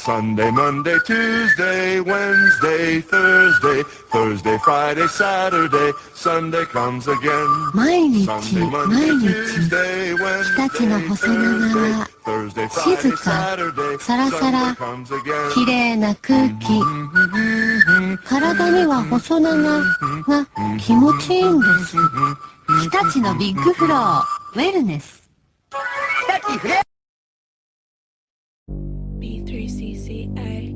Sunday, Monday, Tuesday, Wednesday, Thursday, Thursday, Friday, Saturday, Sunday comes again. 毎日 Sunday, 毎 Monday, 日 Tuesday, 日立の Wednesday, 細長 Thursday, 静 Friday, か Saturday, サラサラ Sunday comes again. 綺麗な空気体には細長が気持ちいいんです日立のビッグフローウェルネス日立フレ B3CCA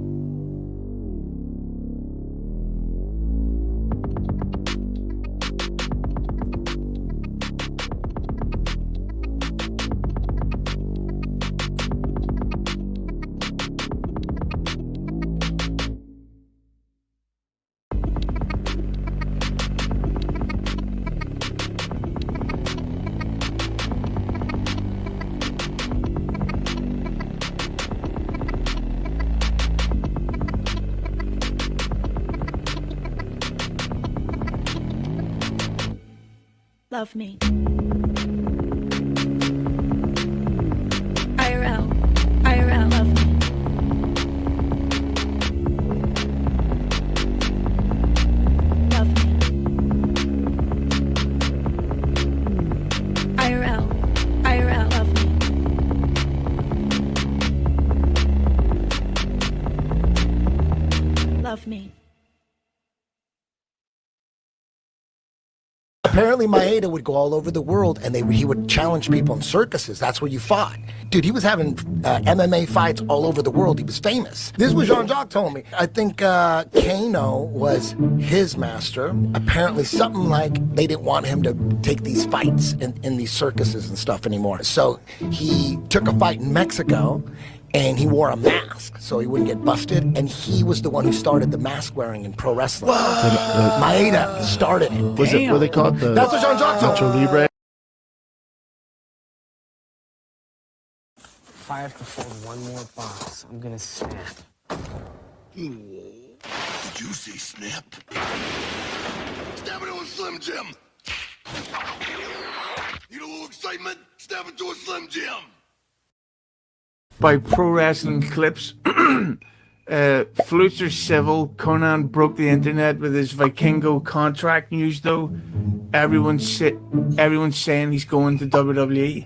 Love me. IRL, IRL, love me. Love me. IRL, IRL, love me. Love me. Apparently Maeda would go all over the world and he would challenge people in circuses. That's where you fought. Dude, he was having MMA fights all over the world. He was famous. This is what Jean-Jacques told me. I think Kano was his master. Apparently something like they didn't want him to take these fights in these circuses and stuff anymore. So he took a fight in Mexico and he wore a mask so he wouldn't get busted. And he was the one who started the mask wearing in pro wrestling. Maeda started it. Was it what they called the That's what Jean-Jacques told Nacho me. Libre? If I have to fold one more box, I'm gonna snap. Juicy snap. Stab it to a Slim Jim. Need a little excitement? Stab it to a Slim Jim. By Pro Wrestling Clips, Flutes are civil. Conan broke the internet with his Vikingo contract news, though. Everyone's saying he's going to WWE.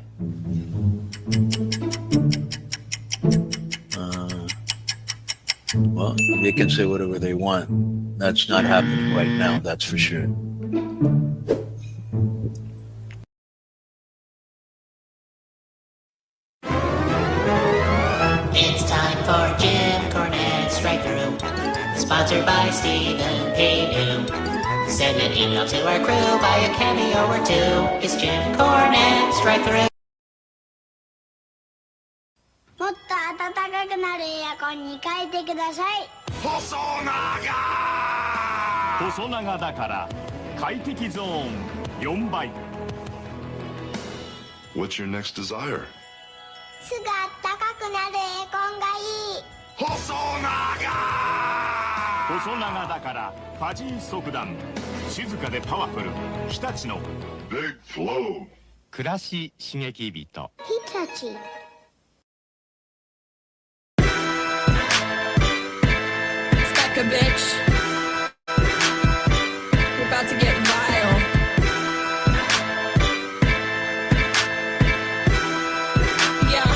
Well, they can say whatever they want. That's not happening right now, that's for sure. It's time for Jim Cornette's Strike Through, sponsored by Stephen Paynew. Send an email to our crew, buy a cameo or two. It's Jim Cornette's Strike Through. もっと暖かくなるエアコンに変えてください。細長だから快適ゾーン4倍。What's your next desire? すぐ暖かくなるエアコンがいい。細長だからファジー速暖静かでパワフル日立の Big Flow 暮らし刺激人日立Becca, bitch. We're about to get vile. Yeah.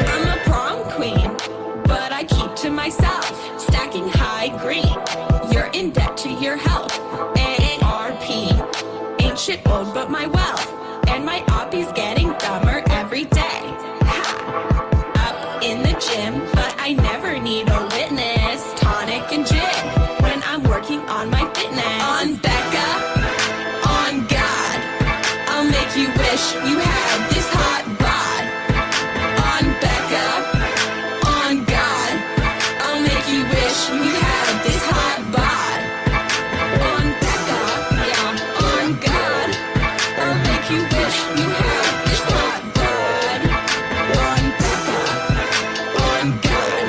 I'm a prom queen, but I keep to myself, stacking high green. You're in debt to your health. AARP. Ain't shit old but my wealth. And my oppie's getting dumber every day. Ha. Up in the gym, but I never need a witness. Tonic and gin when I'm working on my fitness. On Becca, on God, I'll make you wish you had this hot bod. On Becca, on God, I'll make you wish you had this hot bod. On Becca, yeah, on God, I'll make you wish you had this hot bod. On Becca, on God,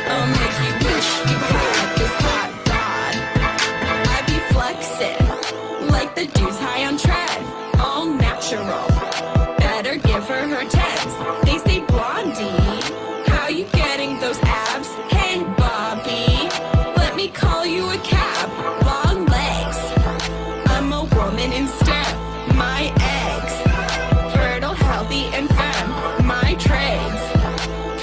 I'll make you wish you had this hot bod. I be flexing like the dudes high on tread, all natural. Better give her her tens. They say blondie, how you get woman in STEM. My eggs, fertile, healthy, and firm. My trades,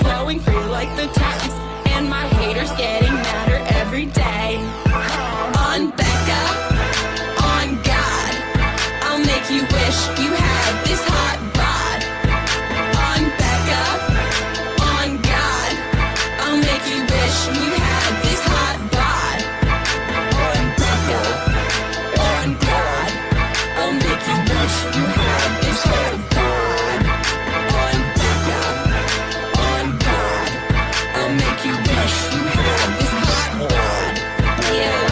flowing free like the Thames. And my haters getting madder every day. On Becca, on God, I'll make you wish you had this hot bod. On Becca, on God, I'll make you wish you had this hot bod. On Becca, on God, I'll make you wish you had this hot bod. On Becca, on God, I'll make you wish you had this hot bod. Yeah.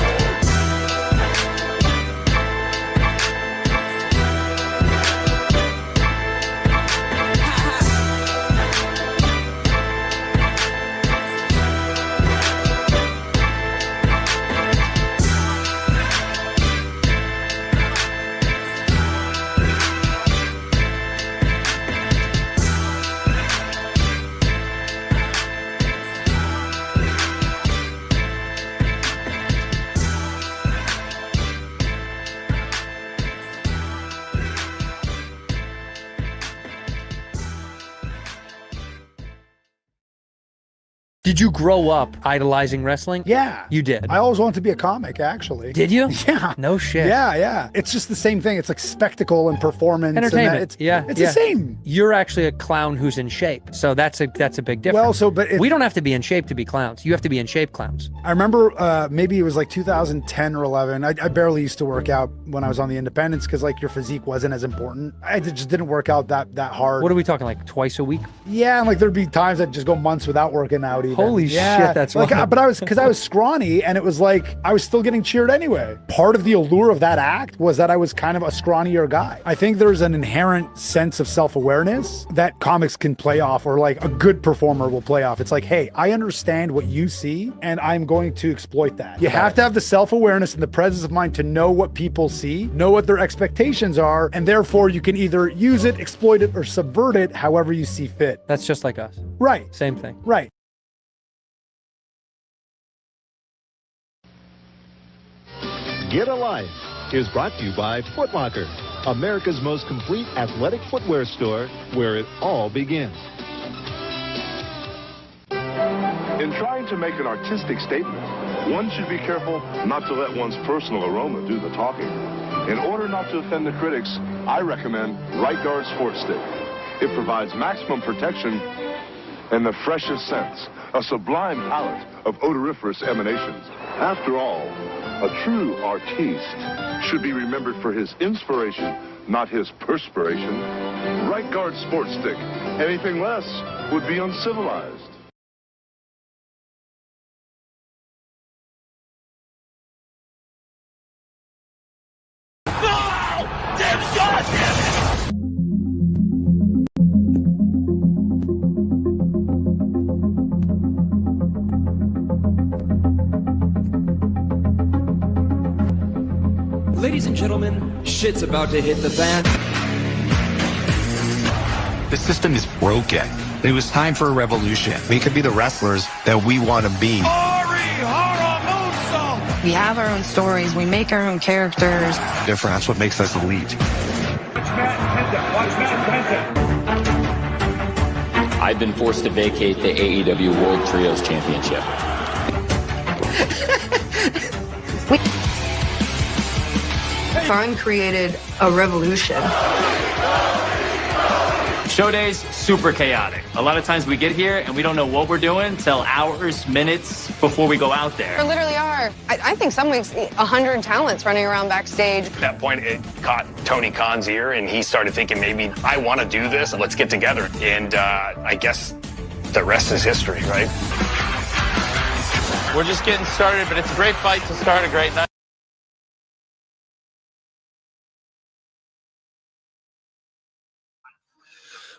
Did you grow up idolizing wrestling? Yeah. You did? I always wanted to be a comic, actually. Did you? Yeah. No shit. Yeah. It's just the same thing. It's like spectacle and performance. Entertainment. And it's the same. You're actually a clown who's in shape. So that's a big difference. Well, we don't have to be in shape to be clowns. You have to be in shape clowns. I remember maybe it was like 2010 or 11. I barely used to work out when I was on the independents because like your physique wasn't as important. I just didn't work out that hard. What are we talking, like twice a week? Yeah, and like there'd be times I'd just go months without working out even. Holy shit, that's like, wild. but I was scrawny, and it was like I was still getting cheered anyway. Part of the allure of that act was that I was kind of a scrawnier guy. I think there's an inherent sense of self-awareness that comics can play off, or like a good performer will play off. It's like, hey, I understand what you see, and I'm going to exploit that. You have to have the self-awareness and the presence of mind to know what people see, know what their expectations are, and therefore you can either use it, exploit it, or subvert it however you see fit. That's just like us. Right. Same thing. Right. Get a Life is brought to you by Foot Locker, America's most complete athletic footwear store where it all begins. In trying to make an artistic statement, one should be careful not to let one's personal aroma do the talking. In order not to offend the critics, I recommend Right Guard Sports Stick. It provides maximum protection and the freshest scents, a sublime palette of odoriferous emanations. After all, a true artiste should be remembered for his inspiration, not his perspiration. Right Guard Sports Stick. Anything less would be uncivilized. Ladies and gentlemen, shit's about to hit the fan. The system is broken. It was time for a revolution. We could be the wrestlers that we want to be. We have our own stories. We make our own characters. Different. That's what makes us elite. I've been forced to vacate the AEW World Trios Championship. Fun created a revolution. Show days, super chaotic. A lot of times we get here and we don't know what we're doing till hours, minutes before we go out there. There literally are, I think some weeks, 100 talents running around backstage. At that point, it caught Tony Khan's ear, and he started thinking, maybe I want to do this, let's get together. And I guess the rest is history, right? We're just getting started, but it's a great fight to start a great night.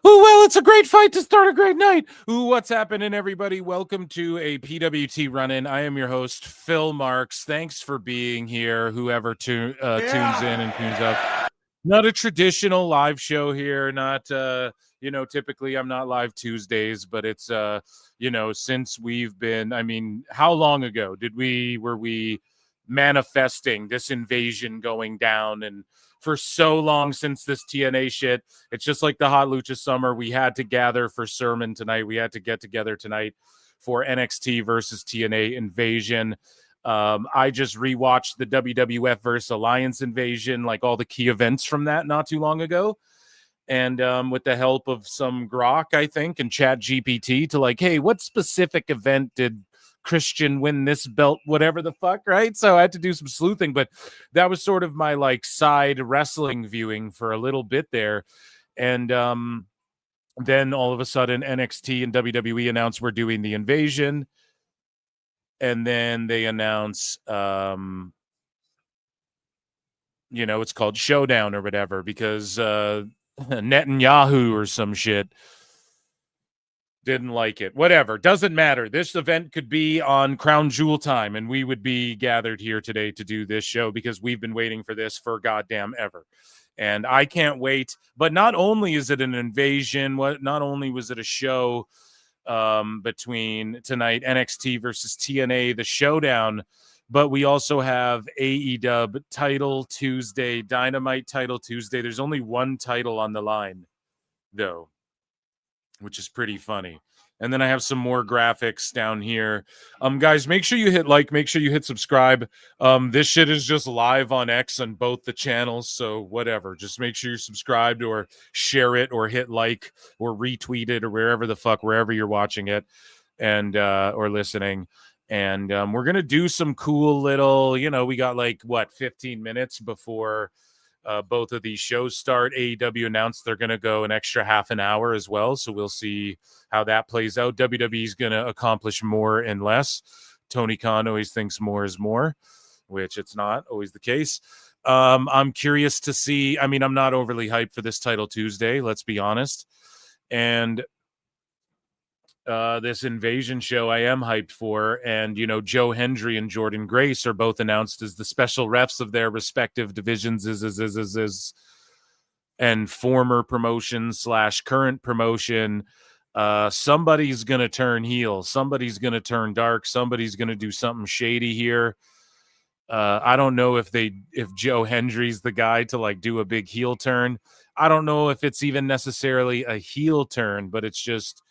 Oh, well, it's a great fight to start a great night. Ooh, what's happening, everybody? Welcome to a PWT run-in. I am your host, Phil Marks. Thanks for being here, whoever tunes in and tunes up. Not a traditional live show here. Not, typically I'm not live Tuesdays, but it's, since we've been, how long ago were we manifesting this invasion going down and for so long since this TNA shit. It's just like the Hot Lucha Summer. We had to gather for Sermon tonight. We had to get together tonight for NXT versus TNA Invasion. I just rewatched the WWF versus Alliance Invasion, like all the key events from that not too long ago. And with the help of some grok, I think, and Chat GPT to like, hey, what specific event did Christian win this belt, whatever the fuck, right? So I had to do some sleuthing, but that was sort of my like side wrestling viewing for a little bit there. And then all of a sudden NXT and WWE announced we're doing the Invasion. And then they announce, it's called Showdown or whatever, because Netanyahu or some shit didn't like it. Whatever, doesn't matter. This event could be on Crown Jewel time, and we would be gathered here today to do this show because we've been waiting for this for goddamn ever. And I can't wait. But not only is it an invasion, not only was it a show between tonight, NXT versus TNA, the Showdown, but we also have AEW Title Tuesday, Dynamite Title Tuesday. There's only one title on the line, though, which is pretty funny. And then I have some more graphics down here. Guys, make sure you hit like, make sure you hit subscribe. This shit is just live on X on both the channels, so whatever. Just make sure you're subscribed or share it or hit like or retweet it or wherever you're watching it and or listening. And we're going to do some cool little, we got 15 minutes before both of these shows start. AEW announced they're going to go an extra half an hour as well. So we'll see how that plays out. WWE is going to accomplish more and less. Tony Khan always thinks more is more, which it's not always the case. I'm curious to see. I mean, I'm not overly hyped for this Title Tuesday, let's be honest. And this Invasion show I am hyped for. And, Joe Hendry and Jordan Grace are both announced as the special refs of their respective divisions and former promotion / current promotion. Somebody's going to turn heel. Somebody's going to turn dark. Somebody's going to do something shady here. I don't know if Joe Hendry's the guy to do a big heel turn. I don't know if it's even necessarily a heel turn, but it's just,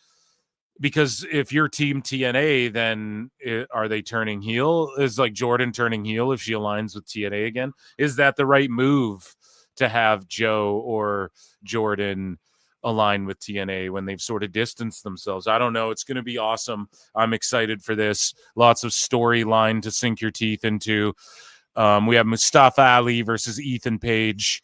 because if you're team TNA, then are they turning heel? Is Jordan turning heel if she aligns with TNA again? Is that the right move to have Joe or Jordan align with TNA when they've sort of distanced themselves? I don't know. It's going to be awesome. I'm excited for this. Lots of storyline to sink your teeth into. We have Mustafa Ali versus Ethan Page.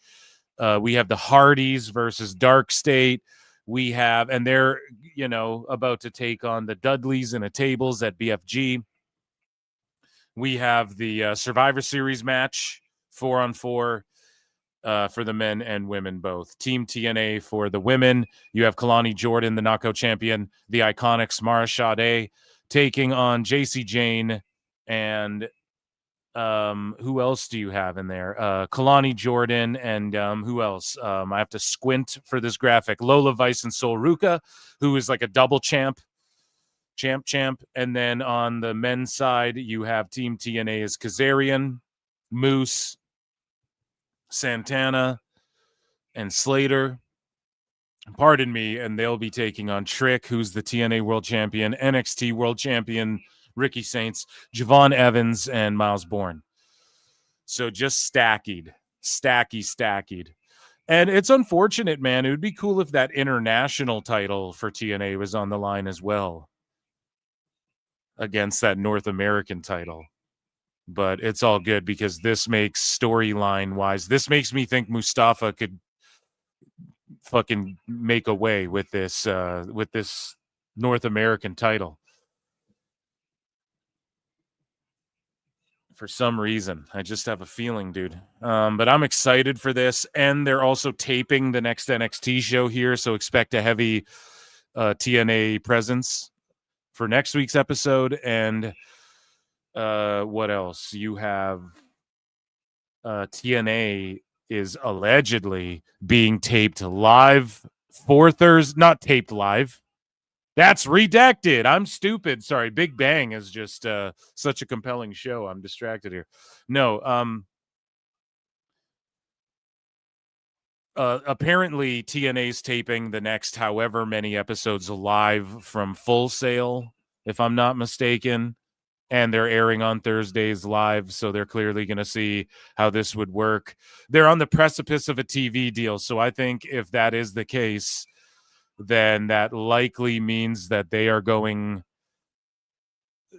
We have the Hardys versus Dark State. We have, and they're, about to take on the Dudleys in a tables at BFG. We have the Survivor Series match, 4-on-4 for the men and women both. Team TNA for the women. You have Kalani Jordan, the knockout champion, the Iconics, Mara Sade, taking on JC Jane and who else do you have in there? Kalani Jordan and who else? I have to squint for this graphic. Lola Vice and Sol Ruka, who is like a double champ. And then on the men's side, you have Team TNA as Kazarian, Moose, Santana, and Slater. Pardon me, and they'll be taking on Trick, who's the TNA World Champion, NXT World Champion, Ricky Saints, Javon Evans, and Miles Bourne. So just stacky. And it's unfortunate, man. It would be cool if that international title for TNA was on the line as well against that North American title. But it's all good because this makes storyline-wise, this makes me think Mustafa could fucking make a way with this North American title. For some reason, I just have a feeling, dude. But I'm excited for this, and they're also taping the next NXT show here, so expect a heavy TNA presence for next week's episode. And what else? You have TNA is allegedly being taped live for Thursday, not taped live. That's redacted. I'm stupid. Sorry. Big Bang is just such a compelling show. I'm distracted here. No. apparently TNA's taping the next however many episodes live from Full Sail, if I'm not mistaken, and they're airing on Thursdays live, so they're clearly going to see how this would work. They're on the precipice of a TV deal, so I think if that is the case, then that likely means that they're going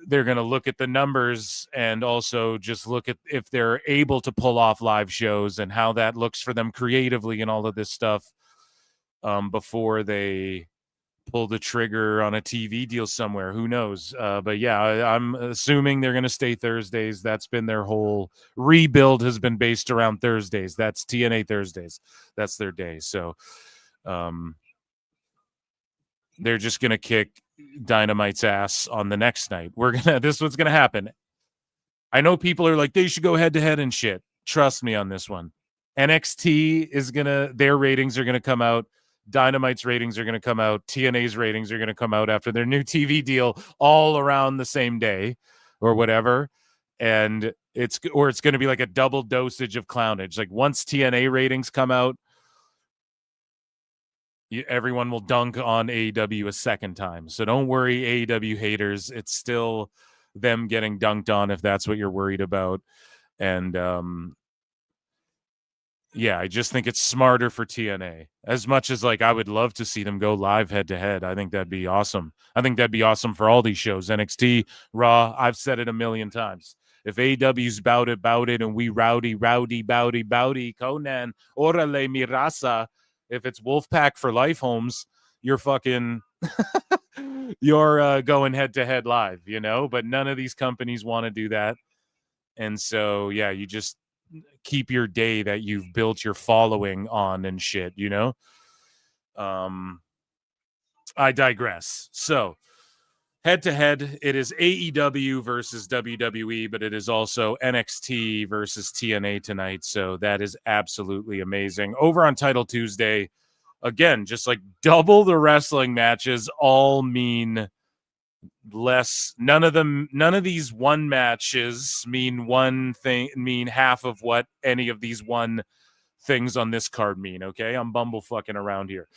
to look at the numbers and also just look at if they're able to pull off live shows and how that looks for them creatively and all of this stuff before they pull the trigger on a TV deal somewhere. Who knows? But yeah, I'm assuming they're going to stay Thursdays. That's been their whole rebuild has been based around Thursdays. That's TNA Thursdays. That's their day. So they're just going to kick Dynamite's ass on the next night. This is what's going to happen. I know people are like, they should go head to head and shit. Trust me on this one. NXT their ratings are going to come out. Dynamite's ratings are going to come out. TNA's ratings are going to come out after their new TV deal all around the same day or whatever. And it's going to be like a double dosage of clownage. Like once TNA ratings come out, everyone will dunk on AEW a second time. So don't worry, AEW haters. It's still them getting dunked on if that's what you're worried about. And yeah, I just think it's smarter for TNA. As much as like I would love to see them go live head to head. I think that'd be awesome. I think that'd be awesome for all these shows. NXT, Raw, I've said it a million times. If AEW's bout it, and we rowdy, bowdy, Conan, orale mi raza. If it's Wolfpack for life, Holmes, you're fucking, you're going head to head live, you know? But none of these companies want to do that. And so, yeah, you just keep your day that you've built your following on and shit, you know? I digress. So, head to head, it is AEW versus WWE, but it is also NXT versus TNA tonight. So that is absolutely amazing. Over on Title Tuesday, again, just like double the wrestling matches all mean less. None of these one matches mean one thing, mean half of what any of these one things on this card mean. Okay. I'm bumblefucking around here.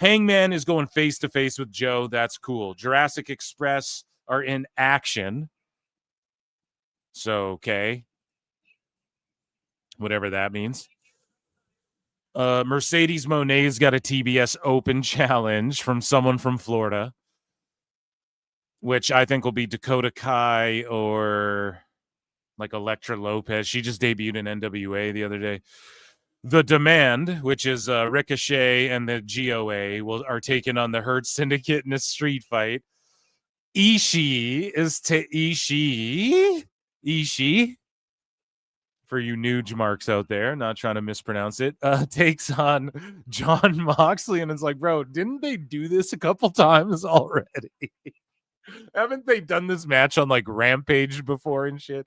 Hangman is going face to face with Joe. That's cool. Jurassic Express are in action. So, okay. Whatever that means. Mercedes Monet's got a TBS Open challenge from someone from Florida, which I think will be Dakota Kai or like Elektra Lopez. She just debuted in NWA the other day. The Demand, which is Ricochet and the GOA, are taking on the Hurt Syndicate in a street fight. Ishii for you Nuge marks out there, not trying to mispronounce it, takes on John Moxley. And it's like, bro, didn't they do this a couple times already? Haven't they done this match on like Rampage before and shit?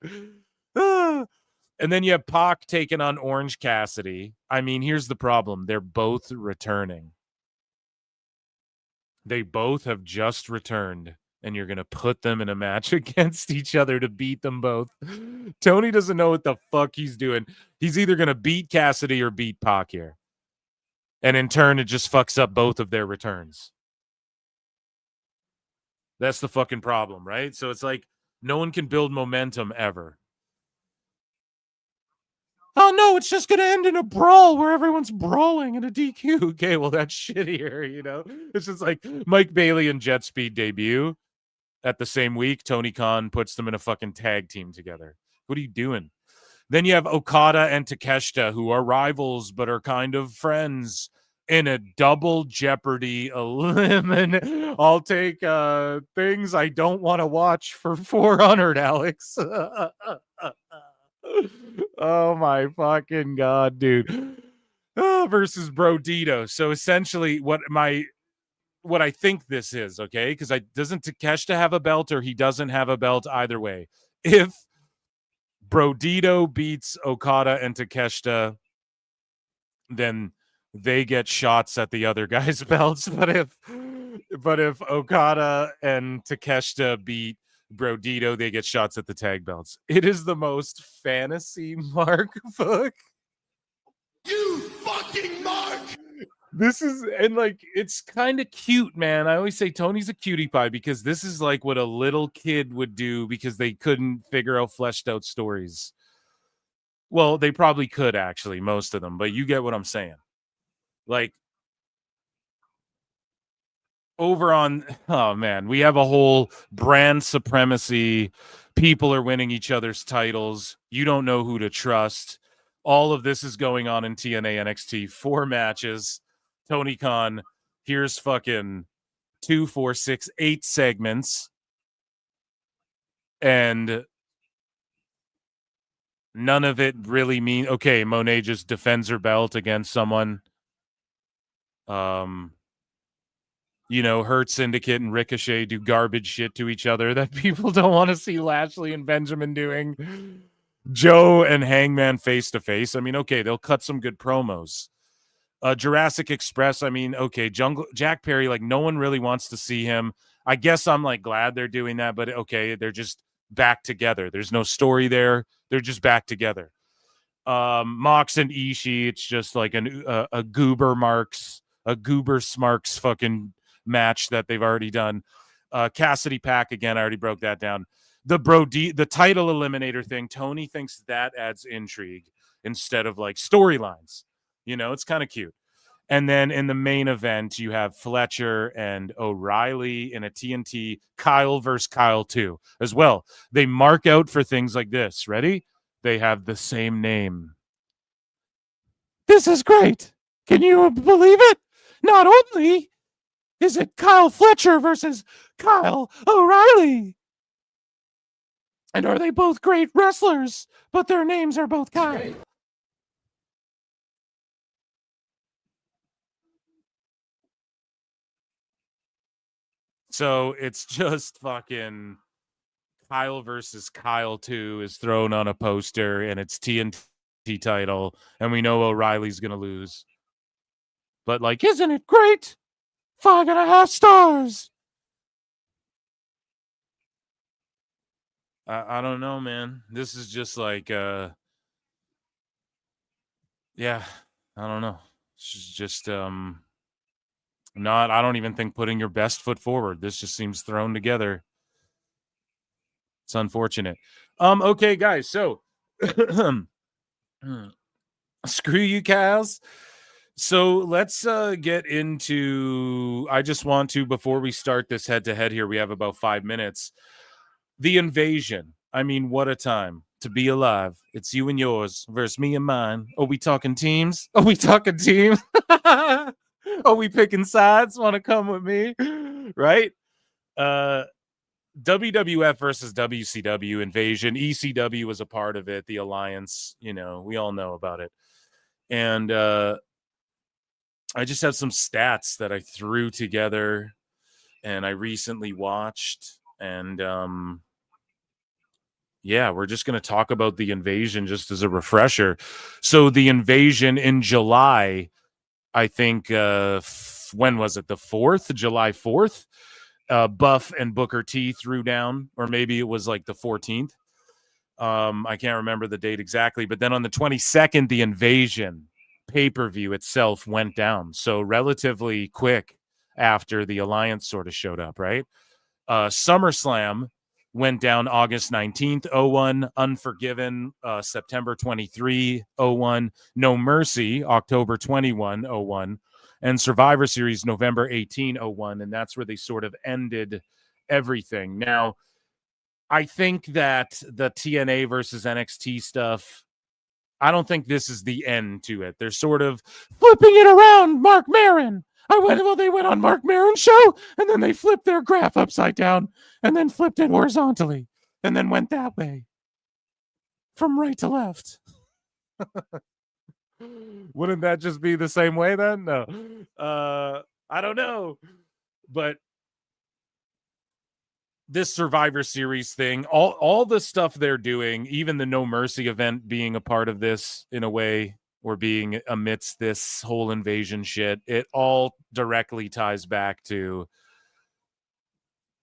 And then you have Pac taking on Orange Cassidy. I mean, here's the problem. They're both returning. They both have just returned, and you're going to put them in a match against each other to beat them both. Tony doesn't know what the fuck he's doing. He's either going to beat Cassidy or beat Pac here. And in turn, it just fucks up both of their returns. That's the fucking problem, right? So it's like no one can build momentum ever. Oh, no, it's just going to end in a brawl where everyone's brawling in a DQ. Okay, well, that's shittier, you know? It's just like Mike Bailey and Jet Speed debut at the same week. Tony Khan puts them in a fucking tag team together. What are you doing? Then you have Okada and Takeshita, who are rivals but are kind of friends in a double Jeopardy elimination. I'll take things I don't want to watch for 400, Alex. Oh my fucking god, dude. Versus Brodito. So essentially what I think this is, okay? Because doesn't Takeshita have a belt or he doesn't have a belt either way? If Brodito beats Okada and Takeshita, then they get shots at the other guy's belts. But if Okada and Takeshita beat Brodito, they get shots at the tag belts. It is the most fantasy mark book. You fucking fucking mark. This is, and like, it's kind of cute, man. I always say Tony's a cutie pie because this is like what a little kid would do because they couldn't figure out fleshed out stories. Well, they probably could actually, most of them, but you get what I'm saying. Like, over on, oh man, we have a whole brand supremacy. People are winning each other's titles. You don't know who to trust. All of this is going on in TNA NXT. 4 matches. Tony Khan, here's fucking 2, 4, 6, 8 segments. And none of it really mean, okay, Monet just defends her belt against someone. You know, Hurt Syndicate and Ricochet do garbage shit to each other that people don't want to see Lashley and Benjamin doing. Joe and Hangman face to face. I mean, okay, they'll cut some good promos. Jurassic Express, I mean, okay, Jack Perry, like, no one really wants to see him. I guess I'm like glad they're doing that, but okay, they're just back together. There's no story there. They're just back together. Mox and Ishii, it's just like a Goober Smarks fucking match that they've already done. Cassidy Pack, again, I already broke that down. The title eliminator thing, Tony thinks that adds intrigue instead of like storylines. You know, it's kind of cute. And then in the main event, you have Fletcher and O'Reilly in a TNT Kyle versus Kyle 2 as well. They mark out for things like this. Ready? They have the same name. This is great. Can you believe it? Not only is it Kyle Fletcher versus Kyle O'Reilly, and are they both great wrestlers, but their names are both Kyle. So it's just fucking Kyle versus Kyle 2 is thrown on a poster, and it's TNT title, and we know O'Reilly's going to lose. But, like, isn't it great? 5.5 stars. I don't know, man. This is just like, yeah, I don't know. It's just, I don't even think putting your best foot forward. This just seems thrown together. It's unfortunate. Okay, guys, so screw you, Kaz. So let's get into, I just want to, before we start this head-to-head here, we have about 5 minutes. The Invasion. I mean, what a time to be alive. It's you and yours versus me and mine. Are we talking teams? Are we talking teams? Are we picking sides? Want to come with me? Right? WWF versus WCW Invasion. ECW was a part of it. The Alliance, you know, we all know about it. And I just have some stats that I threw together and I recently watched. And yeah, we're just going to talk about the Invasion just as a refresher. So the Invasion in July, I think, when was it? The 4th? July 4th? Buff and Booker T threw down, or maybe it was like the 14th. I can't remember the date exactly, but then on the 22nd, the Invasion pay-per-view itself went down. So relatively quick after the Alliance sort of showed up, right? SummerSlam went down August 19th, 01. Unforgiven, September 23, 01. No Mercy, October 21, 01. And Survivor Series, November 18, 01. And that's where they sort of ended everything. Now, I think that the TNA versus NXT stuff, I don't think this is the end to it. They're sort of flipping it around, Mark Maron. They went on Mark Maron's show, and then they flipped their graph upside down, and then flipped it horizontally, and then went that way. From right to left. Wouldn't that just be the same way then? No. I don't know. But this Survivor Series thing, all the stuff they're doing, even the No Mercy event being a part of this in a way, or being amidst this whole invasion shit, it all directly ties back to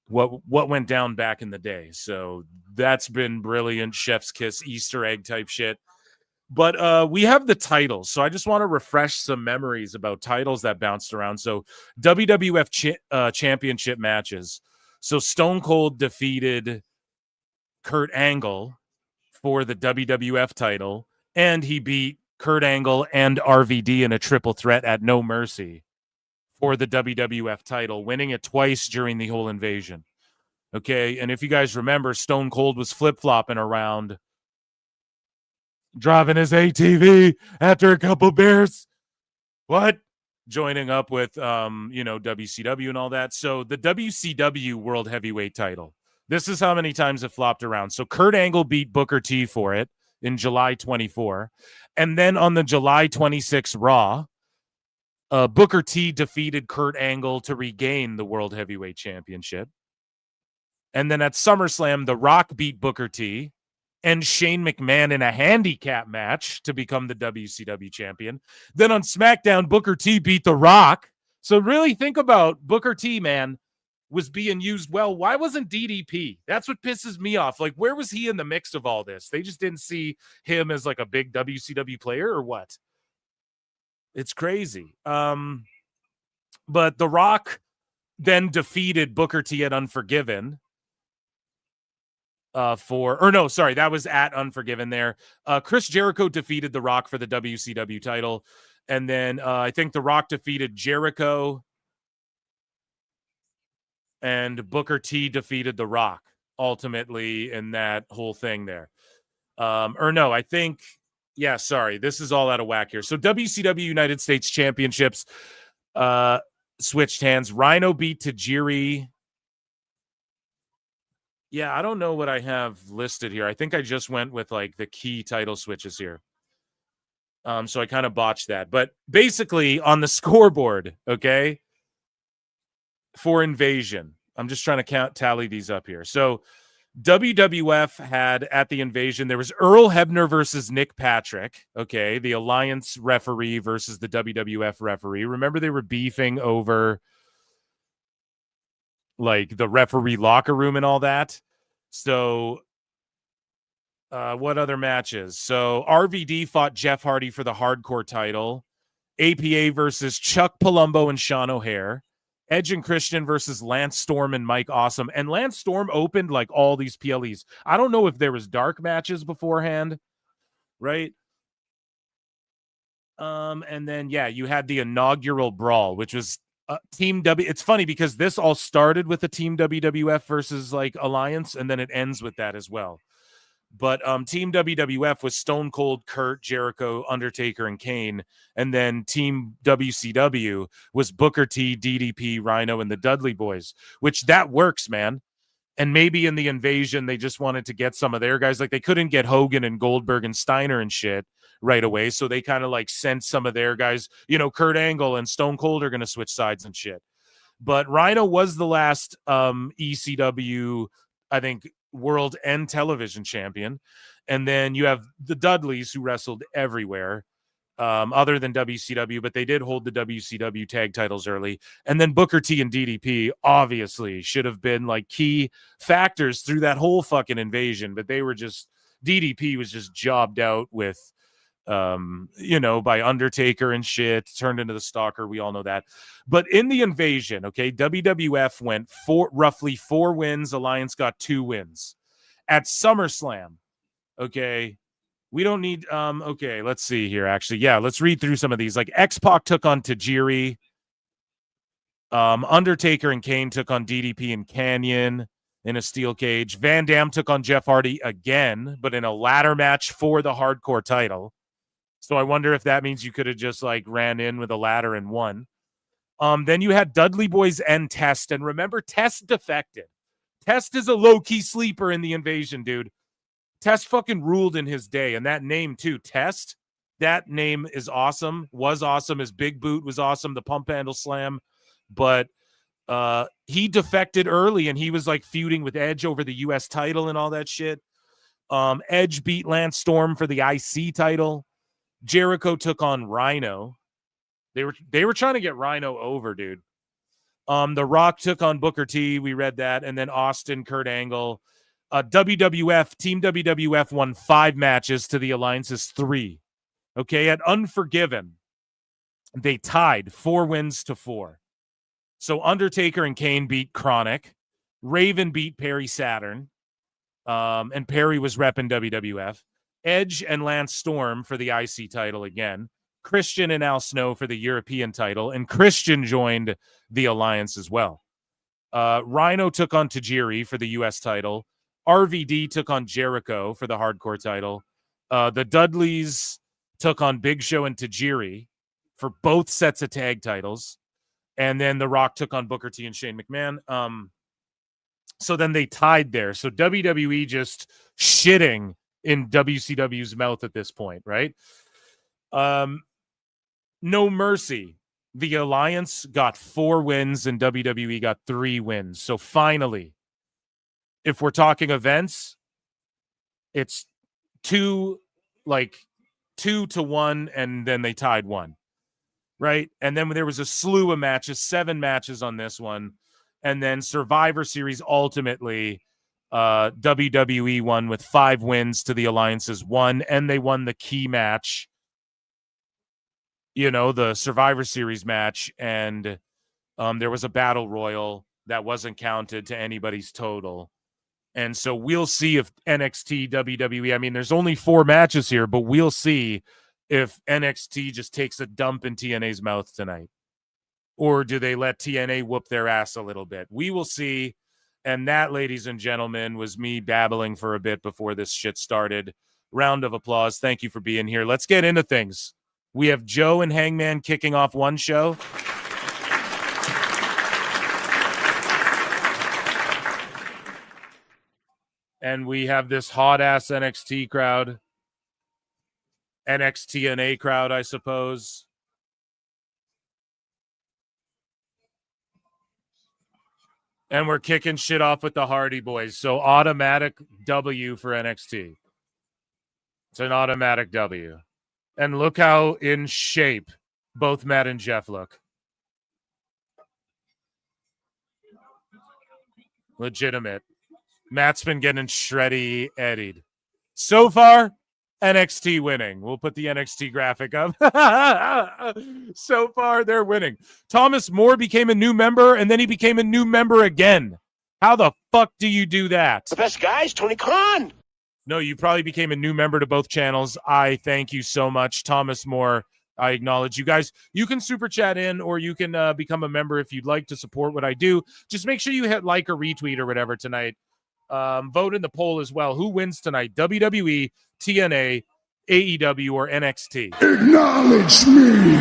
what went down back in the day. So that's been brilliant. Chef's kiss, Easter egg type shit. But we have the titles. So I just want to refresh some memories about titles that bounced around. So WWF championship matches. So Stone Cold defeated Kurt Angle for the WWF title, and he beat Kurt Angle and RVD in a triple threat at No Mercy for the WWF title, winning it twice during the whole invasion. Okay, and if you guys remember, Stone Cold was flip-flopping around, driving his ATV after a couple beers. What? Joining up with, WCW and all that. So the WCW World Heavyweight title. This is how many times it flopped around. So Kurt Angle beat Booker T for it in July 24. And then on the July 26 Raw, Booker T defeated Kurt Angle to regain the World Heavyweight Championship. And then at SummerSlam, The Rock beat Booker T and Shane McMahon in a handicap match to become the WCW champion. Then on SmackDown, Booker T beat The Rock. So really think about Booker T, man, was being used well. Why wasn't DDP? That's what pisses me off. Like, where was he in the mix of all this? They just didn't see him as like a big WCW player or what? It's crazy. But The Rock then defeated Booker T at Unforgiven. That was at Unforgiven there. Chris Jericho defeated The Rock for the WCW title. And then I think The Rock defeated Jericho. And Booker T defeated The Rock ultimately in that whole thing there. This is all out of whack here. So WCW United States Championships switched hands. Rhino beat Tajiri. Yeah, I don't know what I have listed here. I think I just went with like the key title switches here. So I kind of botched that. But basically on the scoreboard, okay, for Invasion, I'm just trying to tally these up here. So WWF had at the Invasion, there was Earl Hebner versus Nick Patrick, okay, the Alliance referee versus the WWF referee. Remember they were beefing over like the referee locker room and all that. So what other matches? So RVD fought Jeff Hardy for the hardcore title. APA versus Chuck Palumbo and Sean O'Hare. Edge and Christian versus Lance Storm and Mike Awesome. And Lance Storm opened like all these PLEs. I don't know if there was dark matches beforehand, right? And then, you had the inaugural brawl, which was Team W. It's funny because this all started with the Team WWF versus like Alliance, and then it ends with that as well. But Team WWF was Stone Cold, Kurt, Jericho, Undertaker, and Kane. And then Team WCW was Booker T, DDP, Rhino, and the Dudley Boys, which that works, man. And maybe in the Invasion, they just wanted to get some of their guys. Like they couldn't get Hogan and Goldberg and Steiner and shit right away. So they kind of like sent some of their guys, Kurt Angle and Stone Cold are going to switch sides and shit. But Rhino was the last ECW, I think, world and television champion. And then you have the Dudleys who wrestled everywhere other than WCW, but they did hold the WCW tag titles early. And then Booker T and DDP obviously should have been like key factors through that whole fucking Invasion, but they were just, DDP was just jobbed out with by Undertaker and shit, turned into the Stalker. We all know that. But in the Invasion, okay, WWF went roughly 4 wins. Alliance got 2 wins. At SummerSlam, okay, we don't need, let's see here, actually. Yeah, let's read through some of these. Like, X-Pac took on Tajiri. Undertaker and Kane took on DDP and Canyon in a steel cage. Van Dam took on Jeff Hardy again, but in a ladder match for the hardcore title. So I wonder if that means you could have just like ran in with a ladder and won. Then you had Dudley Boys and Test. And remember, Test defected. Test is a low-key sleeper in the Invasion, dude. Test fucking ruled in his day. And that name, too, Test, that name is awesome, was awesome. His big boot was awesome, the pump handle slam. But he defected early, and he was like feuding with Edge over the U.S. title and all that shit. Edge beat Lance Storm for the IC title. Jericho took on Rhino. They were trying to get Rhino over, dude. The Rock took on Booker T. We read that. And then Austin, Kurt Angle. Team WWF won 5 matches to the Alliance's 3. Okay, at Unforgiven, they tied 4 wins to 4. So Undertaker and Kane beat Chronic. Raven beat Perry Saturn. And Perry was repping WWF. Edge and Lance Storm for the IC title again. Christian and Al Snow for the European title. And Christian joined the Alliance as well. Rhino took on Tajiri for the US title. RVD took on Jericho for the hardcore title. The Dudleys took on Big Show and Tajiri for both sets of tag titles. And then The Rock took on Booker T and Shane McMahon. So then they tied there. So WWE just shitting in WCW's mouth at this point, right? No Mercy. The Alliance got 4 wins and WWE got 3 wins. So finally, if we're talking events, it's 2 to 1, and then they tied 1. Right? And then there was a slew of matches, 7 matches on this one. And then Survivor Series, ultimately, WWE won with 5 wins to the Alliance's 1, and they won the key match, the Survivor Series match, and there was a Battle Royal that wasn't counted to anybody's total. And so we'll see if NXT, WWE, I mean, there's only 4 matches here, but we'll see if NXT just takes a dump in TNA's mouth tonight. Or do they let TNA whoop their ass a little bit? We will see. And that, ladies and gentlemen, was me babbling for a bit before this shit started. Round of applause. Thank you for being here. Let's get into things. We have Joe and Hangman kicking off one show. And we have this hot-ass NXT crowd. NXTNA crowd, I suppose. And we're kicking shit off with the Hardy Boys. So automatic W for NXT. It's an automatic W. And look how in shape both Matt and Jeff look. Legitimate. Matt's been getting shreddy eddied. So far, NXT winning. We'll put the NXT graphic up. So far, they're winning. Thomas Moore became a new member, and then he became a new member again. How the fuck do you do that? The best guy is Tony Khan. No, you probably became a new member to both channels. I thank you so much, Thomas Moore. I acknowledge you guys. You can super chat in, or you can become a member if you'd like to support what I do. Just make sure you hit like or retweet or whatever tonight. Vote in the poll as well. Who wins tonight? WWE, TNA, AEW, or NXT? Acknowledge me.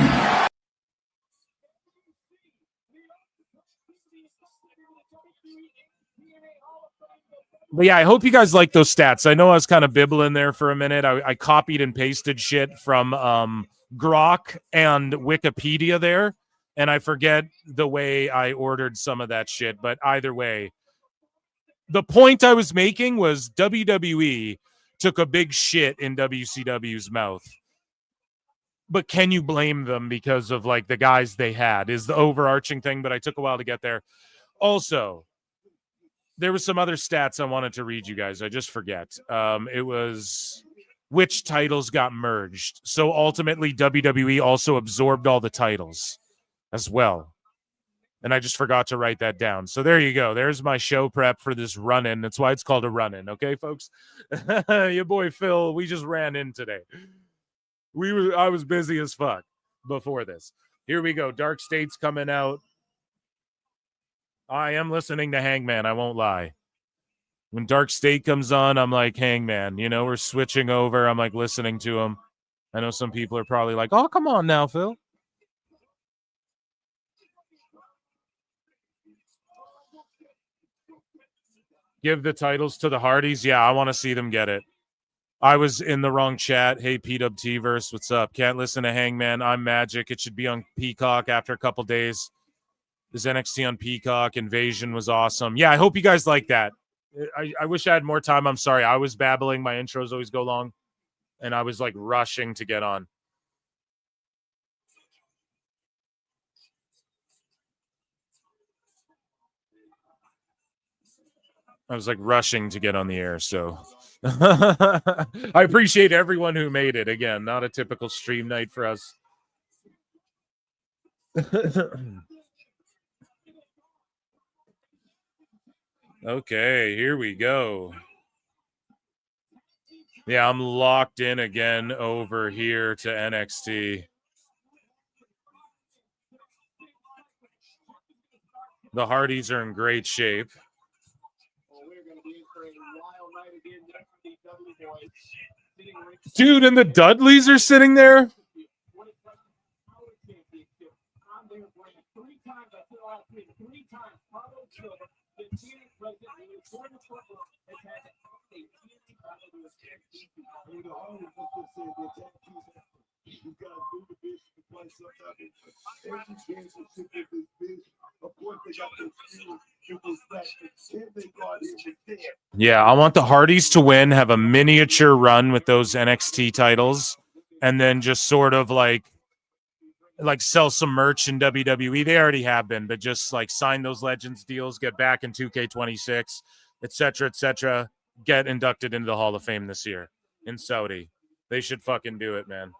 But yeah, I hope you guys like those stats. I know I was kind of bibbling there for a minute. I copied and pasted shit from Grok and Wikipedia there, and I forget the way I ordered some of that shit. But either way, the point I was making was WWE took a big shit in WCW's mouth. But can you blame them because of like the guys they had is the overarching thing, but I took a while to get there. Also, there were some other stats I wanted to read you guys. I just forget. It was which titles got merged. So ultimately, WWE also absorbed all the titles as well. And I just forgot to write that down. So there you go. There's my show prep for this run-in. That's why it's called a run-in. Okay, folks? Your boy Phil, we just ran in today. I was busy as fuck before this. Here we go. Dark State's coming out. I am listening to Hangman. I won't lie. When Dark State comes on, I'm like, Hangman. You know, we're switching over. I'm like listening to him. I know some people are probably like, oh, come on now, Phil. Give the titles to the Hardys. Yeah, I want to see them get it. I was in the wrong chat. Hey, PWT verse, what's up? Can't listen to Hangman. I'm Magic. It should be on Peacock after a couple days. Is NXT on Peacock? Invasion was awesome. Yeah, I hope you guys like that. I wish I had more time. I'm sorry. I was babbling. My intros always go long. And I was like rushing to get on. I was like rushing to get on the air, so I appreciate everyone who made it. Again, not a typical stream night for us. Okay, here we go. Yeah, I'm locked in again over here to NXT. The Hardys are in great shape. Dude, and the Dudleys are sitting there? Yeah, I want the Hardys to win, have a miniature run with those NXT titles, and then just sort of like sell some merch in WWE. They already have been, but just like sign those Legends deals, get back in 2K26, etc., get inducted into the Hall of Fame this year in Saudi. They should fucking do it, man.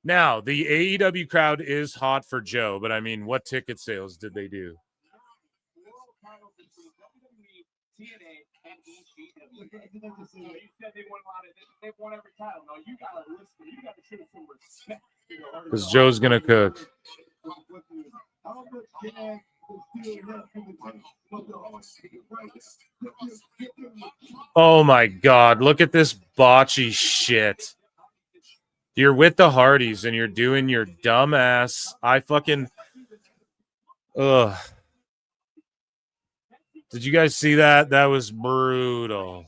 Now, the AEW crowd is hot for Joe, but I mean, what ticket sales did they do? Because Joe's going to cook. Oh my God, look at this botchy shit. You're with the Hardys and you're doing your dumb ass. Ugh. Did you guys see that? That was brutal.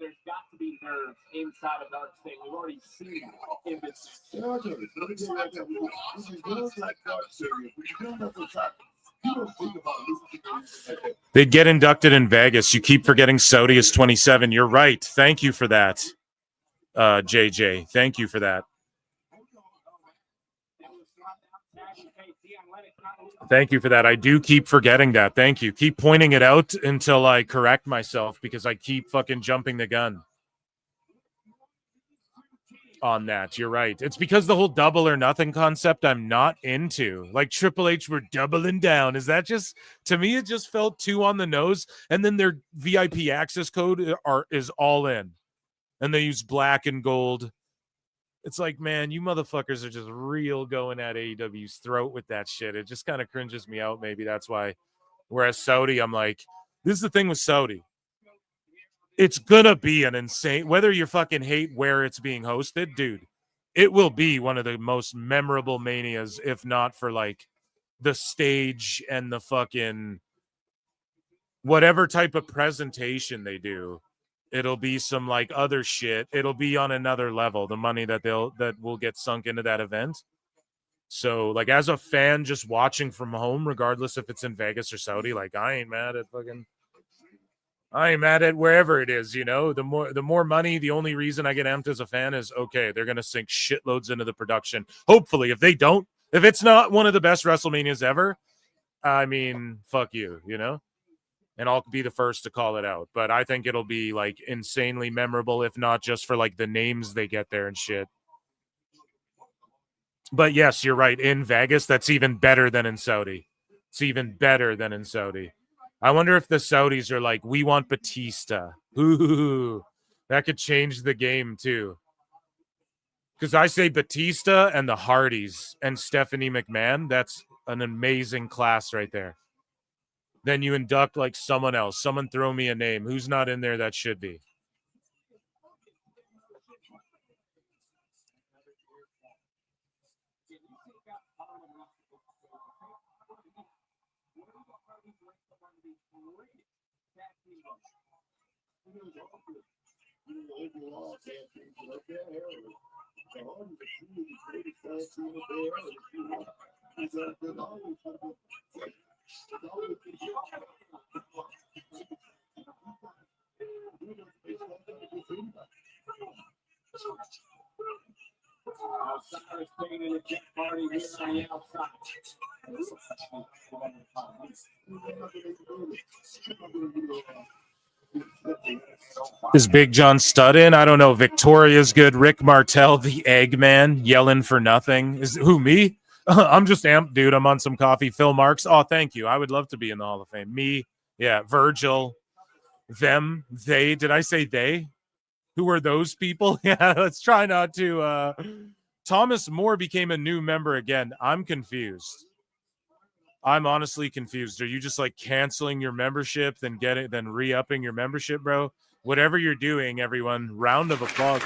There's got to be nerves inside of Dark's thing. We've already seen in this. They'd get inducted in Vegas. You keep forgetting Saudi is 27. You're right. Thank you for that, JJ. Thank you for that. Thank you for that. I do keep forgetting that. Thank you. Keep pointing it out until I correct myself because I keep fucking jumping the gun on that. You're right. It's because the whole double or nothing concept I'm not into. Like Triple H were doubling down. Is that just, to me, it just felt too on the nose. And then their VIP access code is all in. And they use black and gold. It's like, man, you motherfuckers are just real going at AEW's throat with that shit. It just kind of cringes me out. Maybe that's why. Whereas Saudi, I'm like, this is the thing with Saudi. It's going to be an insane, whether you fucking hate where it's being hosted, dude, it will be one of the most memorable manias, if not for like the stage and the fucking whatever type of presentation they do. It'll be some like other shit. It'll be on another level. The money that will get sunk into that event. So like as a fan, just watching from home, regardless if it's in Vegas or Saudi, like I ain't mad at wherever it is. You know, the more money. The only reason I get amped as a fan is okay. They're gonna sink shitloads into the production. Hopefully, if they don't, if it's not one of the best WrestleManias ever, I mean, fuck you. You know. And I'll be the first to call it out. But I think it'll be like insanely memorable, if not just for like the names they get there and shit. But yes, you're right. In Vegas, that's even better than in Saudi. It's even better than in Saudi. I wonder if the Saudis are like, we want Batista. Ooh, that could change the game too. Because I say Batista and the Hardys and Stephanie McMahon. That's an amazing class right there. Then you induct like someone else. Someone throw me a name. Who's not in there that should be? Is Big John Studd in? I don't know. Victoria's good. Rick Martel, the Eggman, yelling for nothing. Is who, me? I'm just amped, dude. I'm on some coffee. Phil Marks. Oh, thank you. I would love to be in the Hall of Fame. Me. Yeah. Virgil. Them. They. Did I say they? Who are those people? Yeah, let's try not to. Thomas Moore became a new member again. I'm confused. I'm honestly confused. Are you just like canceling your membership, then re-upping your membership, bro? Whatever you're doing, everyone, round of applause.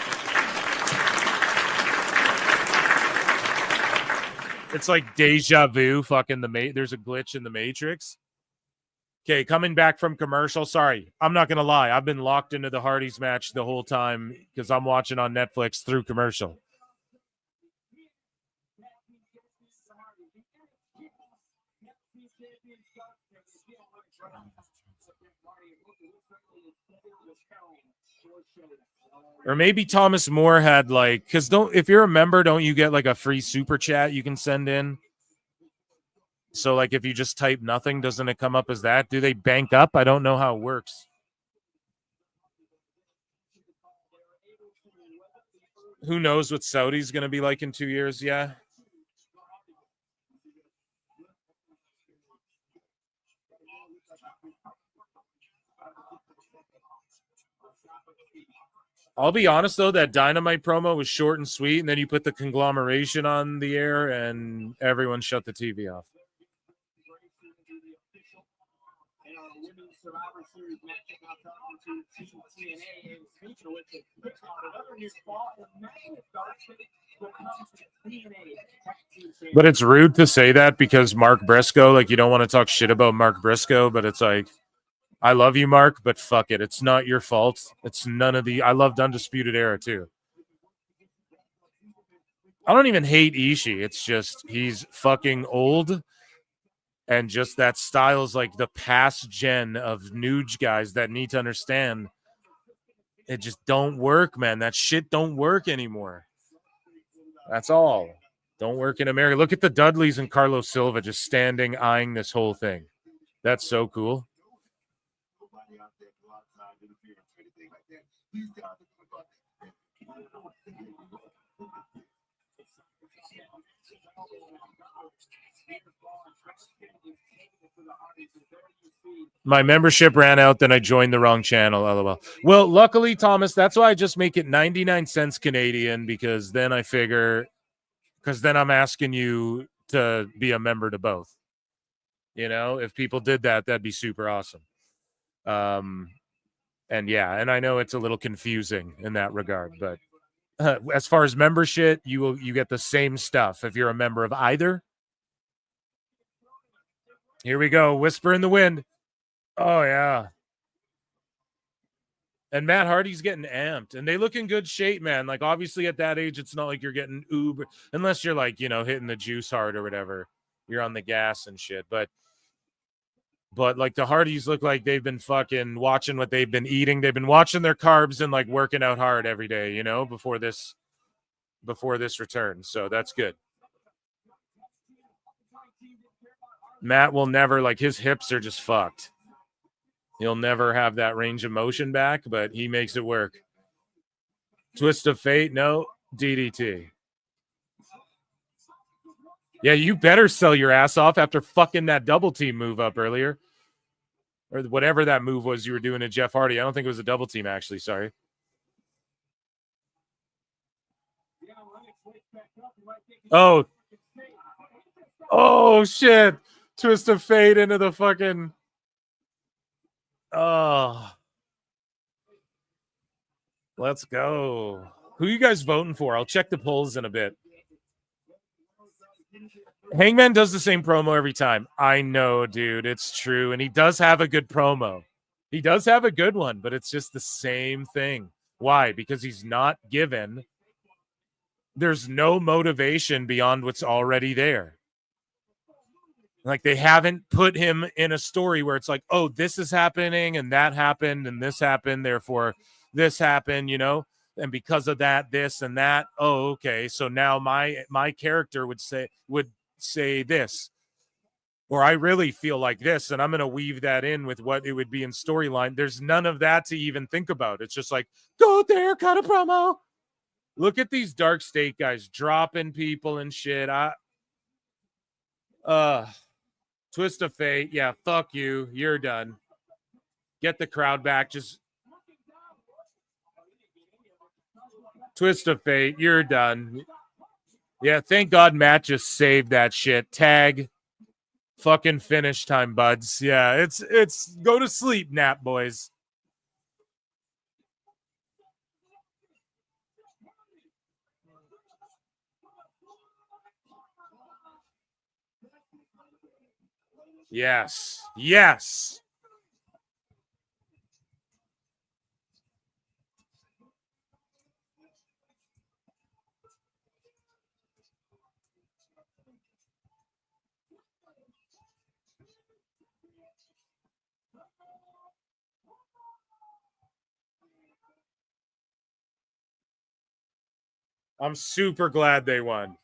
It's like deja vu. Fucking there's a glitch in the Matrix. Okay, coming back from commercial. Sorry, I'm not gonna lie. I've been locked into the Hardys match the whole time because I'm watching on Netflix through commercial. Or maybe Thomas Moore had like, because if you're a member, don't you get like a free super chat you can send in? So like if you just type nothing, doesn't it come up as that? Do they bank up? I don't know how it works. Who knows what Saudi's going to be like in 2 years? Yeah. I'll be honest, though, that Dynamite promo was short and sweet, and then you put the conglomeration on the air, and everyone shut the TV off. But it's rude to say that because Mark Briscoe, like, you don't want to talk shit about Mark Briscoe, but it's like, I love you, Mark, but fuck it. It's not your fault. It's none of I loved Undisputed Era, too. I don't even hate Ishii. It's just he's fucking old. And just that style is like the past gen of Nuge guys that need to understand it just don't work, man. That shit don't work anymore. That's all. Don't work in America. Look at the Dudleys and Carlos Silva just standing, eyeing this whole thing. That's so cool. My membership ran out, then I joined the wrong channel, LOL. Well, luckily, Thomas, that's why I just make it 99 cents Canadian, because then I figure, because then I'm asking you to be a member to both. You know, if people did that, that'd be super awesome. And yeah, and I know it's a little confusing in that regard, but as far as membership, you get the same stuff if you're a member of either. Here we go. Whisper in the wind. Oh, yeah. And Matt Hardy's getting amped. And they look in good shape, man. Like, obviously, at that age, it's not like you're getting uber. Unless you're, like, you know, hitting the juice hard or whatever. You're on the gas and shit. But like, the Hardys look like they've been fucking watching what they've been eating. They've been watching their carbs and, like, working out hard every day, you know, before this return. So that's good. Matt will never, like, his hips are just fucked. He'll never have that range of motion back, but he makes it work. Twist of fate, no. DDT. Yeah, you better sell your ass off after fucking that double team move up earlier. Or whatever that move was you were doing to Jeff Hardy. I don't think it was a double team, actually. Sorry. Oh. Oh, shit. Twist of fate into the fucking... Oh, let's go. Who you guys voting for? I'll check the polls in a bit. Hangman does the same promo every time. I know, dude. It's true. And he does have a good promo. He does have a good one, but it's just the same thing. Why? Because he's not given. There's no motivation beyond what's already there. Like, they haven't put him in a story where it's like, oh, this is happening and that happened and this happened, therefore this happened, you know? and because of that, this and that. Oh, okay. So now my character would say this, or I really feel like this, and I'm going to weave that in with what it would be in storyline. There's none of that to even think about. It's just like, go there, cut a promo. Look at these Dark State guys dropping people and shit. Twist of Fate. Yeah, fuck you. You're done. Get the crowd back. Just Twist of Fate. You're done. Yeah, thank God Matt just saved that shit. Tag. Fucking finish time, buds. Yeah, it's go to sleep, nap boys. Yes. Yes. I'm super glad they won.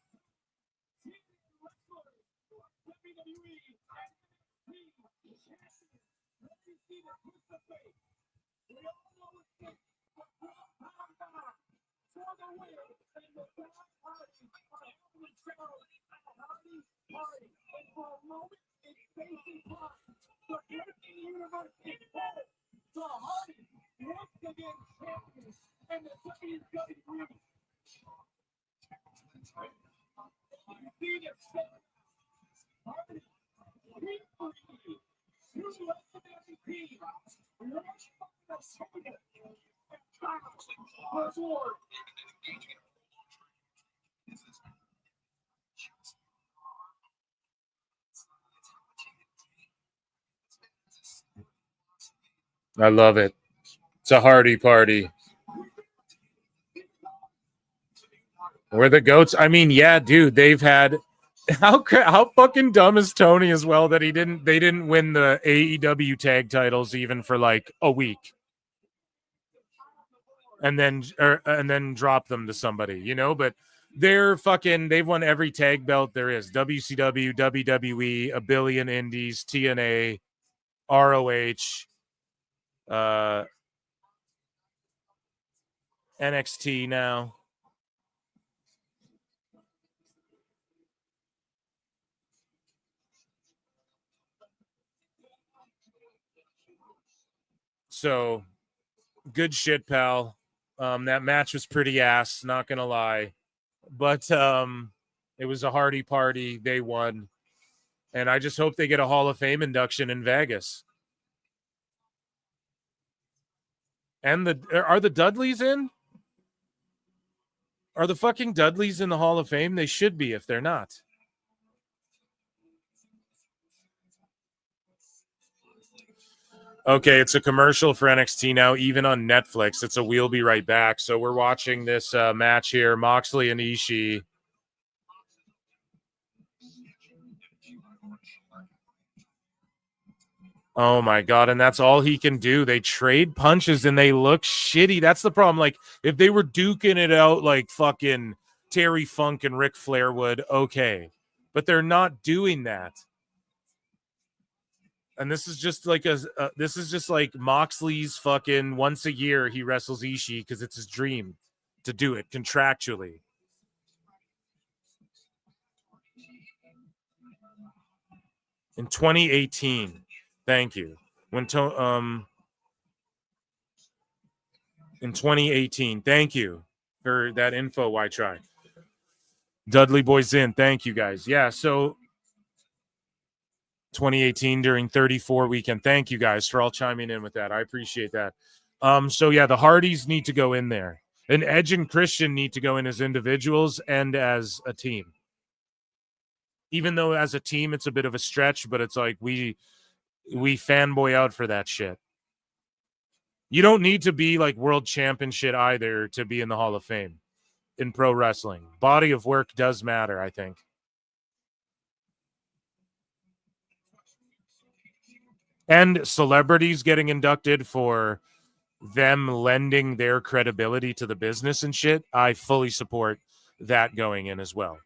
I love it. It's a Hardy party. We're the goats. I mean, yeah, dude, they've had how fucking dumb is Tony as well that they didn't win the AEW tag titles even for like a week. And then drop them to somebody, you know, but they've won every tag belt there is. WCW, WWE, a billion indies, TNA, ROH, NXT now. So good shit, pal. That match was pretty ass, not gonna lie. But it was a Hardy party. They won. And I just hope they get a Hall of Fame induction in Vegas. And are the Dudleys in? Are the fucking Dudleys in the Hall of Fame? They should be if they're not. Okay, it's a commercial for NXT now, even on Netflix. It's a We'll Be Right Back. So we're watching this match here, Moxley and Ishii. Oh my God, and that's all he can do. They trade punches and they look shitty. That's the problem. Like, if they were duking it out like fucking Terry Funk and Ric Flair would, okay. But they're not doing that. And this is just like this is just like Moxley's fucking once a year he wrestles Ishii because it's his dream to do it contractually. In 2018, thank you. In 2018, thank you for that info. Why try? Dudley Boys in, thank you guys. Yeah, so 2018 during 34 weekend. Thank you guys for all chiming in with that. I appreciate that. So yeah, the Hardys need to go in there. And Edge and Christian need to go in as individuals and as a team. Even though as a team it's a bit of a stretch, but it's like we fanboy out for that shit. You don't need to be like world champion shit either to be in the Hall of Fame in pro wrestling. Body of work does matter, I think. And celebrities getting inducted for them lending their credibility to the business and shit, I fully support that going in as well.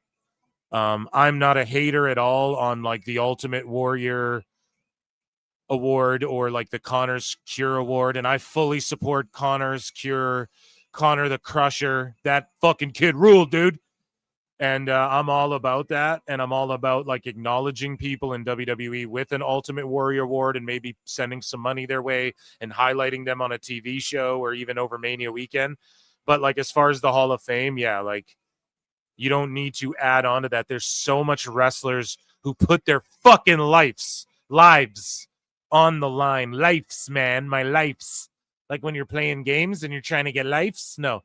I'm not a hater at all on like the Ultimate Warrior award or like the Connor's Cure award, and I fully support Connor's Cure, Connor the Crusher. That fucking kid ruled, dude. And I'm all about that, and I'm all about like acknowledging people in WWE with an Ultimate Warrior award and maybe sending some money their way and highlighting them on a TV show or even over Mania weekend. But like as far as the Hall of Fame, yeah, like you don't need to add on to that. There's so much wrestlers who put their fucking lives on the line. Lives, man, my lives. Like when you're playing games and you're trying to get lives. No.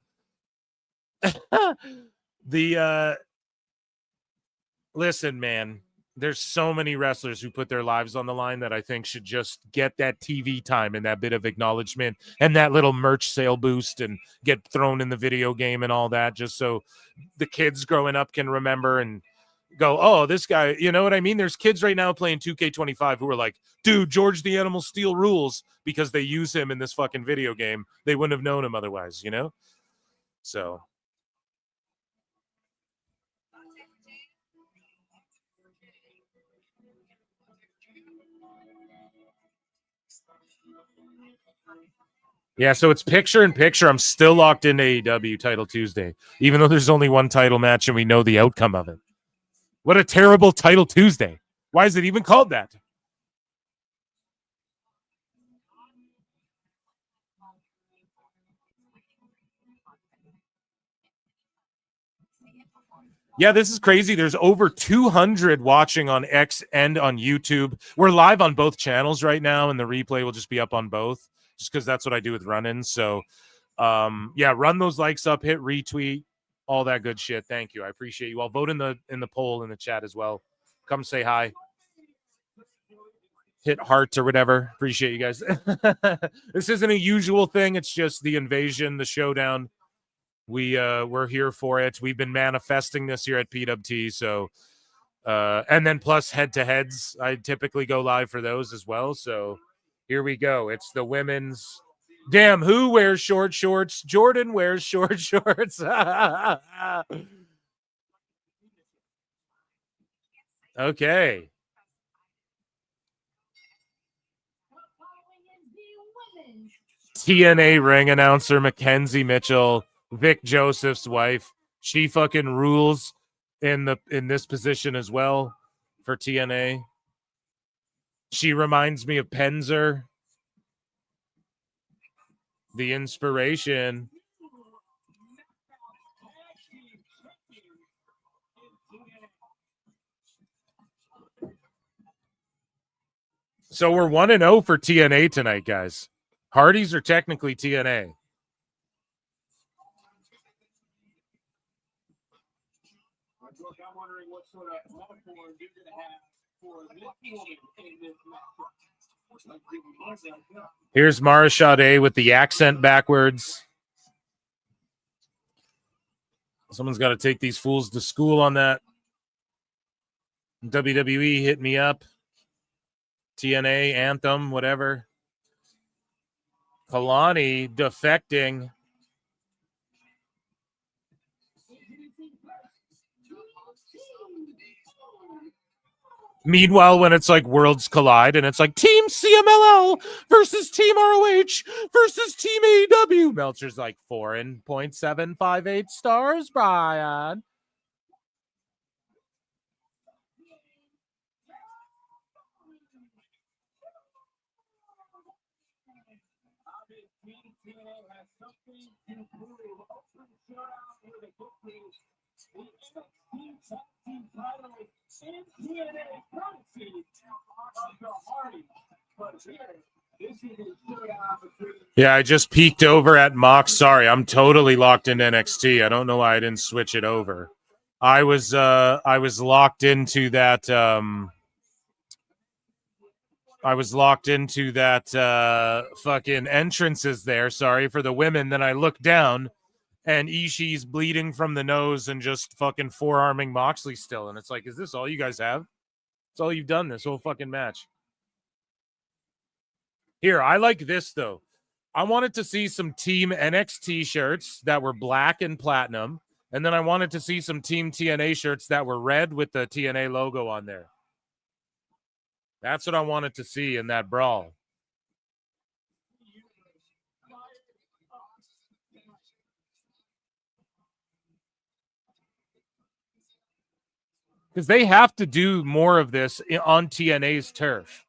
Listen, man, there's so many wrestlers who put their lives on the line that I think should just get that TV time and that bit of acknowledgement and that little merch sale boost and get thrown in the video game and all that, just so the kids growing up can remember and go, oh, this guy, you know what I mean? There's kids right now playing 2K25 who are like, dude, George the Animal Steel rules, because they use him in this fucking video game. They wouldn't have known him otherwise, you know? So yeah, so it's picture in picture. I'm still locked into AEW Title Tuesday, even though there's only one title match and we know the outcome of it. What a terrible Title Tuesday. Why is it even called that? Yeah, this is crazy. There's over 200 watching on X and on YouTube. We're live on both channels right now, and the replay will just be up on both, just because that's what I do with run-ins. So, yeah, run those likes up, hit retweet, all that good shit. Thank you. I appreciate you all. Vote in the poll in the chat as well. Come say hi. Hit heart or whatever. Appreciate you guys. This isn't a usual thing. It's just the invasion, the showdown. We're here for it. We've been manifesting this here at PWT. So, and then plus head-to-heads. I typically go live for those as well. So here we go. It's the women's. Damn, who wears short shorts? Jordan wears short shorts. Okay. TNA ring announcer Mackenzie Mitchell, Vic Joseph's wife. She fucking rules in this position as well for TNA. She reminds me of Penzer, the inspiration. So we're 1-0 for TNA tonight, guys. Hardys are technically TNA. Here's Mara Sade with the accent backwards. Someone's got to take these fools to school on that. WWE, hit me up. TNA, Anthem, whatever. Kalani defecting. Meanwhile, when it's like Worlds Collide and it's like Team CMLL versus Team ROH versus Team AEW, Meltzer's like 4.758 stars, Brian. Yeah, I just peeked over at Mox. Sorry, I'm totally locked into NXT. I don't know why I didn't switch it over. I was locked into that. I was locked into that fucking entrances there. Sorry for the women. Then I looked down, and Ishii's bleeding from the nose and just fucking forearming Moxley still. And it's like, is this all you guys have? It's all you've done this whole fucking match. Here, I like this, though. I wanted to see some Team NXT shirts that were black and platinum. And then I wanted to see some Team TNA shirts that were red with the TNA logo on there. That's what I wanted to see in that brawl. Because they have to do more of this on TNA's turf.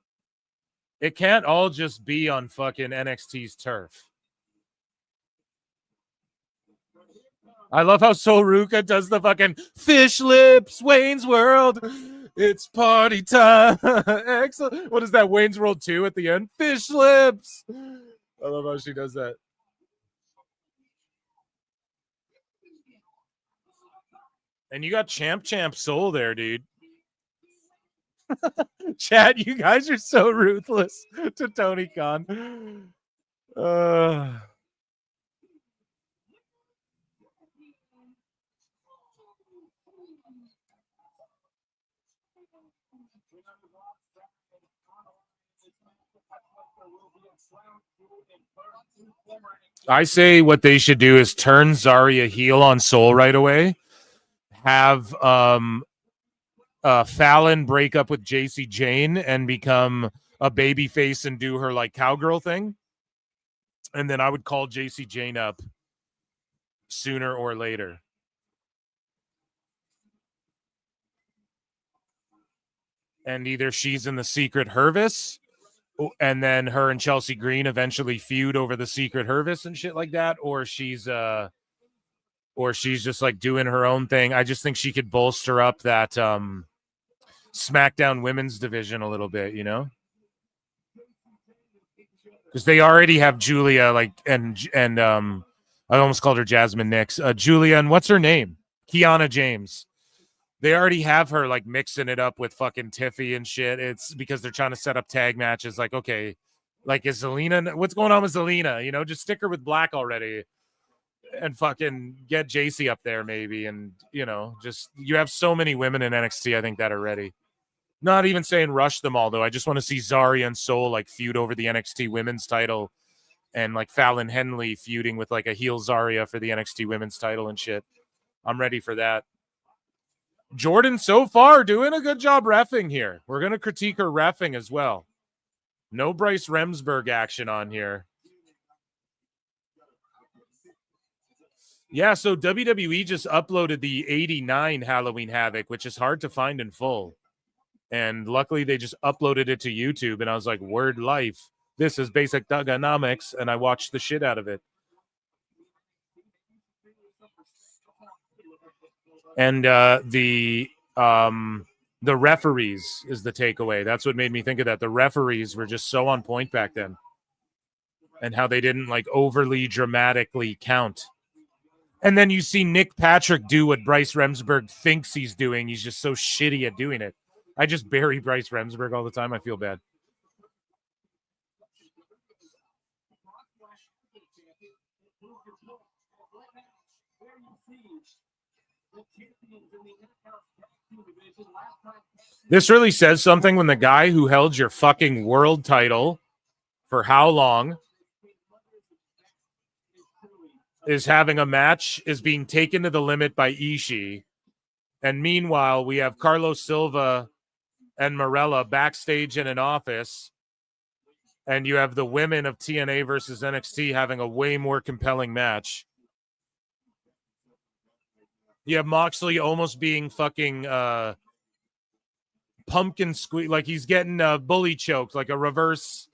It can't all just be on fucking NXT's turf. I love how Soruka does the fucking fish lips, Wayne's World. It's party time. Excellent. What is that, Wayne's World 2 at the end? Fish lips. I love how she does that. And you got Champ Soul there, dude. Chad, you guys are so ruthless to Tony Khan. I say what they should do is turn Zarya heel on Soul right away. Have Fallon break up with JC Jane and become a baby face and do her like cowgirl thing. And then I would call JC Jane up sooner or later. And either she's in the Secret Hervis, and then her and Chelsea Green eventually feud over the Secret Hervis and shit like that, or she's just like doing her own thing. I just think she could bolster up that SmackDown women's division a little bit, you know? Because they already have Julia, like, and I almost called her Jasmine Nix. Julia, and what's her name? Kiana James. They already have her like mixing it up with fucking Tiffy and shit. It's because they're trying to set up tag matches. Like, okay, like is Zelina? What's going on with Zelina? You know, just stick her with Black already, and fucking get JC up there maybe. And you know, just you have so many women in NXT. I think that are ready. Not even saying rush them all though. I just want to see Zarya and Soul like feud over the NXT Women's title, and like Fallon Henley feuding with like a heel Zarya for the NXT Women's title and shit. I'm ready for that. Jordan, so far, doing a good job reffing here. We're going to critique her reffing as well. No Bryce Remsburg action on here. Yeah, so WWE just uploaded the 89 Halloween Havoc, which is hard to find in full. And luckily, they just uploaded it to YouTube, and I was like, word life. This is basic Thugonomics, and I watched the shit out of it. And the referees is the takeaway. That's what made me think of that. The referees were just so on point back then, and how they didn't like overly dramatically count. And then you see Nick Patrick do what Bryce Remsburg thinks he's doing. He's just so shitty at doing it. I just bury Bryce Remsburg all the time. I feel bad. This really says something when the guy who held your fucking world title for how long is having a match, is being taken to the limit by Ishii. And meanwhile, we have Carlos Silva and Morella backstage in an office. And you have the women of TNA versus NXT having a way more compelling match. You have Moxley almost being fucking pumpkin squeeze, like he's getting bully choked, like a reverse.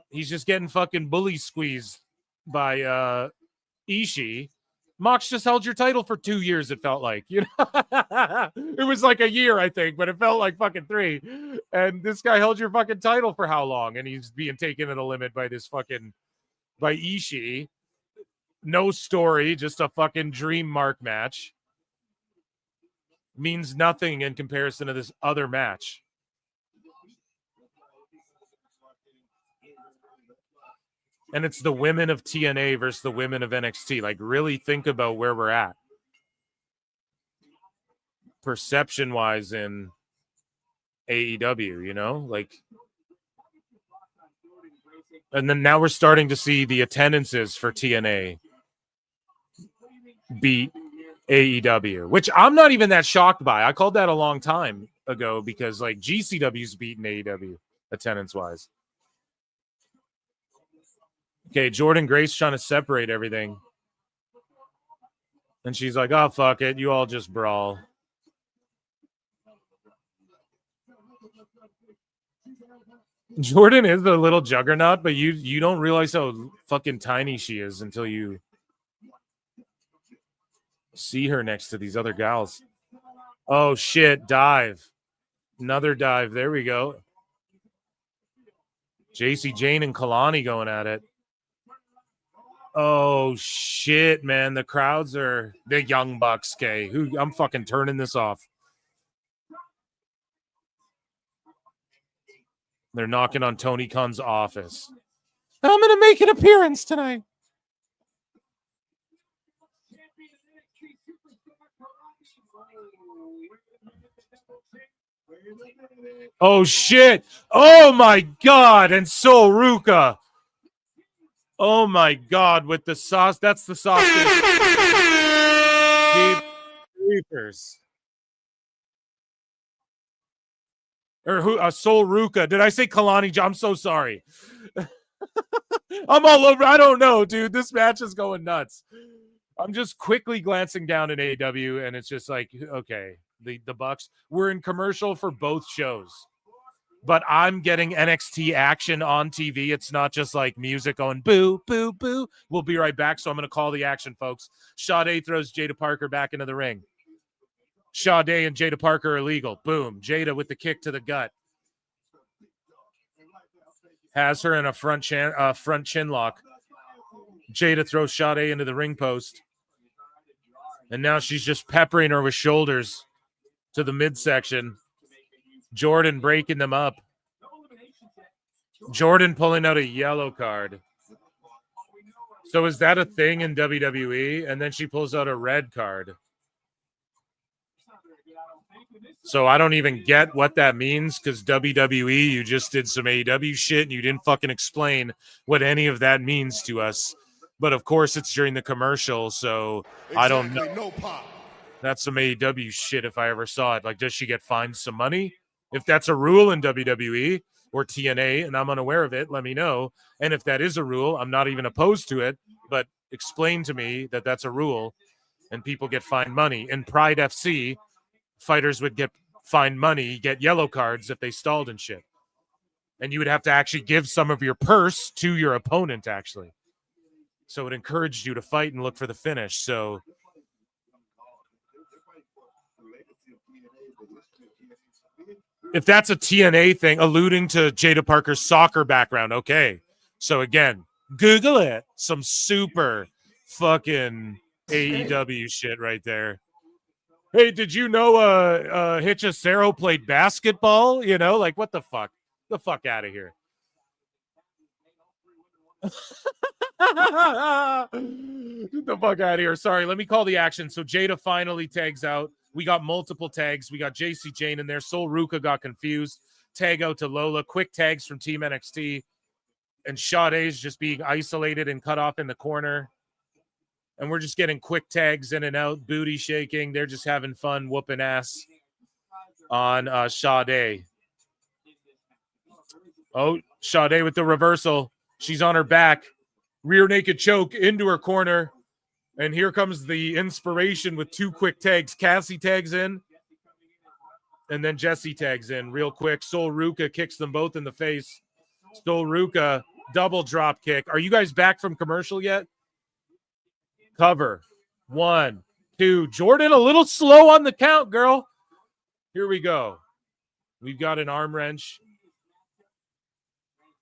He's just getting fucking bully squeezed by Ishii. Mox just held your title for 2 years, it felt like. You know, it was like a year, I think, but it felt like fucking 3. And this guy held your fucking title for how long? And he's being taken to the limit by this fucking by Ishii. No story, just a fucking dream mark match. Means nothing in comparison to this other match. And it's the women of TNA versus the women of NXT. Like, really think about where we're at. Perception-wise in AEW, you know? Like, And then now we're starting to see the attendances for TNA beat AEW, which I'm not even that shocked by. I called that a long time ago because like GCW's beaten AEW attendance wise. Okay, Jordan Grace trying to separate everything. And she's like, oh, fuck it. You all just brawl. Jordan is the little juggernaut, but you don't realize how fucking tiny she is until you see her next to these other gals. Oh, shit. Dive. Another dive. There we go. JC Jane and Kalani going at it. Oh, shit, man. The crowds are the Young Bucks, K. I'm fucking turning this off. They're knocking on Tony Khan's office. I'm going to make an appearance tonight. Oh, shit. Oh, my God. And Sol Ruka. Oh, my God. With the sauce. That's the sauce. Deep creepers. Or who? Sol Ruka. Did I say Kalani? I'm so sorry. I'm all over. I don't know, dude. This match is going nuts. I'm just quickly glancing down at AEW, and it's just like, okay, the Bucks. We're in commercial for both shows, but I'm getting NXT action on TV. It's not just like music going boo, boo, boo. We'll be right back. So I'm going to call the action, folks. Sade throws Jada Parker back into the ring. Sade and Jada Parker are illegal. Boom. Jada with the kick to the gut. Has her in a front chin lock. Jada throws Sade into the ring post. And now she's just peppering her with shoulders to the midsection. Jordan breaking them up. Jordan pulling out a yellow card. So is that a thing in WWE? And then she pulls out a red card. So I don't even get what that means because WWE, you just did some AEW shit and you didn't fucking explain what any of that means to us. But of course it's during the commercial, so exactly, I don't know. No pop. That's some AEW shit if I ever saw it. Like, does she get fined some money? If that's a rule in WWE or TNA and I'm unaware of it, let me know. And if that is a rule, I'm not even opposed to it, but explain to me that that's a rule and people get fined money. In Pride FC, fighters would get fined money, get yellow cards if they stalled and shit. And you would have to actually give some of your purse to your opponent, actually. So it encouraged you to fight and look for the finish. So if that's a TNA thing, alluding to Jada Parker's soccer background, okay. So again, Google it. Some super fucking AEW shit right there. Hey, did you know Hechicero played basketball? You know, like what the fuck? The fuck out of here. Get the fuck out of here. Sorry, let me call the action. So Jada finally tags out. We got multiple tags. We got JC Jane in there. Sol Ruka got confused. Tag out to Lola. Quick tags from Team NXT. And Sade's just being isolated and cut off in the corner. And we're just getting quick tags in and out, booty shaking. They're just having fun whooping ass on Sade. Oh, Sade with the reversal. She's on her back. Rear naked choke into her corner. And here comes the inspiration with two quick tags. Cassie tags in. And then Jesse tags in real quick. Sol Ruka kicks them both in the face. Sol Ruka, double drop kick. Are you guys back from commercial yet? Cover. 1, 2. Jordan, a little slow on the count, girl. Here we go. We've got an arm wrench.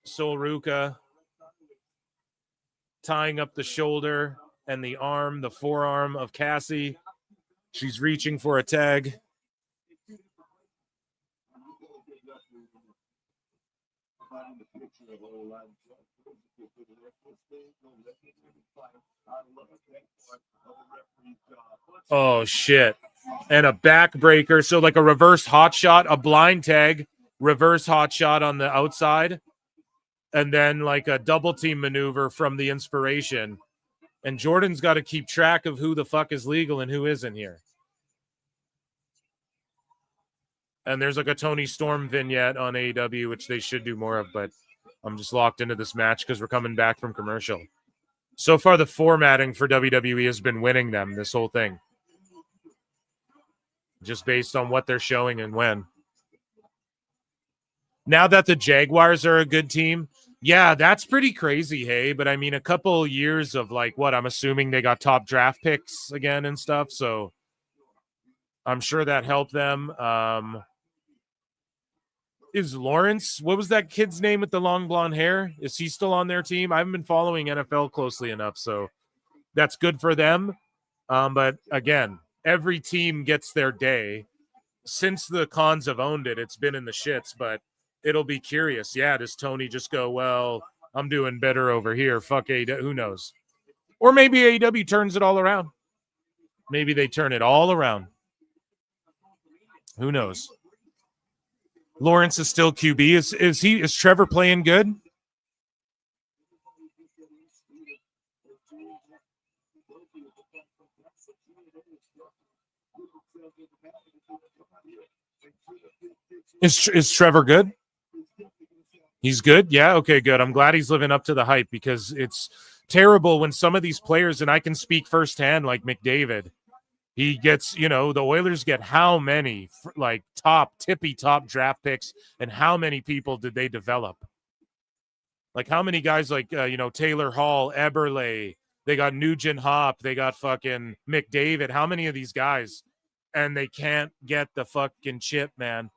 Sol Ruka tying up the shoulder and the arm, the forearm of Cassie. She's reaching for a tag. Oh, shit. And a backbreaker. So like a reverse hot shot, a blind tag, reverse hot shot on the outside. and then like a double team maneuver from the inspiration. And Jordan's got to keep track of who the fuck is legal and who isn't here. And there's like a Tony Storm vignette on AEW, which they should do more of, but I'm just locked into this match because we're coming back from commercial. So far, the formatting for WWE has been winning them, this whole thing. Just based on what they're showing and when. Now that the Jaguars are a good team, yeah, that's pretty crazy, hey? But I mean, a couple years of like, what, I'm assuming they got top draft picks again and stuff, so I'm sure that helped them. Is Lawrence, what was that kid's name with the long blonde hair? Is he still on their team? I haven't been following NFL closely enough, so that's good for them. But again, every team gets their day. Since the Cons have owned it, it's been in the shits, but it'll be curious. Yeah, does Tony just go, well, I'm doing better over here. Fuck AEW. Who knows? Or maybe AEW turns it all around. Maybe they turn it all around. Who knows? Lawrence is still QB. Is Trevor playing good? Is Trevor good? He's good? Yeah, okay, good. I'm glad he's living up to the hype because it's terrible when some of these players, and I can speak firsthand, like McDavid, he gets, the Oilers get how many, like, tippy top draft picks, and how many people did they develop? Like, how many guys like, Taylor Hall, Eberle, they got Nugent Hop, they got fucking McDavid. How many of these guys? And they can't get the fucking chip, man.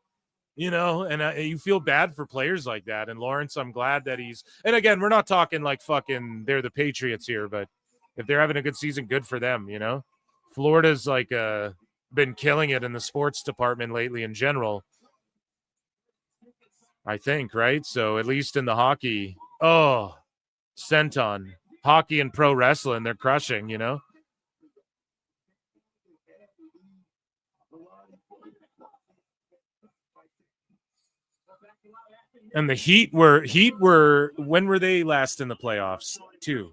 And you feel bad for players like that. And Lawrence, I'm glad that and again, we're not talking like fucking they're the Patriots here, but if they're having a good season, good for them, Florida's like been killing it in the sports department lately in general, I think, right? So at least in the hockey, Centon, hockey and pro wrestling, they're crushing, And the Heat were when were they last in the playoffs too?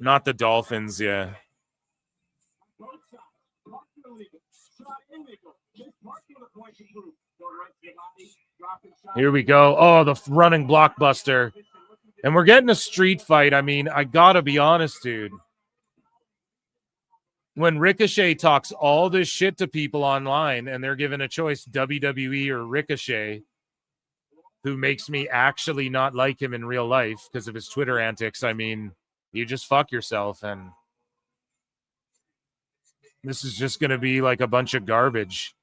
Not the Dolphins, yeah. Here we go. Oh, the running blockbuster. And we're getting a street fight. I mean, I gotta be honest, dude. When Ricochet talks all this shit to people online and they're given a choice, WWE or Ricochet, who makes me actually not like him in real life because of his Twitter antics, I mean, you just fuck yourself. And this is just going to be like a bunch of garbage.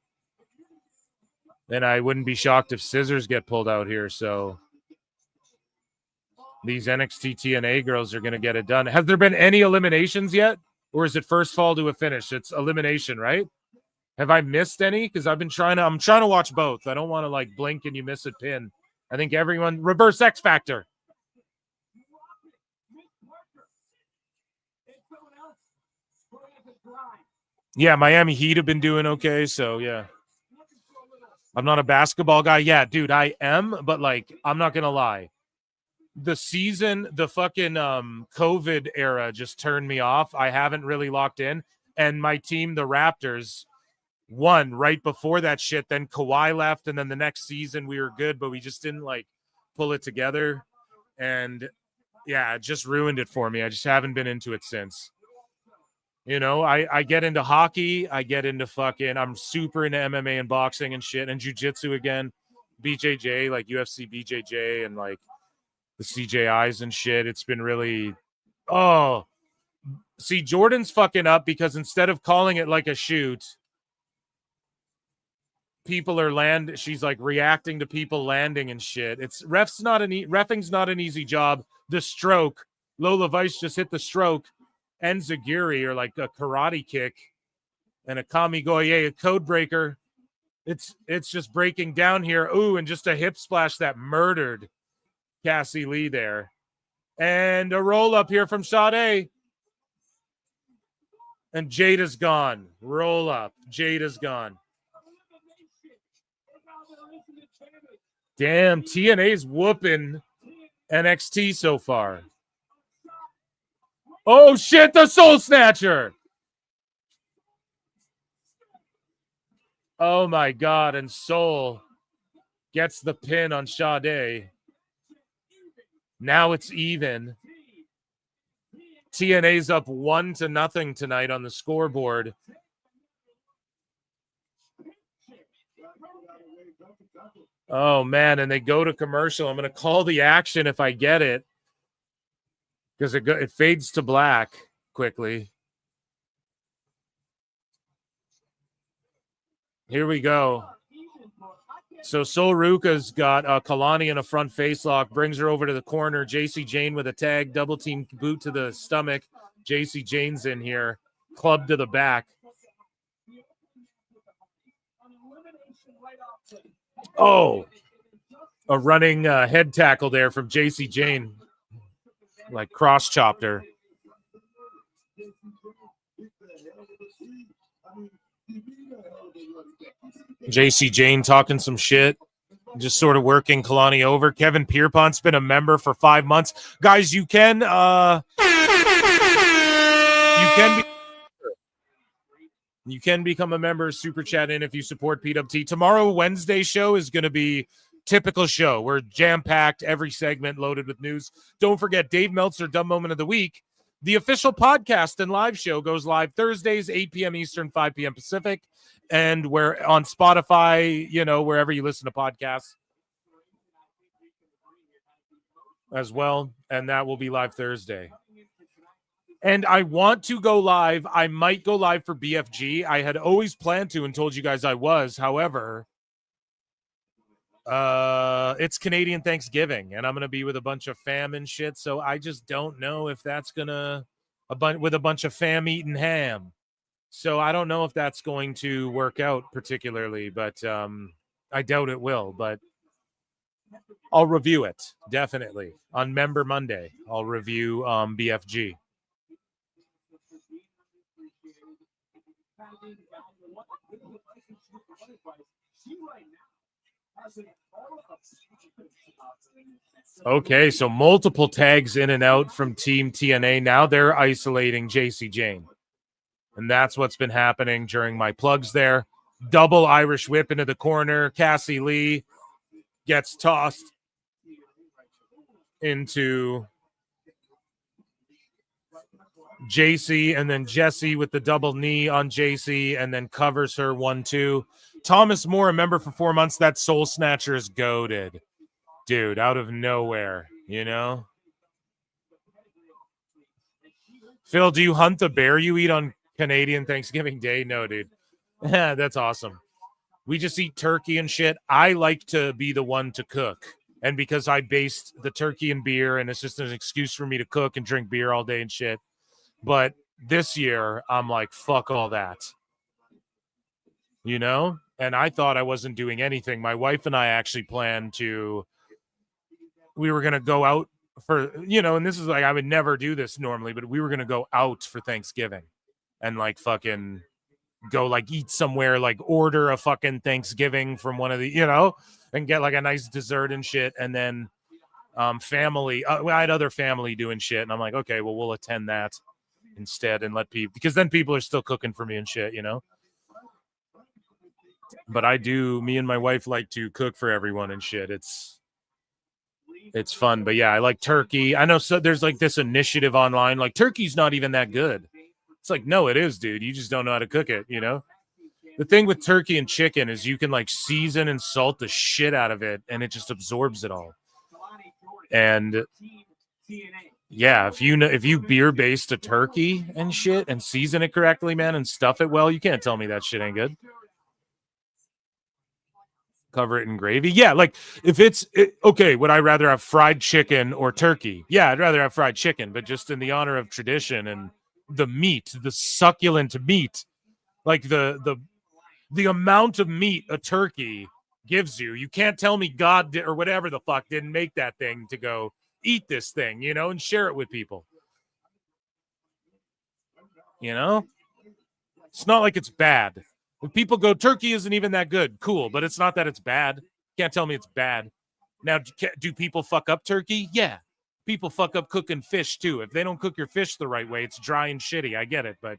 And I wouldn't be shocked if scissors get pulled out here. So these NXT TNA girls are going to get it done. Has there been any eliminations yet? Or is it first fall to a finish? It's elimination, right? Have I missed any? Because I'm trying to watch both. I don't want to like blink and you miss a pin. I think everyone reverse X Factor. Yeah, Miami Heat have been doing okay, so yeah. I'm not a basketball guy. Yeah, dude, I am, but like, I'm not gonna lie. The fucking COVID era just turned me off. I haven't really locked in. And my team, the Raptors, won right before that shit. Then Kawhi left, and then the next season we were good, but we just didn't like pull it together. And yeah, it just ruined it for me. I just haven't been into it since. I get into hockey. I get into I'm super into MMA and boxing and shit, and jiu-jitsu again. BJJ, like UFC BJJ, and like the CJIs and shit. It's been really, see, Jordan's fucking up because instead of calling it like a shoot, people are she's like reacting to people landing and shit. It's reffing's not an easy job. The stroke, Lola Vice just hit the stroke, and Zagiri or like a karate kick and a Kamigoye, a code breaker. It's just breaking down here. Ooh, and just a hip splash that murdered Cassie Lee there. And a roll up here from Sade. And Jada's gone. Roll up. Jada's gone. Damn, TNA's whooping NXT so far. Oh shit, the Soul Snatcher. Oh my God, and Soul gets the pin on Sade. Now it's even. TNA's up 1-0 tonight on the scoreboard. Oh man, and they go to commercial. I'm going to call the action if I get it, because it fades to black quickly. Here we go. So Sol Ruka's got Kalani in a front facelock, brings her over to the corner. JC Jane with a tag, double team boot to the stomach. JC Jane's in here, club to the back. Oh, a running head tackle there from JC Jane, like cross chopped her. JC Jane talking some shit, just sort of working Kalani over. Kevin Pierpont's been a member for 5 months. Guys, you can become a member, super chat in if you support PWT. Tomorrow, Wednesday show is going to be typical show. We're jam-packed, every segment loaded with news. Don't forget, Dave Meltzer, Dumb Moment of the Week. The official podcast and live show goes live Thursdays, 8 p.m. Eastern, 5 p.m. Pacific. And we're on Spotify, wherever you listen to podcasts as well. And that will be live Thursday. And I want to go live. I might go live for BFG. I had always planned to and told you guys I was. However, it's Canadian Thanksgiving, and I'm going to be with a bunch of fam and shit. So I just don't know if that's going to with a bunch of fam eating ham. So I don't know if that's going to work out particularly, but I doubt it will. But I'll review it, definitely. On Member Monday, I'll review BFG. Okay, so multiple tags in and out from Team TNA. Now they're isolating JC Jane. And that's what's been happening during my plugs there. Double Irish whip into the corner. Cassie Lee gets tossed into JC, and then Jesse with the double knee on JC, and then covers her 1-2. Thomas Moore, a member for 4 months. That Soul Snatcher is goated. Dude, out of nowhere, Phil, do you hunt the bear you eat on Canadian Thanksgiving Day? No, dude. That's awesome. We just eat turkey and shit. I like to be the one to cook. And because I based the turkey in beer, and it's just an excuse for me to cook and drink beer all day and shit. But this year, I'm like, fuck all that. And I thought I wasn't doing anything. My wife and I actually planned we were going to go out for, and this is like, I would never do this normally, but we were going to go out for Thanksgiving and like fucking go like eat somewhere, like order a fucking Thanksgiving from one of the, and get like a nice dessert and shit. And then family, I had other family doing shit. And I'm like, okay, well, we'll attend that instead and let people, because then people are still cooking for me and shit, But me and my wife like to cook for everyone and shit. It's fun. But yeah, I like turkey. I know there's like this initiative online, like turkey's not even that good. It's like, no, it is, dude. You just don't know how to cook it, The thing with turkey and chicken is you can like season and salt the shit out of it, and it just absorbs it all. And yeah, if you beer based a turkey and shit and season it correctly, man, and stuff it well, you can't tell me that shit ain't good. Cover it in gravy. Yeah, like if okay, would I rather have fried chicken or turkey? Yeah, I'd rather have fried chicken, but just in the honor of tradition and the meat, the succulent meat, like the amount of meat a turkey gives you. You can't tell me God or whatever the fuck didn't make that thing to go eat this thing, and share it with people. It's not like it's bad. If people go, turkey isn't even that good, cool, but it's not that it's bad. Can't tell me it's bad. Now, do people fuck up turkey? Yeah. People fuck up cooking fish too. If they don't cook your fish the right way, it's dry and shitty. I get it, but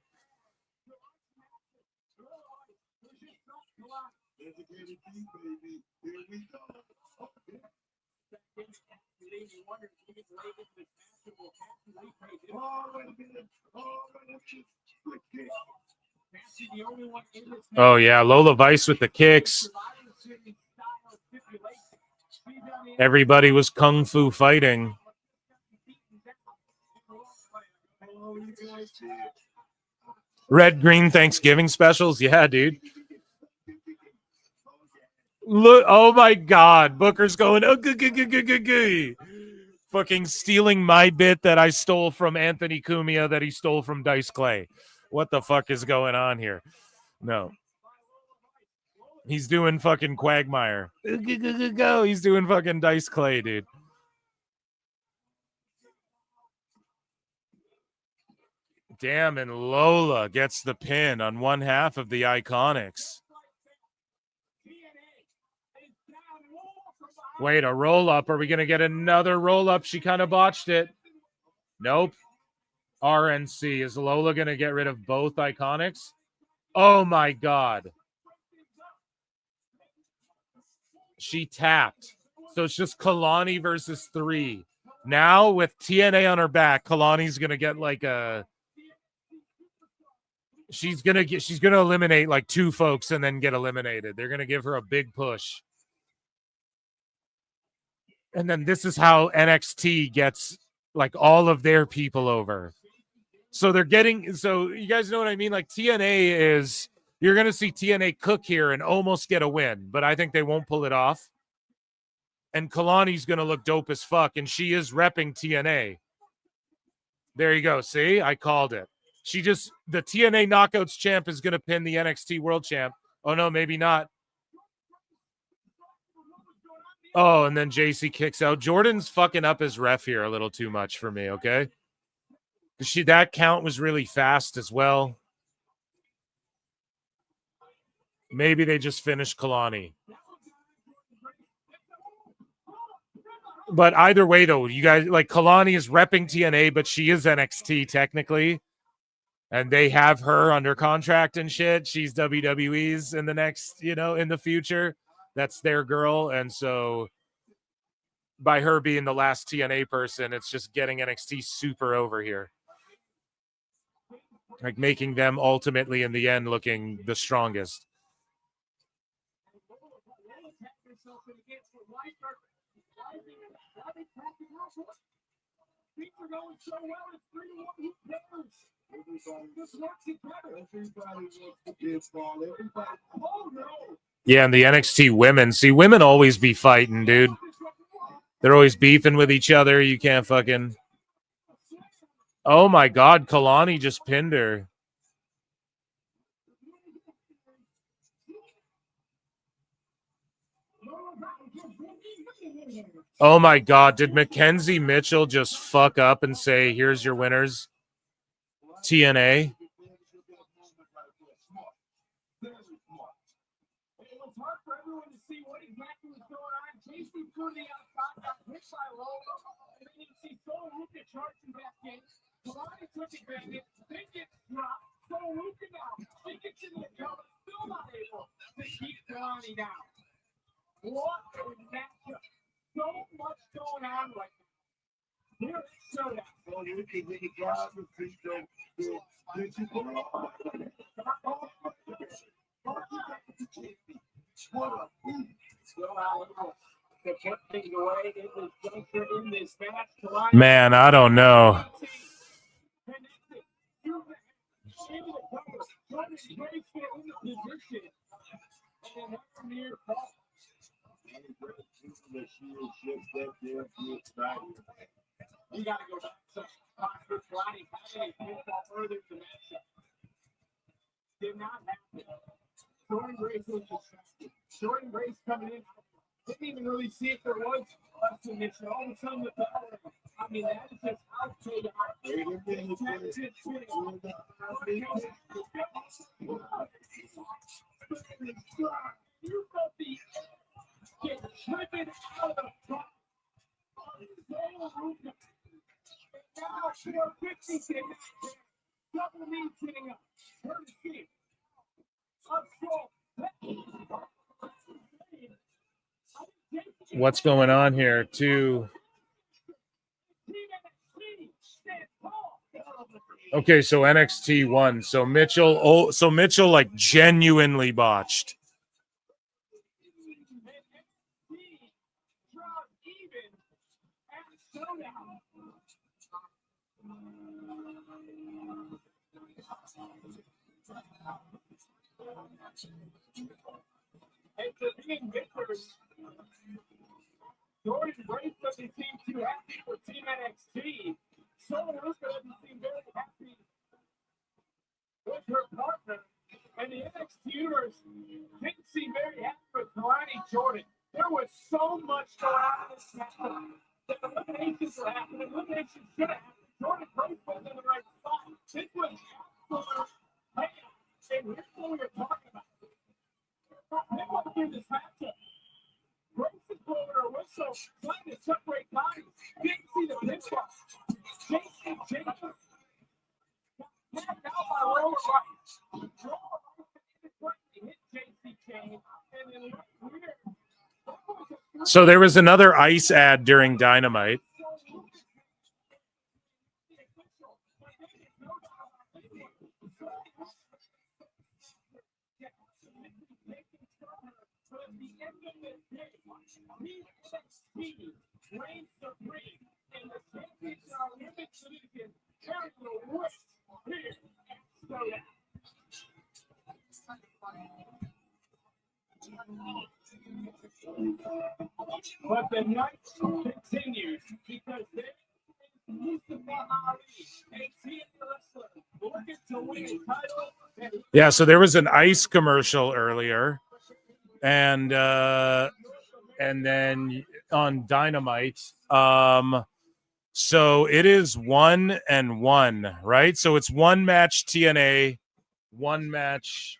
oh yeah, Lola Vice with the kicks. Everybody was kung fu fighting. Red green Thanksgiving specials, yeah, dude. Look, oh my God, Booker's going fucking stealing my bit that I stole from Anthony Cumia that he stole from Dice Clay. What the fuck is going on here? No. He's doing fucking Quagmire. Go. He's doing fucking Dice Clay, dude. Damn, and Lola gets the pin on one half of the Iconics. Wait, a roll-up. Are we going to get another roll-up? She kind of botched it. Nope. RNC. Is Lola going to get rid of both Iconics? Oh, my God. She tapped. So it's just Kalani versus 3. Now, with TNA on her back, Kalani's going to get like a... She's going to eliminate like 2 folks and then get eliminated. They're going to give her a big push. And then this is how NXT gets like all of their people over. So they're getting, so you guys know what I mean? Like TNA is, you're going to see TNA cook here and almost get a win, but I think they won't pull it off. And Kalani's going to look dope as fuck. And she is repping TNA. There you go. See, I called it. The TNA Knockouts champ is going to pin the NXT World Champ. Oh no, maybe not. Oh, and then JC kicks out. Jordan's fucking up his ref here a little too much for me, okay? That count was really fast as well. Maybe they just finished Kalani. But either way, though, you guys, like, Kalani is repping TNA, but she is NXT technically. And they have her under contract and shit. She's WWE's in the next, in the future. That's their girl. And so by her being the last TNA person, it's just getting NXT super over here. Like making them ultimately in the end looking the strongest. Yeah, and the NXT women. See, women always be fighting, dude. They're always beefing with each other. You can't fucking... Oh my God, Kalani just pinned her. Oh my God, did Mackenzie Mitchell just fuck up and say, here's your winners? TNA? So much going on right now. Here is Showdown. Man, I don't know. You gotta go back to further to match up. Did not happen. Jordan Grace was distracted. Jordan Grace coming in. Didn't even really see if there was a submission. All of a sudden, the bell. I mean, that is just how Slipping out of the front. Now for 50 double knee sitting up. Courtesy of What's going on here? Okay, so NXT won. So Mitchell like genuinely botched. And the team victors, Jordan Grace doesn't seem too happy for Team NXT. Solo Ruka doesn't seem very happy with her partner. And the NXT universe didn't seem very happy with Kalani Jordan. There was so much going on in this match. The eliminations were happening. Eliminations should have happened. Jordan Grace was in the right spot. This was absolute chaos. And here's what we were talking about. They want to do this matchup. Grace is blowing her whistle, trying to separate bodies. Didn't see the pitfall. JC Jacobs tapped out by Roller Right. Roller Right hit JC Kane, and then weird. So there was another ICE ad during Dynamite. But the night continues because they Mustafa Ali, a TNA wrestler, looking to win a title. Yeah, so there was an ICE commercial earlier, and then on Dynamite. So it is 1-1, right? So it's one match TNA, one match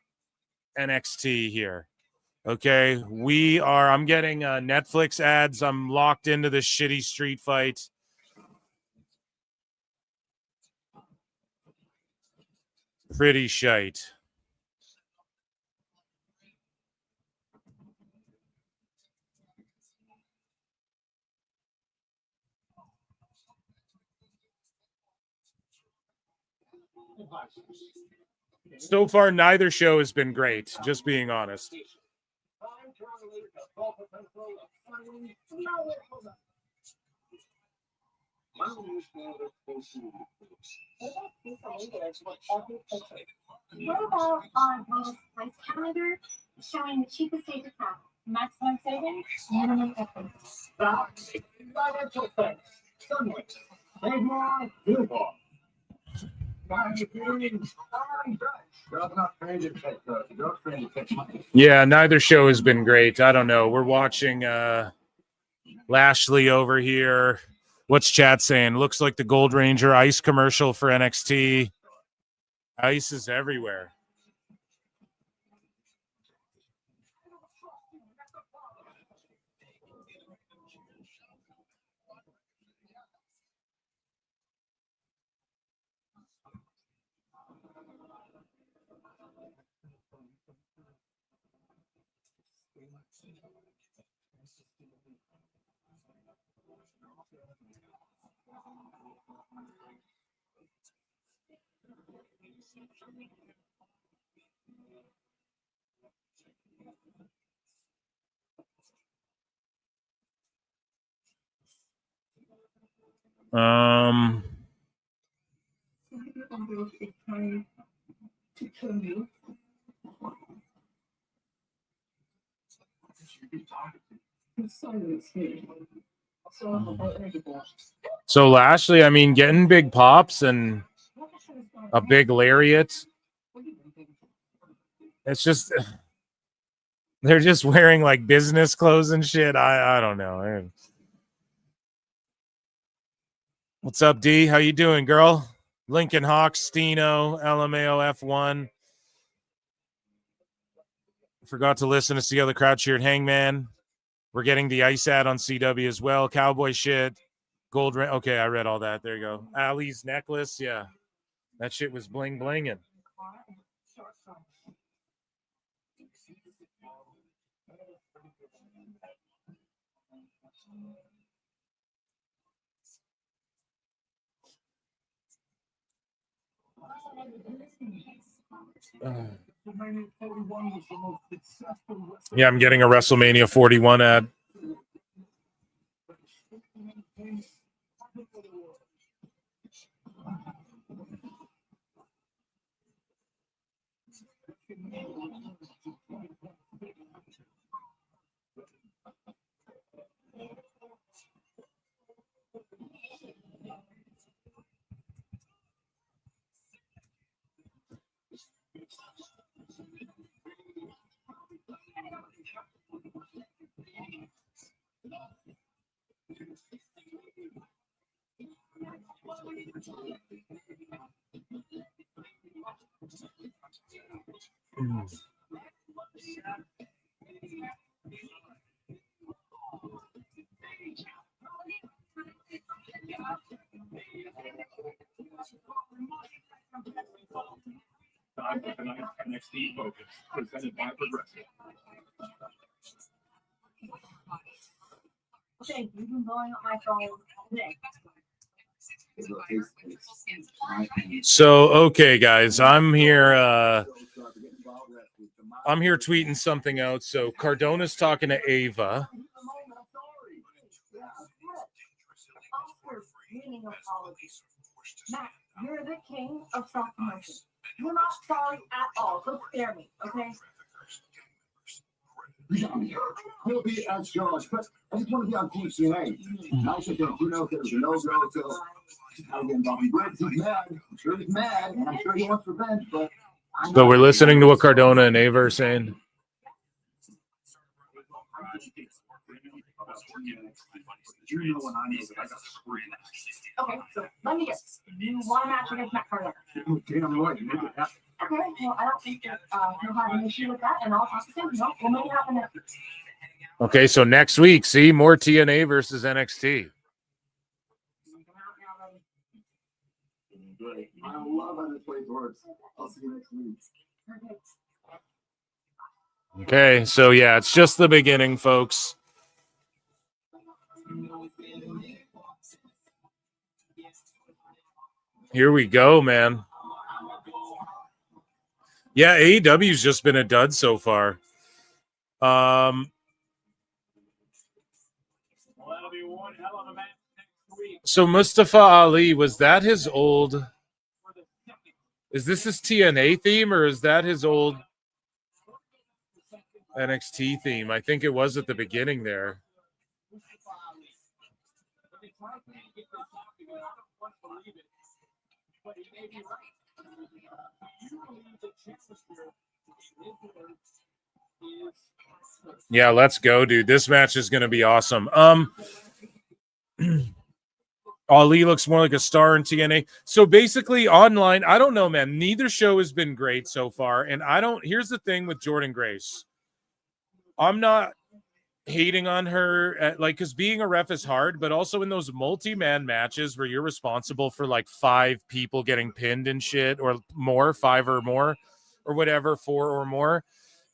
NXT here. Okay, I'm getting Netflix ads. I'm locked into this shitty street fight. Pretty shite. So far, neither show has been great, just being honest. What about our bonus price calendar showing the cheapest day to travel? Maximum savings, minimum effort. Yeah, neither show has been great. I don't know. We're watching Lashley over here. What's chat saying? Looks like the Gold Ranger ICE commercial for NXT. ICE is everywhere. So Lashley, I mean, getting big pops and a big lariat. It's just they're just wearing like business clothes and shit. I don't know. What's up, D? How you doing, girl? Lincoln Hawk, Steno, LMAO F1. Forgot to listen to see how the crowd cheered Hangman. We're getting the ice ad on CW as well. Cowboy shit. Gold ring. Okay, I read all that. There you go. Ali's necklace. Yeah. That shit was bling blinging. Yeah, I'm getting a WrestleMania 41 ad. NXT Focus, presented by Progressive. Okay, you've been blowing up my phone all day. So, okay, guys, I'm here tweeting something out. So Cardona's talking to Ava. Matt, you're the king of self-promotion. You're not sorry at all. Don't scare me, okay? He'll be as George, but I just want to be on TNA. And I said, you know, there's a no-go till I get Bobby Briggs. He's mad. I'm sure he's mad, and I'm sure he wants revenge, but... So we're listening to what Cardona and Ava are saying. Okay, so let me guess. You want a match against Matt Cardona? Damn right, you make it happen. Okay, well, I don't think that he'll have an issue with that, and I'll talk to him. No, we'll make it happen next week. Okay, so next week, see, more TNA versus NXT. I love how this place works. I'll see you next week. Okay, so yeah, it's just the beginning, folks. Here we go, man. Yeah, AEW's just been a dud so far. So Mustafa Ali, was that his old... Is this his TNA theme, or is that his old NXT theme? I think it was at the beginning there. Yeah, let's go, dude. This match is going to be awesome. Ali looks more like a star in TNA. So basically online, I don't know, man. Neither show has been great so far. And here's the thing with Jordynne Grace. I'm not hating on her, because being a ref is hard, but also in those multi-man matches where you're responsible for like 5 people getting pinned and shit, or more, 5 or more, or whatever, 4 or more.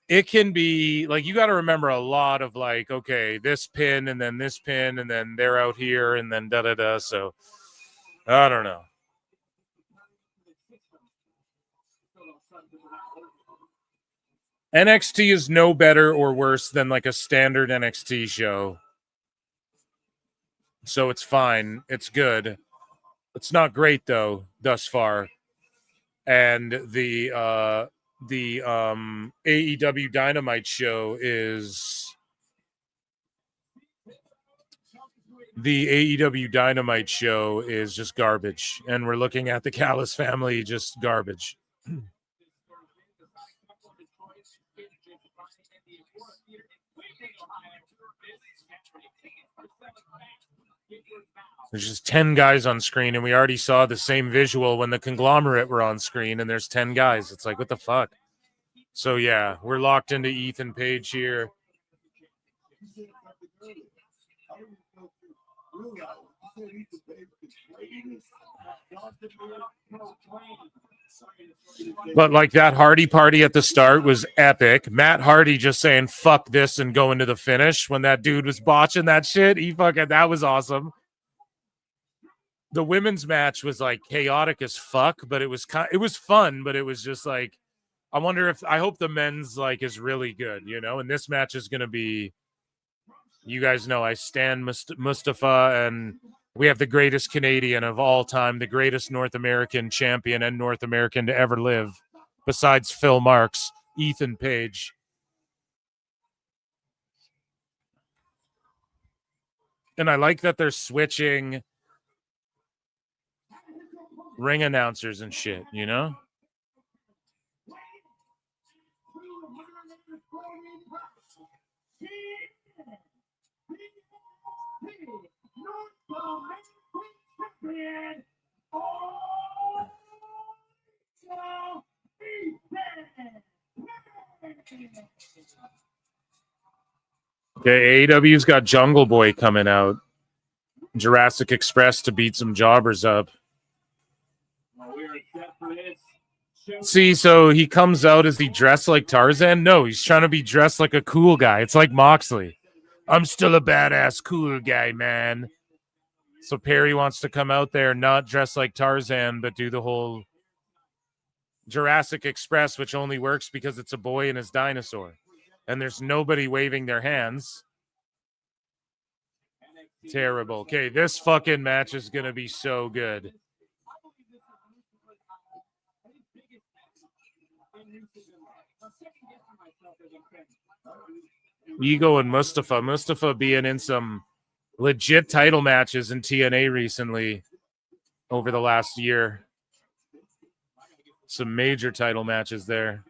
It can be like, you got to remember a lot of like, okay, this pin and then this pin and then they're out here and then da-da-da. So I don't know. NXT is no better or worse than like a standard NXT show. So it's fine. It's good. It's not great though, thus far. And the AEW Dynamite show is just garbage, and we're looking at the Callis family, just garbage. There's just 10 guys on screen, and we already saw the same visual when the Conglomerate were on screen, and there's 10 guys. It's like, what the fuck? So, yeah, we're locked into Ethan Page here. But like that Hardy party at the start was epic. Matt Hardy just saying fuck this and going to the finish when that dude was botching that shit. That was awesome. The women's match was like chaotic as fuck, but it was fun, but it was just like, I hope the men's like is really good, you know, and this match is going to be, you guys know I stan Mustafa, and we have the greatest Canadian of all time, the greatest North American champion and North American to ever live, besides Phil Marks, Ethan Page. And I like that they're switching ring announcers and shit, you know? Okay, AEW's got Jungle Boy coming out. Jurassic Express to beat some jobbers up. See, so he comes out as he dressed like Tarzan? No, he's trying to be dressed like a cool guy. It's like Moxley. I'm still a badass cool guy, man. So Perry wants to come out there not dressed like Tarzan, but do the whole Jurassic Express, which only works because it's a boy and his dinosaur. And there's nobody waving their hands. Terrible. Okay, this fucking match is going to be so good. Ego and Mustafa. Mustafa being in some legit title matches in TNA recently over the last year. Some major title matches there.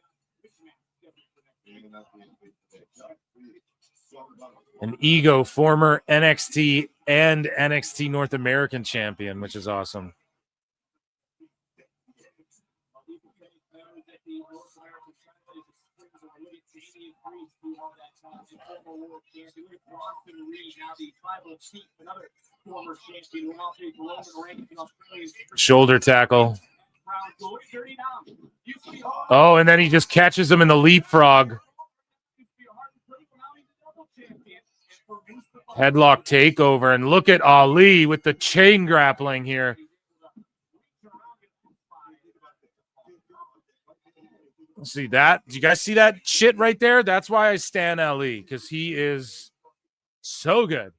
And Ego, former NXT and NXT North American champion, which is awesome. Shoulder tackle. Oh, and then he just catches him in the leapfrog. Headlock takeover, and look at Ali with the chain grappling here. See that? Do you guys see that shit right there? That's why I stan Ali, because he is so good.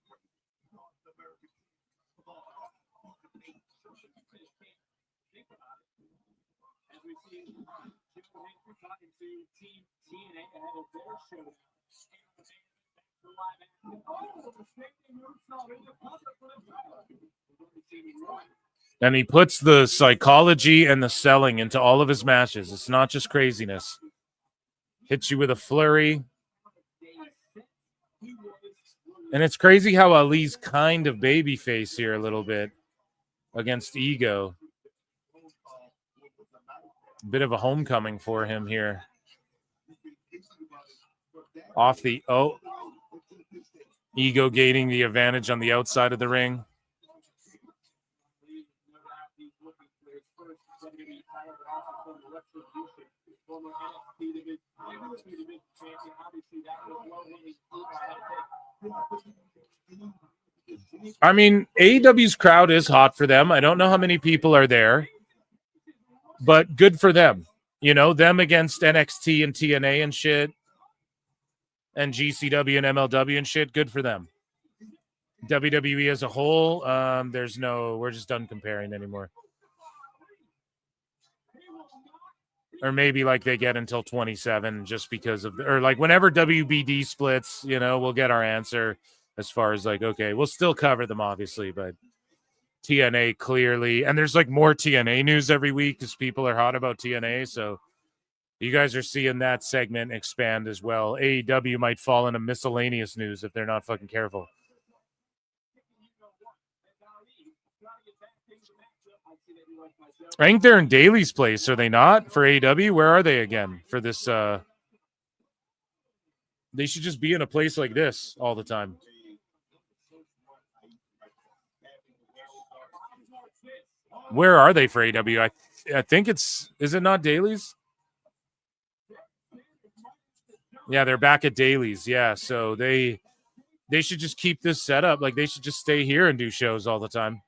And he puts the psychology and the selling into all of his matches. It's not just craziness. Hits you with a flurry. And it's crazy how Ali's kind of babyface here a little bit against Ego. A bit of a homecoming for him here. Off the Ego gaining the advantage on the outside of the ring. I mean, AEW's crowd is hot for them. I don't know how many people are there, but good for them. You know, them against NXT and TNA and shit, and GCW and MLW and shit, good for them. WWE as a whole, we're just done comparing anymore. Or maybe like they get until 27 just because of, or like whenever WBD splits, you know, we'll get our answer as far as like, okay, we'll still cover them obviously, but TNA clearly, and there's like more TNA news every week because people are hot about TNA. So you guys are seeing that segment expand as well. AEW might fall into miscellaneous news if they're not fucking careful. I think they're in Daly's place, are they not? For AEW? Where are they again for this? They should just be in a place like this all the time. Where are they for AEW? I think is it not dailies? Yeah, they're back at dailies. Yeah, so they should just keep this set up. Like, they should just stay here and do shows all the time.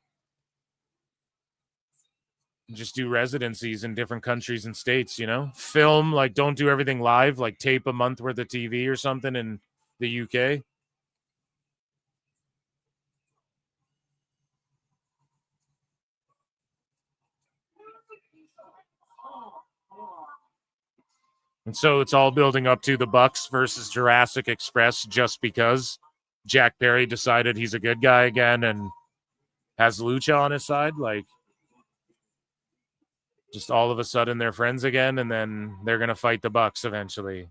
Just do residencies in different countries and states, you know? Film, like, don't do everything live, like tape a month worth of TV or something in the UK. And so it's all building up to the Bucks versus Jurassic Express just because Jack Perry decided he's a good guy again and has Lucha on his side. Like, just all of a sudden they're friends again, and then they're going to fight the Bucks eventually.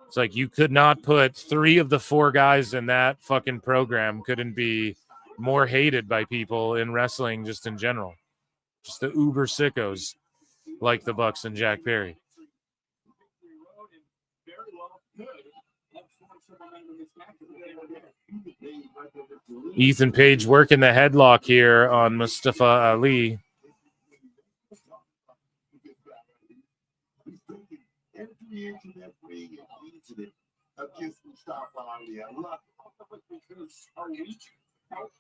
It's like you could not put 3 of the 4 guys in that fucking program couldn't be more hated by people in wrestling just in general. Just the uber sickos like the Bucks and Jack Perry. Ethan Page working the headlock here on Mustafa Ali.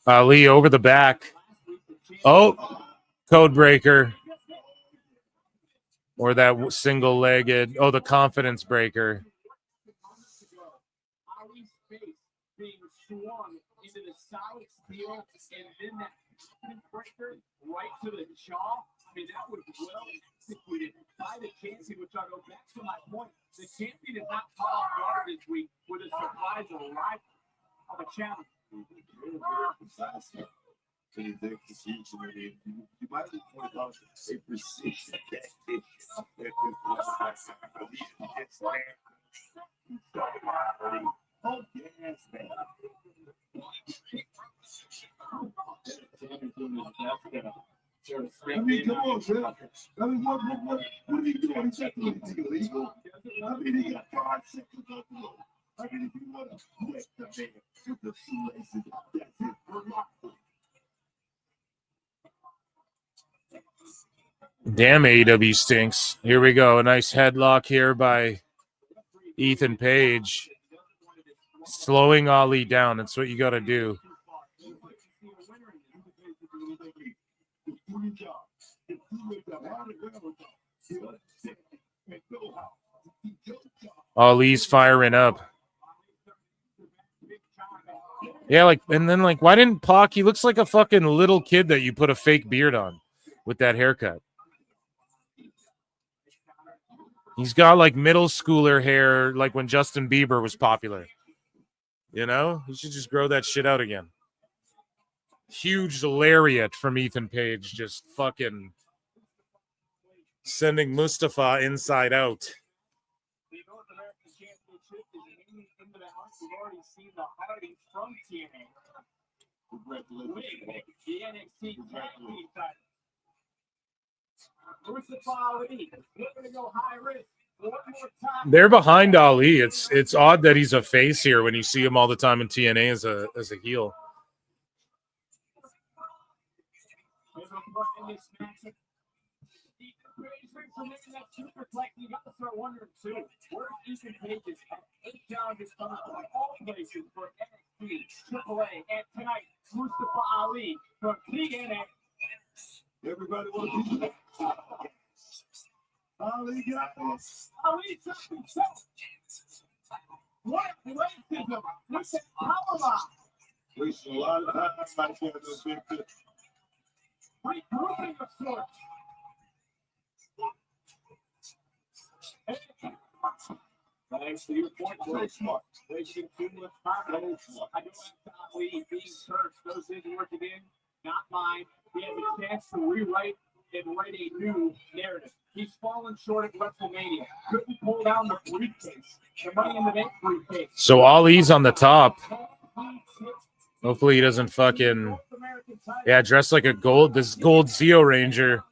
Ali over the back. Oh, code breaker. Or that single-legged, the confidence breaker. Being swung into the solid steel, and then that breaker right to the jaw. I mean, that was well executed by the champion, which I go back to my point. The champion is not caught off guard this week with a surprise arrival of a challenge. You might be pointing out a precision Oh, yes, man. I mean, come on, man. I mean, what are you doing? He's acting like it's illegal. I mean, he got 5 seconds on the road. I mean, if you want to whip the man with the shoelaces, that's it for life. Damn, AEW stinks. Here we go. A nice headlock here by Ethan Page. Slowing Ali down. That's what you got to do. Ali's firing up. Yeah, and then why didn't Pac? He looks like a fucking little kid that you put a fake beard on with that haircut. He's got middle schooler hair, like when Justin Bieber was popular. You know, he should just grow that shit out again. Huge lariat from Ethan Page, just fucking sending Mustafa inside out. The North American Championship is hanging into the house. We've already seen the highlights from TNA. With the NXT Tag Team title. Mustafa Ali, looking to go high risk. They're behind Ali. It's odd that he's a face here when you see him all the time in TNA as a heel. You got to start wondering too. Where's Ethan Page's at 8 challenges coming from all places for NXT, AAA, and tonight Mustafa Ali from TNA. Everybody wants to Ali got this. Ali took himself. What racism? What's that power line? Wasting a lot of time trying to get those big fish. Regrouping of sorts. Thanks to your point, very smart. Wasting too much time. I don't have Ali being searched. Those things working in, not mine. He has a chance to rewrite and write a new narrative. He's fallen short at WrestleMania. Couldn't pull down the briefcase. The Money in the Bank briefcase. So Ali's on the top. Hopefully he doesn't fucking dress like this gold Zeo Ranger.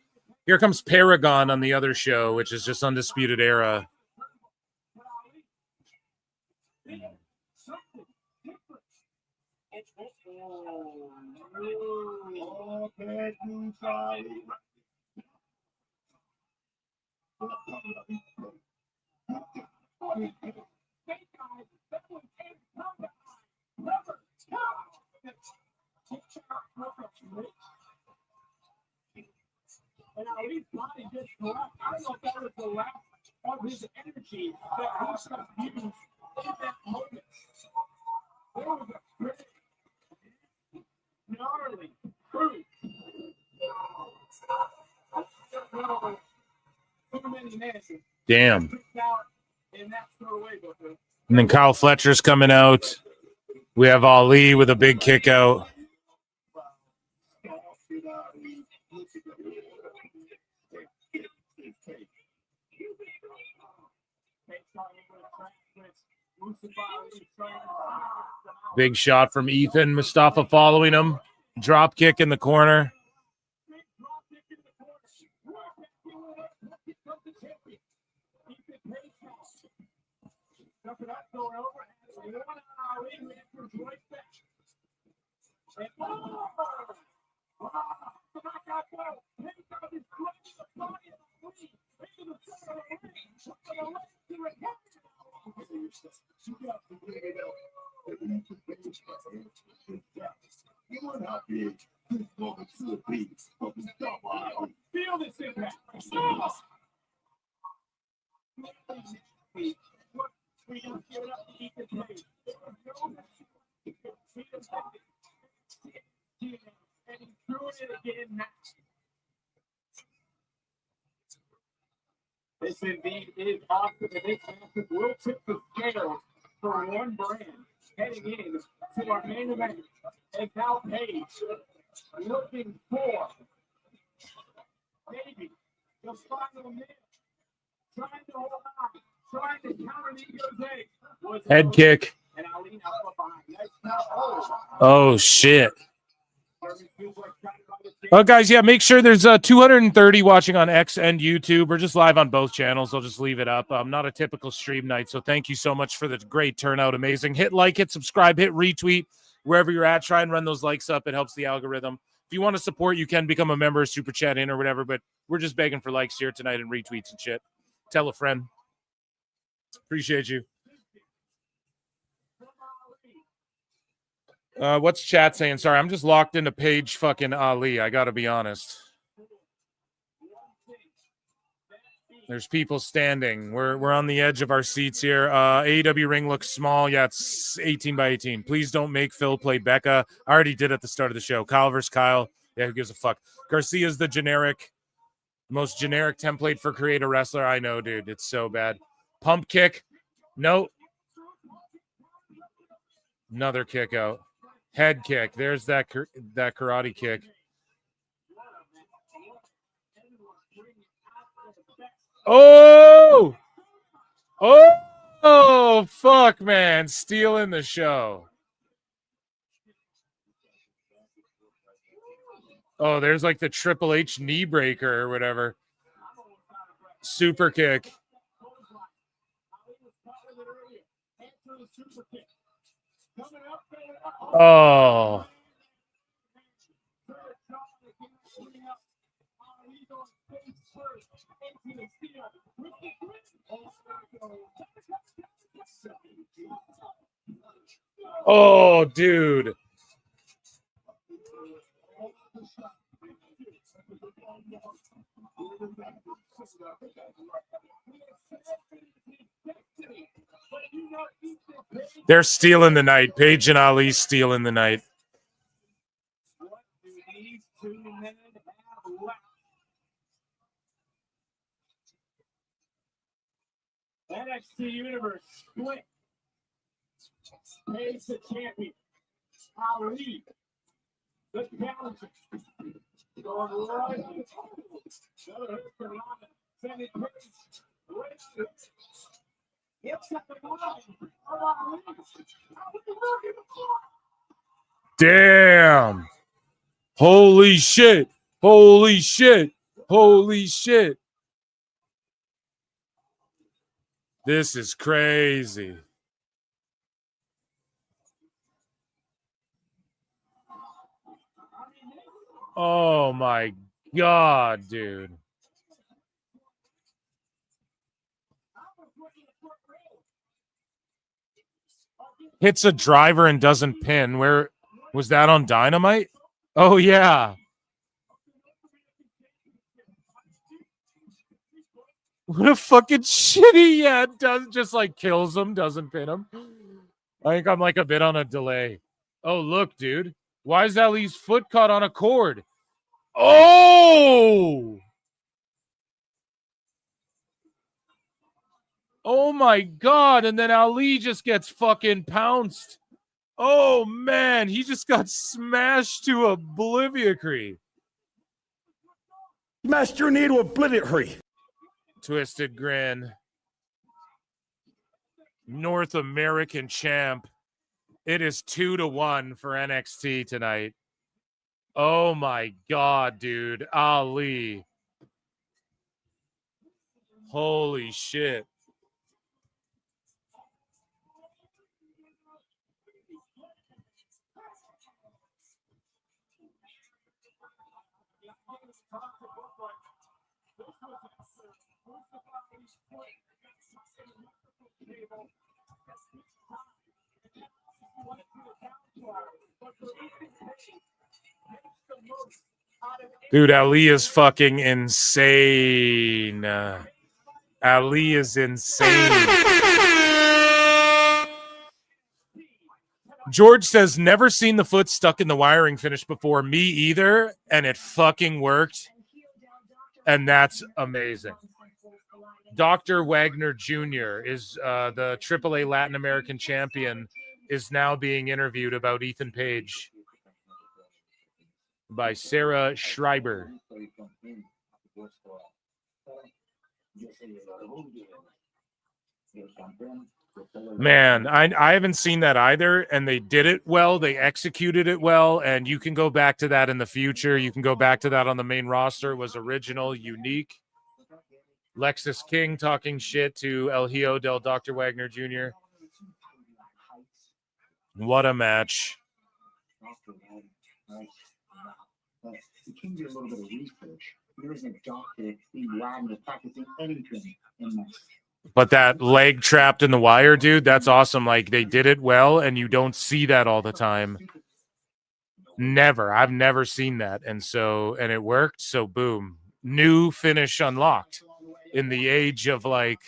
Here comes Paragon on the other show, which is just Undisputed Era. And Ali's body just collapsed. I don't know if that was the last of his energy that he should use in that moment. There was a great, gnarly proof. Too many men. Damn. And that's throw away, but And then Kyle Fletcher's coming out. We have Ali with a big kick out. Big shot from Ethan. Mustafa following him. Drop kick in the corner. feel this impact. We don't give it up to keep it pace. And he threw it again next. This indeed is awesome. And this match will tip the scales for one brand heading in to our main event. And Cal Page looking for maybe the final minute. Trying to hold on. Trying to counter Nico's egg. Head kick. And Ali now from behind. Nice now. Oh, shit. Oh, guys, yeah, make sure there's 230 watching on X and YouTube. We're just live on both channels. I'll just leave it up. Not a typical stream night, so thank you so much for the great turnout. Amazing. Hit like, hit subscribe, hit retweet. Wherever you're at, try and run those likes up. It helps the algorithm. If you want to support, you can become a member, super chat in or whatever, but we're just begging for likes here tonight and retweets and shit. Tell a friend. Appreciate you. What's chat saying? Sorry, I'm just locked into page fucking Ali. I got to be honest. There's people standing. We're on the edge of our seats here. AEW ring looks small. Yeah, it's 18 by 18. Please don't make Phil play Becca. I already did at the start of the show. Kyle versus Kyle. Yeah, who gives a fuck? Garcia's the most generic template for create a wrestler. I know, dude. It's so bad. Pump kick. No. Another kick out. Head kick. There's that karate kick. Oh! Oh, fuck, man. Stealing the show. Oh, there's like the Triple H knee breaker or whatever. Super kick. Oh. Oh, dude. They're stealing the night. Paige and Ali stealing the night. NXT Universe split. Paige the champion. Ali the challenger. Going right. Sending Paige. Damn. Holy shit. Holy shit. Holy shit. This is crazy. Oh my God, dude. Hits a driver and doesn't pin. Where was that on Dynamite? Oh yeah. What a fucking shitty, yeah, does just like kills him, doesn't pin him. I think I'm like a bit on a delay. Oh, look, dude. Why is Ali's foot caught on a cord? Oh! Oh my God. And then Ali just gets fucking pounced. Oh man, he just got smashed to oblivion. Smashed your knee to oblivion. Twisted grin. North American champ. It is 2-1 for NXT tonight. Oh my God, dude. Ali. Holy shit. Dude, Ali is fucking insane. Ali is insane. George says, never seen the foot stuck in the wiring finish before. Me either. And it fucking worked. And that's amazing. Dr. Wagner Jr. is the AAA Latin American champion, is now being interviewed about Ethan Page by Sarah Schreiber. Man, I haven't seen that either, and they did it well. They executed it well, and you can go back to that in the future. You can go back to that on the main roster. It was original, unique. Lexus King talking shit to El Hijo del Dr. Wagner Jr. What a match. The king did a little bit of research. There isn't a doctor that's being Wagner practicing anything in this. But that leg trapped in the wire, dude, that's awesome. Like, they did it well, and you don't see that all the time. Never. I've never seen that. And it worked. So, boom. New finish unlocked in the age of, like,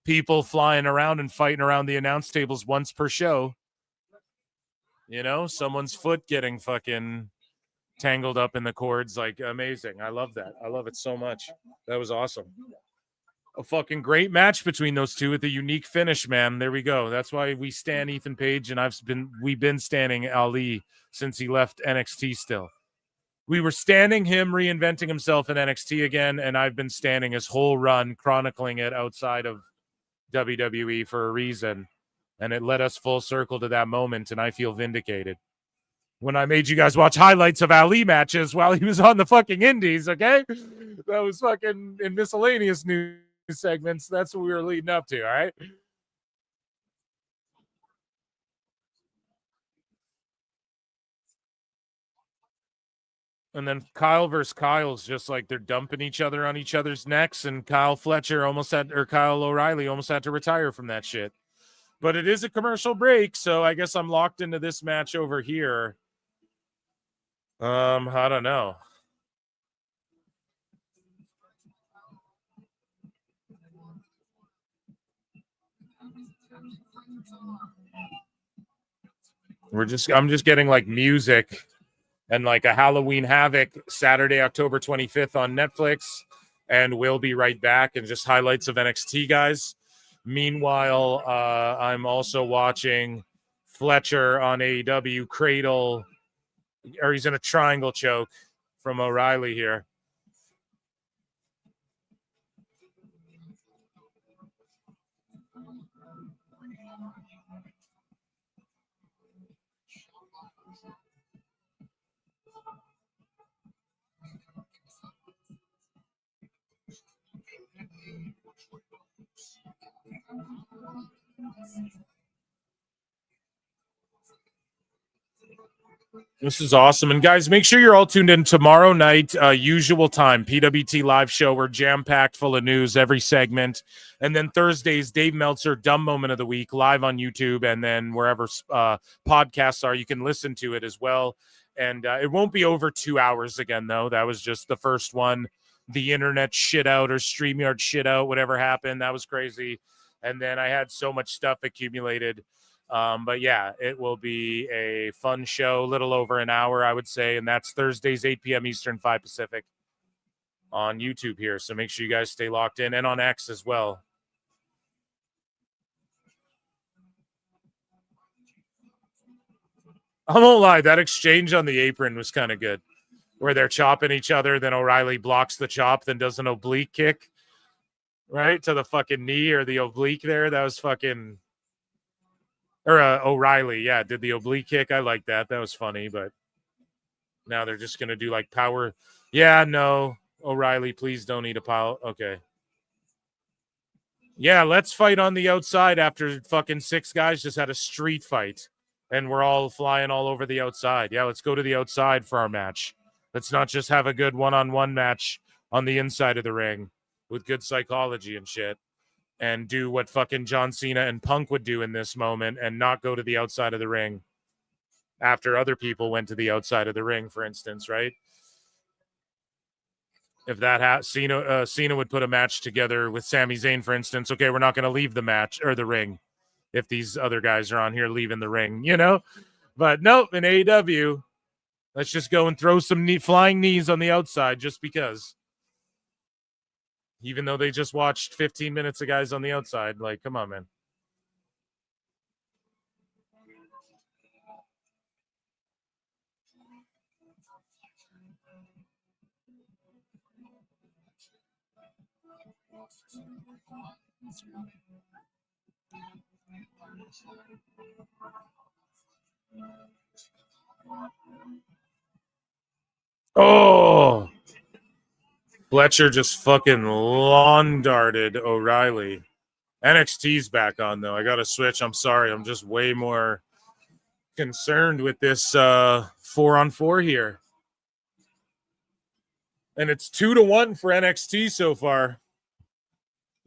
people flying around and fighting around the announce tables once per show. You know, someone's foot getting fucking tangled up in the cords. Like, amazing. I love that. I love it so much. That was awesome. A fucking great match between those two with a unique finish, man. There we go. That's why we stan Ethan Page, and we've been standing Ali since he left NXT still. We were standing him reinventing himself in NXT again, and I've been standing his whole run, chronicling it outside of WWE for a reason. And it led us full circle to that moment, and I feel vindicated. When I made you guys watch highlights of Ali matches while he was on the fucking indies, okay? That was fucking in miscellaneous news segments. That's what we were leading up to, all right? And then Kyle versus Kyle's just like they're dumping each other on each other's necks, and Kyle O'Reilly almost had to retire from that shit. But it is a commercial break, so I guess I'm locked into this match over here. I don't know. I'm just getting like music and like a Halloween Havoc Saturday, October 25th on Netflix, and we'll be right back, and just highlights of NXT guys. Meanwhile, I'm also watching Fletcher on AEW Cradle, or he's in a triangle choke from O'Reilly here. This is awesome. And guys, make sure you're all tuned in tomorrow night, usual time, PWT live show. We're jam-packed full of news every segment. And then Thursdays, Dave Meltzer, Dumb Moment of the Week, live on YouTube. And then wherever podcasts are, you can listen to it as well. And it won't be over 2 hours again, though. That was just the first one. The internet shit out or StreamYard shit out, whatever happened. That was crazy. And then I had so much stuff accumulated. But yeah, it will be a fun show, a little over an hour, I would say. And that's Thursdays, 8 p.m. Eastern, 5 Pacific on YouTube here. So make sure you guys stay locked in, and on X as well. I won't lie, that exchange on the apron was kind of good, where they're chopping each other, then O'Reilly blocks the chop, then does an oblique kick, right, to the fucking knee or the oblique there. That was fucking... Or O'Reilly, yeah, did the oblique kick. I like that. That was funny, but now they're just going to do like power. Yeah, no. O'Reilly, please don't eat a pile. Okay. Yeah, let's fight on the outside after fucking 6 guys just had a street fight. And we're all flying all over the outside. Yeah, let's go to the outside for our match. Let's not just have a good one-on-one match on the inside of the ring with good psychology and shit. And do what fucking John Cena and Punk would do in this moment and not go to the outside of the ring after other people went to the outside of the ring, for instance, right? If that Cena would put a match together with Sami Zayn, for instance, okay, we're not going to leave the match or the ring if these other guys are on here leaving the ring, you know? But nope, in AEW, let's just go and throw some flying knees on the outside just because. Even though they just watched 15 minutes of guys on the outside. Like, come on, man. Oh! Fletcher just fucking lawn darted O'Reilly. NXT's back on, though. I got to switch. I'm sorry. I'm just way more concerned with this 4-on-4 here. And it's 2-1 for NXT so far.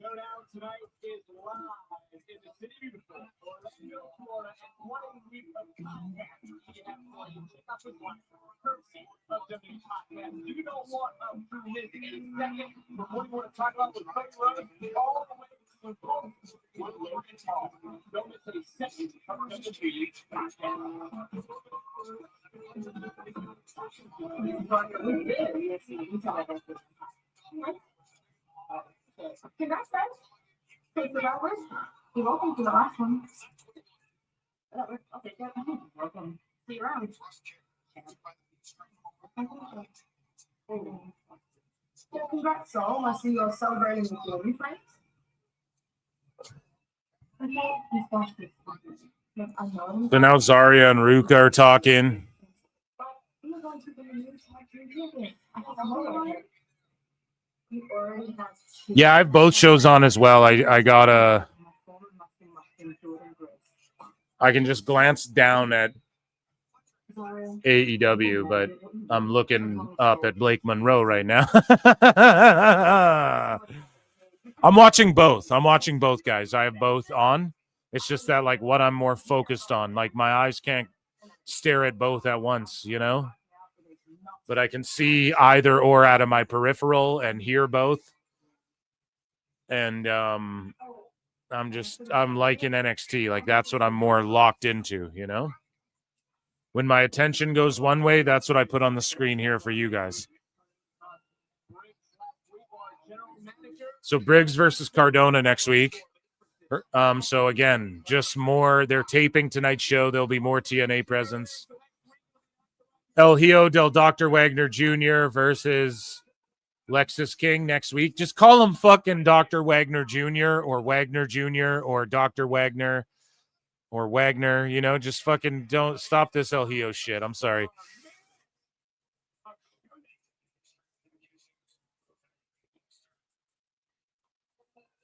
Showdown tonight is live in the beautiful Orlando, Florida, and what a week of content we have for you. Check out this one, courtesy of WWE Podcast. You don't want to miss a second, but what do you want to talk about with Craig Rose? All the way to the phone with Logan Paul. Don't miss a second of WWE Congrats, guys. Thanks for that one. You're welcome to the last one. Okay, welcome. See you around. Yeah, congrats, all. I see you're celebrating with your new friends. Okay, So now Zarya and Ruka are talking. Yeah, I have both shows on as well. I got I can just glance down at AEW, but I'm looking up at Blake Monroe right now. I'm watching both. Guys. I have both on. It's just that, like, what I'm more focused on. Like, my eyes can't stare at both at once, you know? But I can see either or out of my peripheral and hear both. And I'm liking NXT. Like, that's what I'm more locked into, you know? When my attention goes one way, that's what I put on the screen here for you guys. So Briggs versus Cardona next week. So again, just more. They're taping tonight's show. There'll be more TNA presence. El Hijo del Dr. Wagner Jr. versus Lexus King next week. Just call him fucking Dr. Wagner Jr. or Wagner Jr. or Dr. Wagner or Wagner. You know, just fucking don't stop this El Hijo shit. I'm sorry.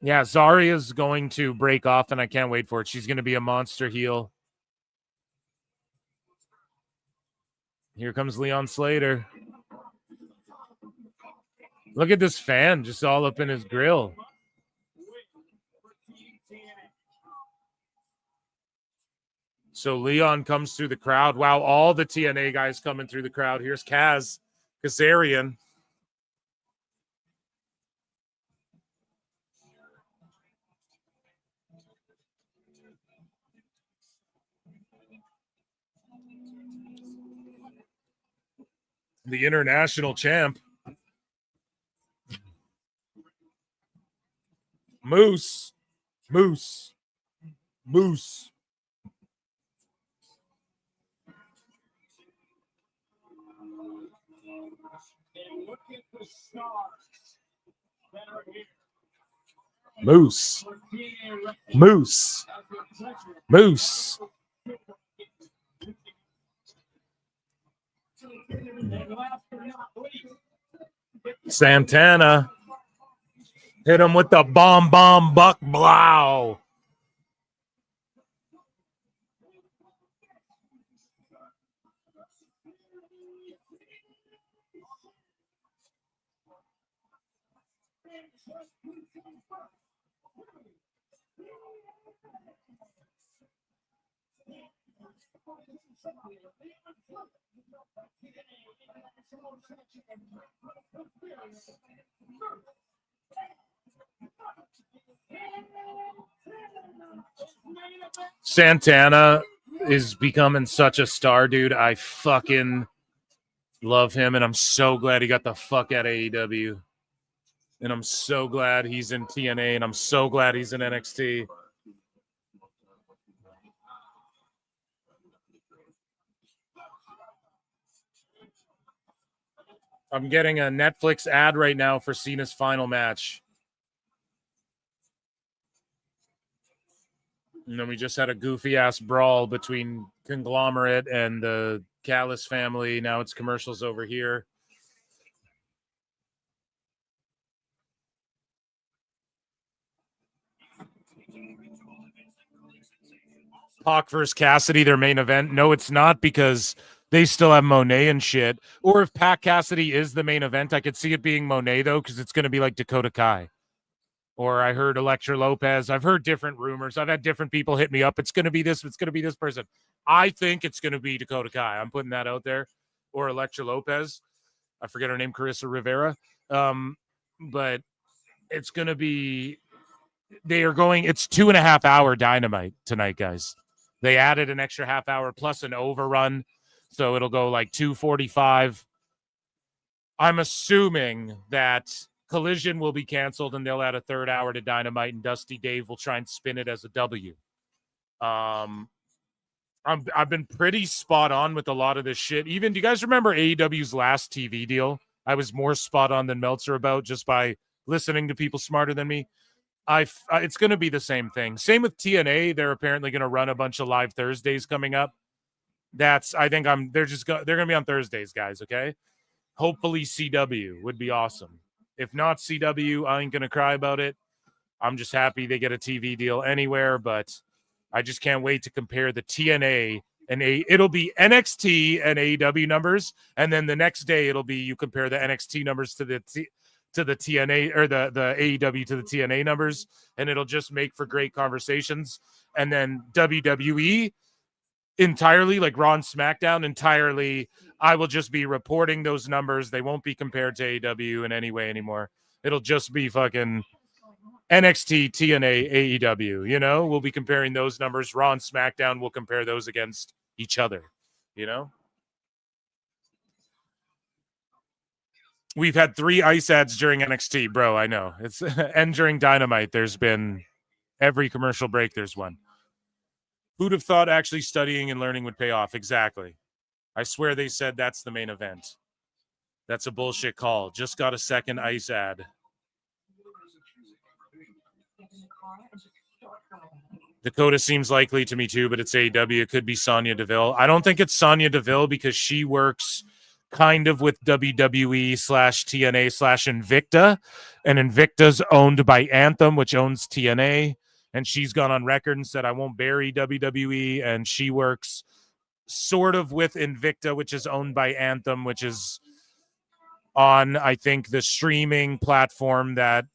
Yeah, Zarya's going to break off, and I can't wait for it. She's going to be a monster heel. Here comes Leon Slater. Look at this fan just all up in his grill. So Leon comes through the crowd. Wow, all the TNA guys coming through the crowd. Here's Kazarian. The international champ. Moose. Moose. Santana hit him with the bomb buck blow. Santana is becoming such a star, dude. I fucking love him, and I'm so glad he got the fuck out of AEW. And I'm so glad he's in TNA, and I'm so glad he's in NXT. I'm getting a Netflix ad right now for Cena's final match. And then we just had a goofy-ass brawl between Conglomerate and the Callis family. Now it's commercials over here. Pac versus Cassidy, their main event. No, it's not, because they still have Monet and shit. Or if Pac Cassidy is the main event, I could see it being Monet, though, because it's going to be like Dakota Kai. Or I heard Elektra Lopez. I've heard different rumors. I've had different people hit me up. It's going to be this. It's going to be this person. I think it's going to be Dakota Kai. I'm putting that out there. Or Elektra Lopez. I forget her name, Carissa Rivera. But it's going to be... They are going... It's 2.5 hour Dynamite tonight, guys. They added an extra half hour plus an overrun. So it'll go like 2:45. I'm assuming that Collision will be canceled and they'll add a 3rd hour to Dynamite, and Dusty Dave will try and spin it as a W. I've been pretty spot on with a lot of this shit. Even, do you guys remember AEW's last TV deal? I was more spot on than Meltzer about, just by listening to people smarter than me. It's going to be the same thing. Same with TNA. They're apparently going to run a bunch of live Thursdays coming up. They're going to be on Thursdays, guys. Okay. Hopefully CW would be awesome. If not CW, I ain't going to cry about it. I'm just happy they get a TV deal anywhere, but I just can't wait to compare the TNA and it'll be NXT and AEW numbers. And then the next day it'll be, you compare the NXT numbers to the TNA, or the AEW to the TNA numbers, and it'll just make for great conversations. And then WWE entirely, like Raw and SmackDown entirely, I will just be reporting those numbers. They won't be compared to AEW in any way anymore. It'll just be fucking NXT, TNA, AEW, you know? We'll be comparing those numbers. Raw and SmackDown will compare those against each other, you know? We've had 3 ice ads during NXT, bro. I know. It's and during Dynamite, there's been every commercial break, there's one. Who'd have thought actually studying and learning would pay off? Exactly. I swear they said that's the main event. That's a bullshit call. Just got a second ice ad. Dakota seems likely to me too, but it's AEW. It could be Sonya Deville. I don't think it's Sonya Deville because she works kind of with WWE /TNA /Invicta, and Invicta's owned by Anthem, which owns TNA, and she's gone on record and said, I won't bury WWE, and she works sort of with Invicta, which is owned by Anthem, which is on, I think, the streaming platform that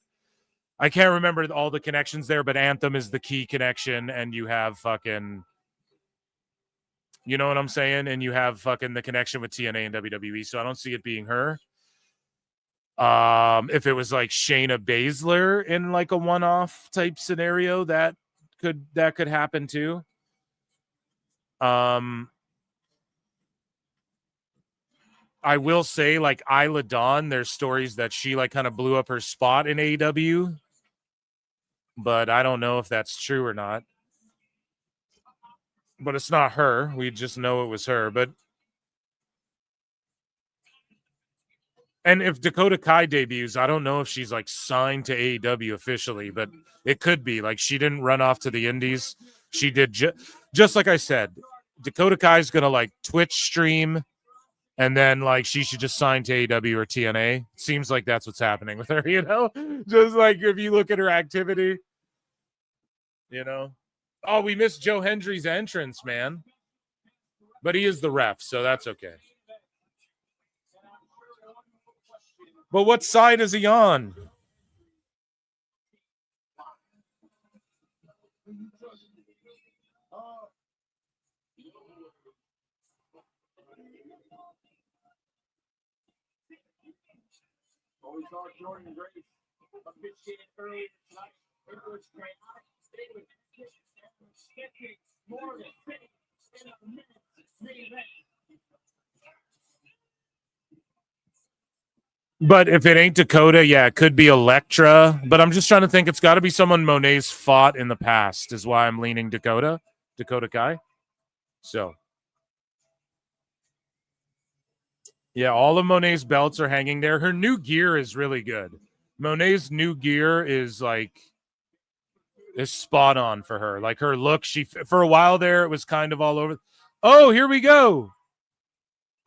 I can't remember all the connections there, but Anthem is the key connection, and you have fucking, you know what I'm saying? And you have fucking the connection with TNA and WWE, so I don't see it being her. If it was like Shayna Baszler in like a one-off type scenario, that could happen too. I will say, like, Isla Dawn, there's stories that she like kind of blew up her spot in AEW, but I don't know if that's true or not. But it's not her. We just know it was her. And if Dakota Kai debuts, I don't know if she's like signed to AEW officially, but it could be. Like, she didn't run off to the indies. She did just like I said. Dakota Kai's gonna like Twitch stream, and then like she should just sign to AEW or TNA. Seems like that's what's happening with her, you know? Just like if you look at her activity, you know. Oh, we missed Joe Hendry's entrance, man. But he is the ref, so that's okay. But what side is he on? We saw Jordan Grace officiated earlier tonight. It was great. Stay with more than 50 in a minute. But if it ain't Dakota, yeah, it could be Elektra. But I'm just trying to think. It's got to be someone Monet's fought in the past, is why I'm leaning Dakota Kai. So, yeah, all of Monet's belts are hanging there. Her new gear is really good. Monet's new gear is spot on for her. Like her look, for a while there, it was kind of all over. Oh, here we go.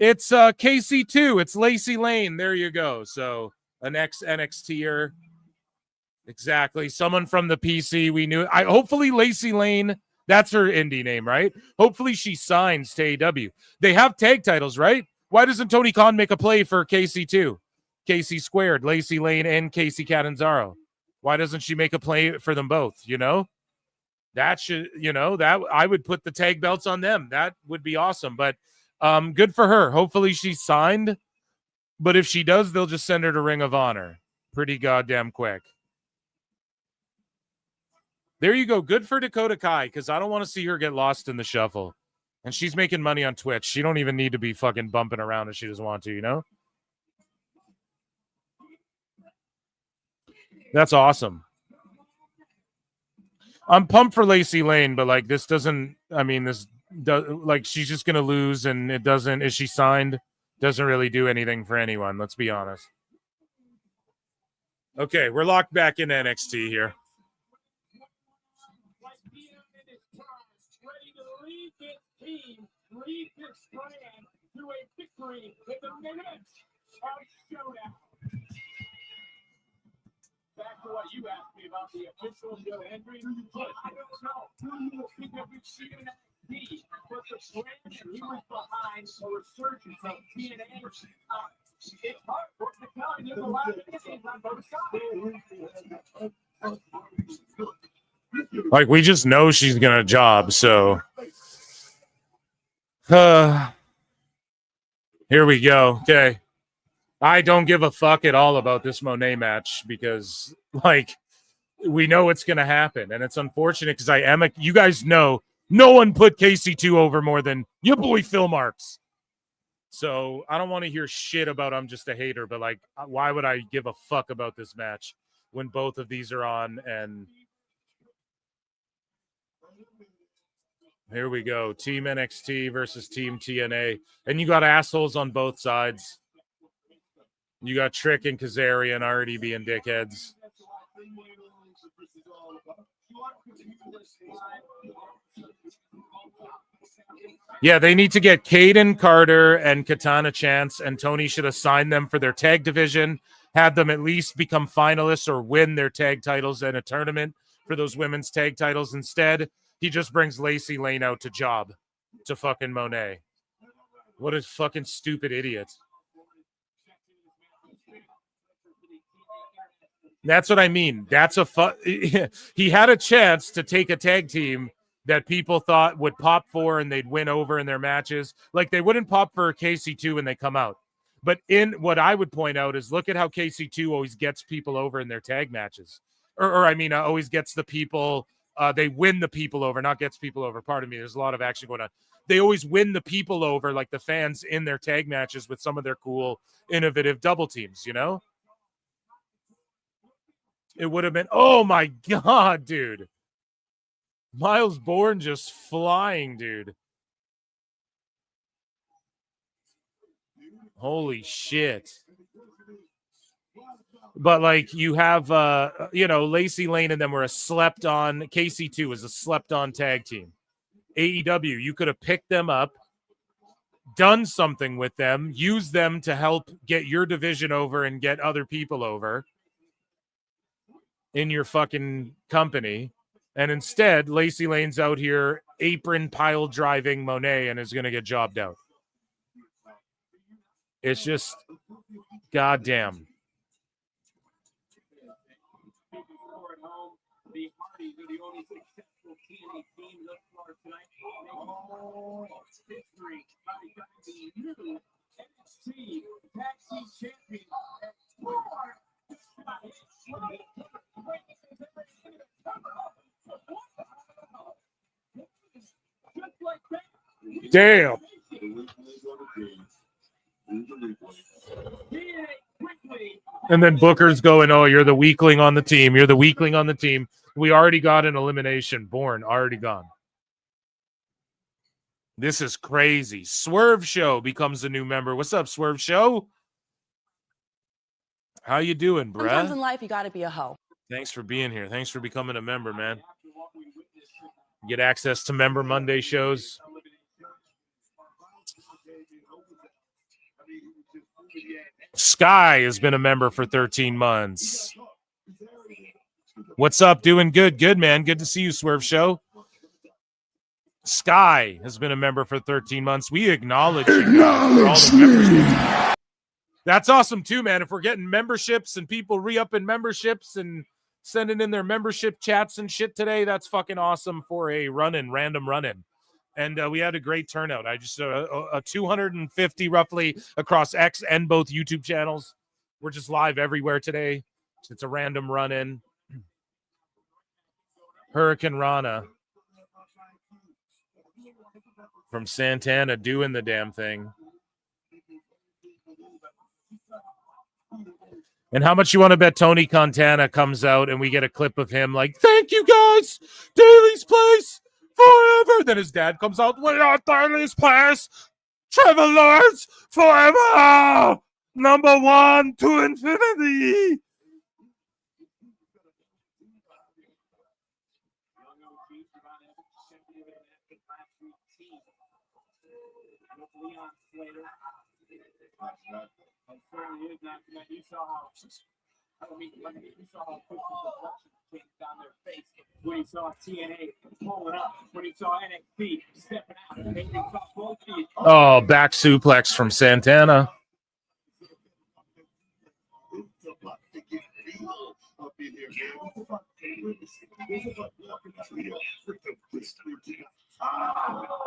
It's KC2. It's Lacey Lane. There you go. So an ex-NXTer. Exactly. Someone from the PC we knew. Hopefully Lacey Lane, that's her indie name, right? Hopefully she signs to AEW. They have tag titles, right? Why doesn't Tony Khan make a play for KC2? KC Squared, Lacey Lane, and Casey Catanzaro. Why doesn't she make a play for them both? You know? That should, that I would put the tag belts on them. That would be awesome. But good for her. Hopefully she's signed. But if she does, they'll just send her to Ring of Honor pretty goddamn quick. There you go. Good for Dakota Kai, because I don't want to see her get lost in the shuffle. And she's making money on Twitch. She don't even need to be fucking bumping around if she doesn't want to, you know? That's awesome. I'm pumped for Lacey Lane, but like this doesn't, she's just going to lose, and it doesn't, is she signed? Doesn't really do anything for anyone. Let's be honest. Okay, we're locked back in NXT here. Lead this brand to a victory in the NXT Showdown. Back to what you asked me about the official Joe Hendry. I don't know. PWT NXT, but the brand that he was behind a resurgence of TNA. It's hard for us to tell. There's a lot of issues on both sides. Like, we just know she's gonna job, so here we go. Okay. I don't give a fuck at all about this Monet match because, like, we know it's going to happen. And it's unfortunate because you guys know, no one put KC2 over more than your boy Phil Marks. So I don't want to hear shit about I'm just a hater, but, like, why would I give a fuck about this match when both of these are on? And here we go. Team NXT versus Team TNA. And you got assholes on both sides. You got Trick and Kazarian already being dickheads. Yeah, they need to get Caden Carter and Katana Chance, and Tony should assign them for their tag division, have them at least become finalists or win their tag titles in a tournament for those women's tag titles. Instead, he just brings Lacey Lane out to job. to fucking Monet. What a fucking stupid idiot. That's what I mean. That's he had a chance to take a tag team that people thought would pop for and they'd win over in their matches. Like they wouldn't pop for KC2 when they come out. But in what I would point out is look at how KC2 always gets people over in their tag matches. Always gets the people, they win the people over, not gets people over. Pardon me. There's a lot of action going on. They always win the people over, like the fans in their tag matches with some of their cool, innovative double teams, you know? It would have been, oh my God, dude. Miles Bourne just flying, dude. Holy shit. But like you have, Lacey Lane and them were a slept on, KC2 was a slept on tag team. AEW, you could have picked them up, done something with them, used them to help get your division over and get other people over in your fucking company. And instead, Lacey Lane's out here apron pile driving Monet and is going to get jobbed out. It's just goddamn. The Hardys are the only successful TNA team thus far tonight. History by becoming the new NXT Tag Team Champion. Damn. And then Booker's going, oh, you're the weakling on the team. You're the weakling on the team. We already got an elimination. Bourne already gone. This is crazy. Swerve Show becomes a new member. What's up, Swerve Show? How you doing, bruh? Sometimes in life, you got to be a hoe. Thanks for being here. Thanks for becoming a member, man. Get access to Member Monday shows. Sky has been a member for 13 months. What's up? Doing good. Good, man. Good to see you, Swerve Show. Sky has been a member for 13 months. We acknowledge you for all the memberships. That's awesome, too, man. If we're getting memberships and people re-upping memberships and sending in their membership chats and shit today, that's fucking awesome for a random run-in. And we had a great turnout. I just a 250 roughly across X and both YouTube channels. We're just live everywhere today. It's a random run-in. Hurricane Rana from Santana doing the damn thing. And how much you want to bet Tony Montana comes out and we get a clip of him like, thank you guys, Daly's Place forever. Then his dad comes out, we are Daly's Place, Trevor Lawrence forever, number one to infinity. You saw how quick the production came down their face when he saw TNA pulling up, when he saw NXT stepping out. And they saw both these. Oh, back suplex from Santana.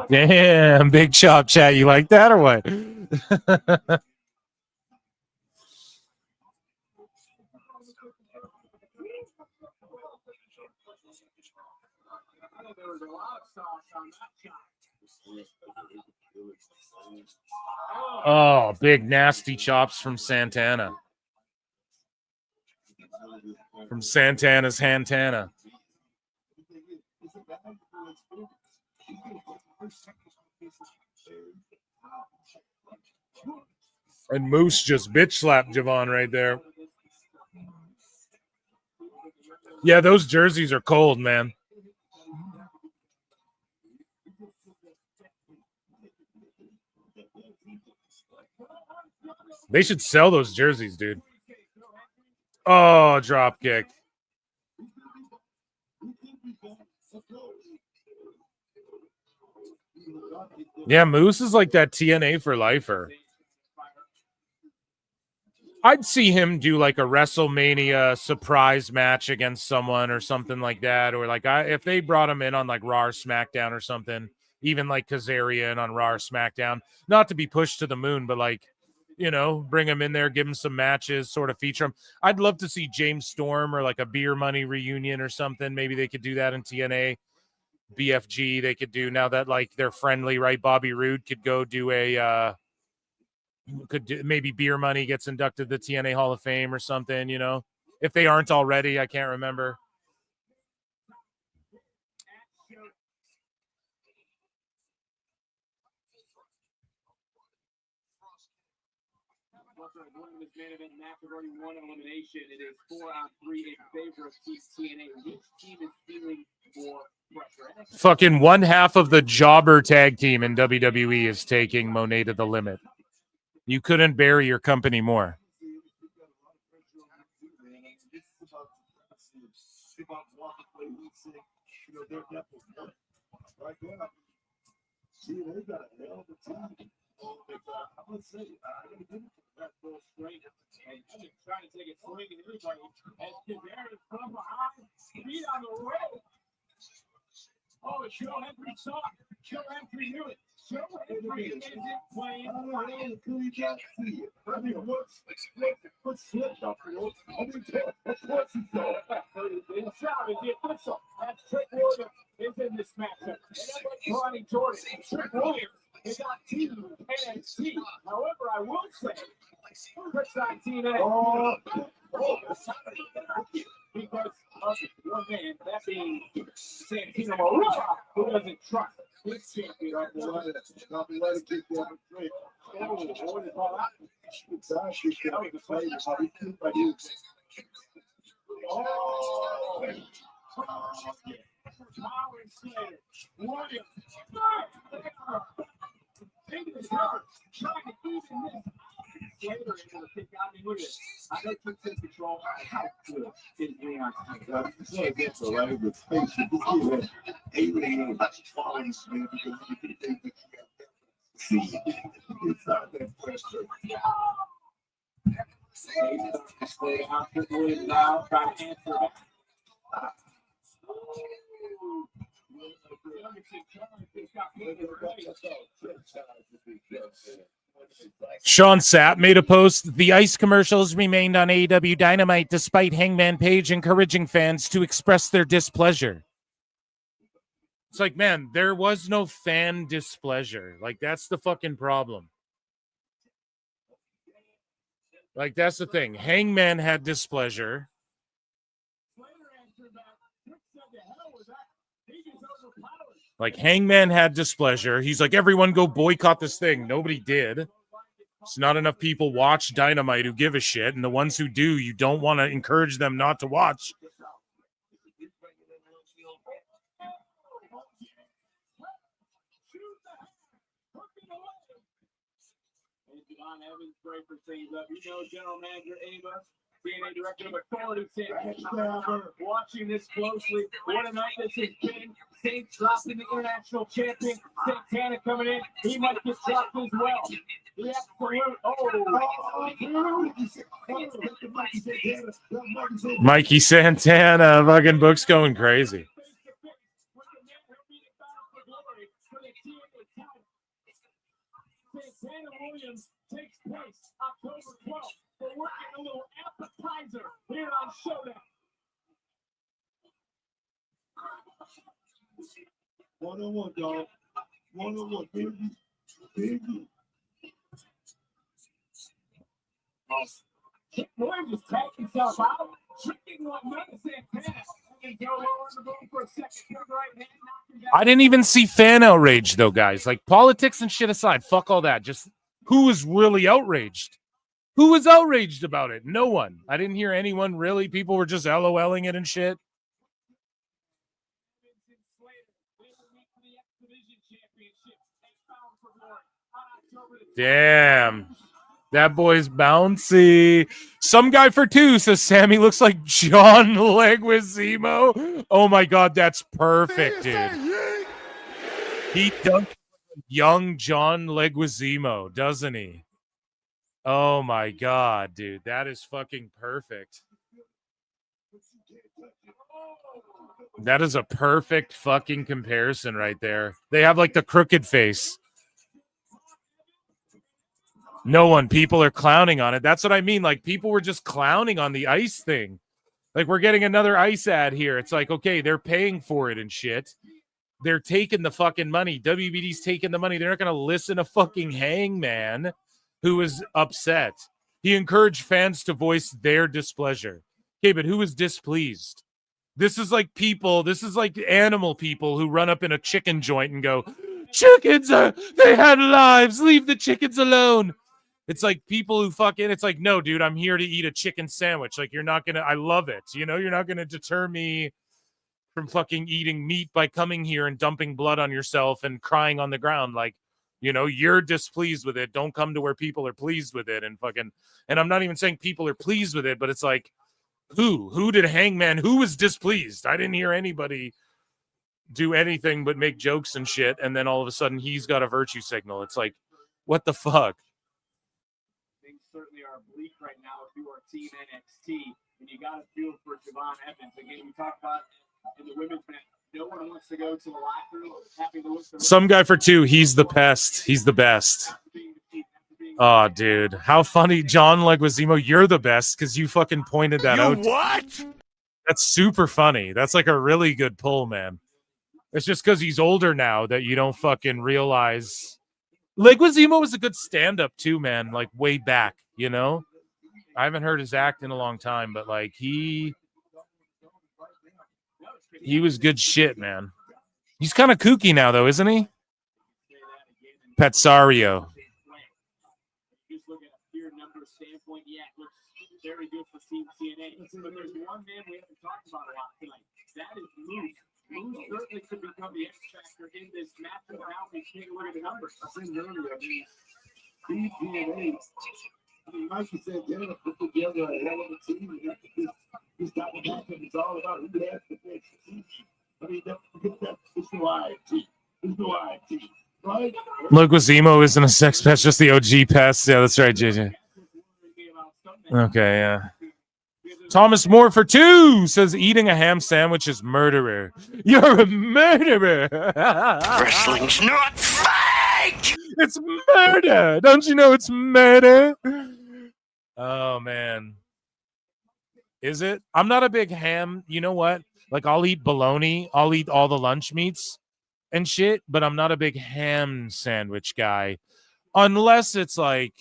Damn, big chop chat. You like that or what? Oh, big nasty chops from Santana. From Santana's Hantana. And Moose just bitch slapped Javon right there. Yeah, those jerseys are cold, man. They should sell those jerseys, dude. Oh, drop kick. Yeah, Moose is like that TNA for lifer. I'd see him do like a WrestleMania surprise match against someone or something like that. Or like if they brought him in on like Raw or SmackDown or something, even like Kazarian on Raw or SmackDown, not to be pushed to the moon, but like, you know, bring him in there, give him some matches, sort of feature him. I'd love to see James Storm or like a Beer Money reunion or something. Maybe they could do that in TNA. BFG they could do now that like they're friendly, right? Bobby Roode could go do a maybe Beer Money gets inducted to the TNA Hall of Fame or something, you know, if they aren't already. I can't remember. It is 4-on-3 in favor of TNA. Which team is feeling more pressure? Fucking one half of the jobber tag team in WWE is taking Monet to the limit. You couldn't bury your company more. Trying to take a swing at everybody as Kazarian from behind, speed on the way. Oh, Joe Henry saw it. Joe Henry knew it. Joe Henry is it playing. What's slipped up here? Of course he saw it. It's out of the official. That's Trick Williams is in this matchup. And that's Ronnie Jordan. Trick Williams is on Team NXT. However, I will say, Trick's on TNA. Because of one man, that being Santino Marella, who doesn't trust his champion. Let it keep going. Slater able to pick out and look at it. I know Trick's in control. How good is Leon? Yeah, that's all right. But face it, this kid ain't really following Slater because you can think that you got that. See, it's not that pressure. Slater out Trick Williams now, trying to answer back. Sean Sapp made a post. The ice commercials remained on AEW Dynamite despite Hangman Page encouraging fans to express their displeasure. It's like, man, there was no fan displeasure. Like, that's the fucking problem. Like, that's the thing. Hangman had displeasure. Like, Hangman had displeasure. He's like, everyone go boycott this thing. Nobody did. It's not enough people watch Dynamite who give a shit, and the ones who do, you don't want to encourage them not to watch. General Manager Ava, TNA Director of Authority, watching this closely. What a night this has been. Saint dropping the international champion. Santana coming in. He might get dropped as well. The absolute. Mikey Santana, fucking book's going crazy. Santana Williams takes place October 12th. We're working a little appetizer here on Showdown. 1-on-1, dog. 1-on-1, baby. Baby. Williams just tacked himself out. Tricking one minute, Santana. I didn't even see fan outrage, though, guys. Like, politics and shit aside, fuck all that. Just who was really outraged? Who was outraged about it? No one. I didn't hear anyone really. People were just LOLing it and shit. Damn. That boy's bouncy. Some guy for two says Sammy looks like John Leguizamo. Oh my God, that's perfect, dude. He dunked young John Leguizamo, doesn't he? Oh my God, dude. That is fucking perfect. That is a perfect fucking comparison right there. They have like the crooked face. No one. People are clowning on it. That's what I mean. Like, people were just clowning on the ice thing. Like, we're getting another ice ad here. It's like, okay, they're paying for it and shit. They're taking the fucking money. WBD's taking the money. They're not going to listen to fucking Hangman, who is upset. He encouraged fans to voice their displeasure. Okay, but who is displeased? This is like people, this is like animal people who run up in a chicken joint and go, chickens, they had lives. Leave the chickens alone. It's like people who fucking, it's like, no, dude, I'm here to eat a chicken sandwich. Like, you're not going to, I love it. You know, you're not going to deter me from fucking eating meat by coming here and dumping blood on yourself and crying on the ground. Like, you know, you're displeased with it. Don't come to where people are pleased with it and fucking, and I'm not even saying people are pleased with it, but it's like, who did Hangman, who was displeased? I didn't hear anybody do anything but make jokes and shit, and then all of a sudden he's got a virtue signal. It's like, what the fuck? Things certainly are bleak right now if you are Team NXT, and you got to feel for Javon Evans. Again, we talked about in the women's match, no one wants to go to the locker room having to look. Some guy for two, he's the best. He's the best. Oh, dude. How funny. John Leguizamo, you're the best because you fucking pointed that out. What? That's super funny. That's like a really good pull, man. It's just because he's older now that you don't fucking realize. Leguizamo was a good stand-up too, man, like way back, you know? I haven't heard his act in a long time, but like he was good shit, man. He's kind of kooky now, though, isn't he? Petsario. Standpoint, yeah, it looks very good for Team TNA. But there's one man we haven't talked about a lot tonight. That is Moose. Moose certainly could become the X factor in this match. Now we take a look at the numbers. I said earlier, Team TNA. I mean, Mikey said they're put together a hell of a team. This type of matchup is all about who has the best team. I mean, it's the live team. It's the live team, right? Leguizamo isn't a sex pest, just the OG pest. Yeah, that's right, JJ. Okay, yeah. Thomas Moore for two says eating a ham sandwich is murderer. You're a murderer. Wrestling's not fake. It's murder. Don't you know it's murder? Oh, man. Is it? I'm not a big ham. You know what? Like, I'll eat bologna. I'll eat all the lunch meats and shit, but I'm not a big ham sandwich guy. Unless it's like,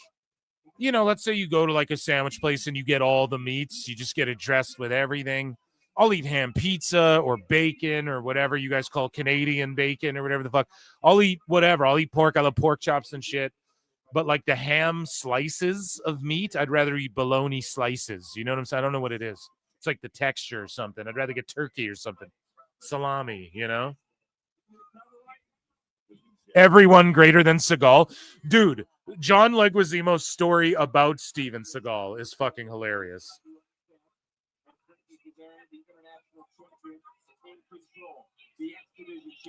you know, let's say you go to like a sandwich place and you get all the meats. You just get it dressed with everything. I'll eat ham pizza or bacon or whatever you guys call Canadian bacon or whatever the fuck. I'll eat whatever. I'll eat pork. I love pork chops and shit. But like the ham slices of meat, I'd rather eat bologna slices. You know what I'm saying? I don't know what it is. It's like the texture or something. I'd rather get turkey or something. Salami, you know? Everyone greater than Seagal. Dude, John Leguizamo's story about Steven Seagal is fucking hilarious.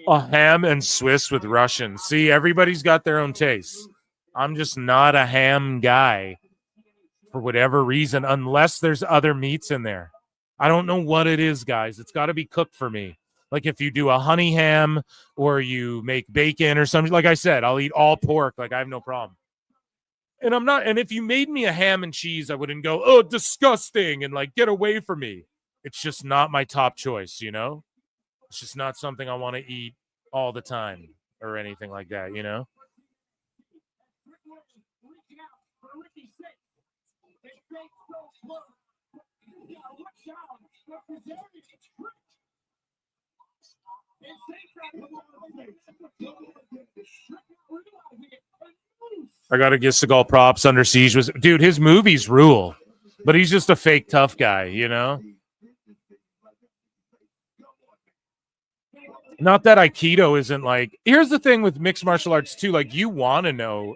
A ham and Swiss with Russian. See, everybody's got their own tastes. I'm just not a ham guy for whatever reason, unless there's other meats in there. I don't know what it is, guys. It's got to be cooked for me. Like if you do a honey ham or you make bacon or something, like I said, I'll eat all pork. Like I have no problem. And I'm not, and if you made me a ham and cheese, I wouldn't go, oh, disgusting, and like, get away from me. It's just not my top choice, you know? It's just not something I want to eat all the time or anything like that, you know? I gotta give Seagal props. Under Siege was, dude, his movies rule, but he's just a fake tough guy, you know? Not that Aikido isn't like, here's the thing with mixed martial arts too, like you want to know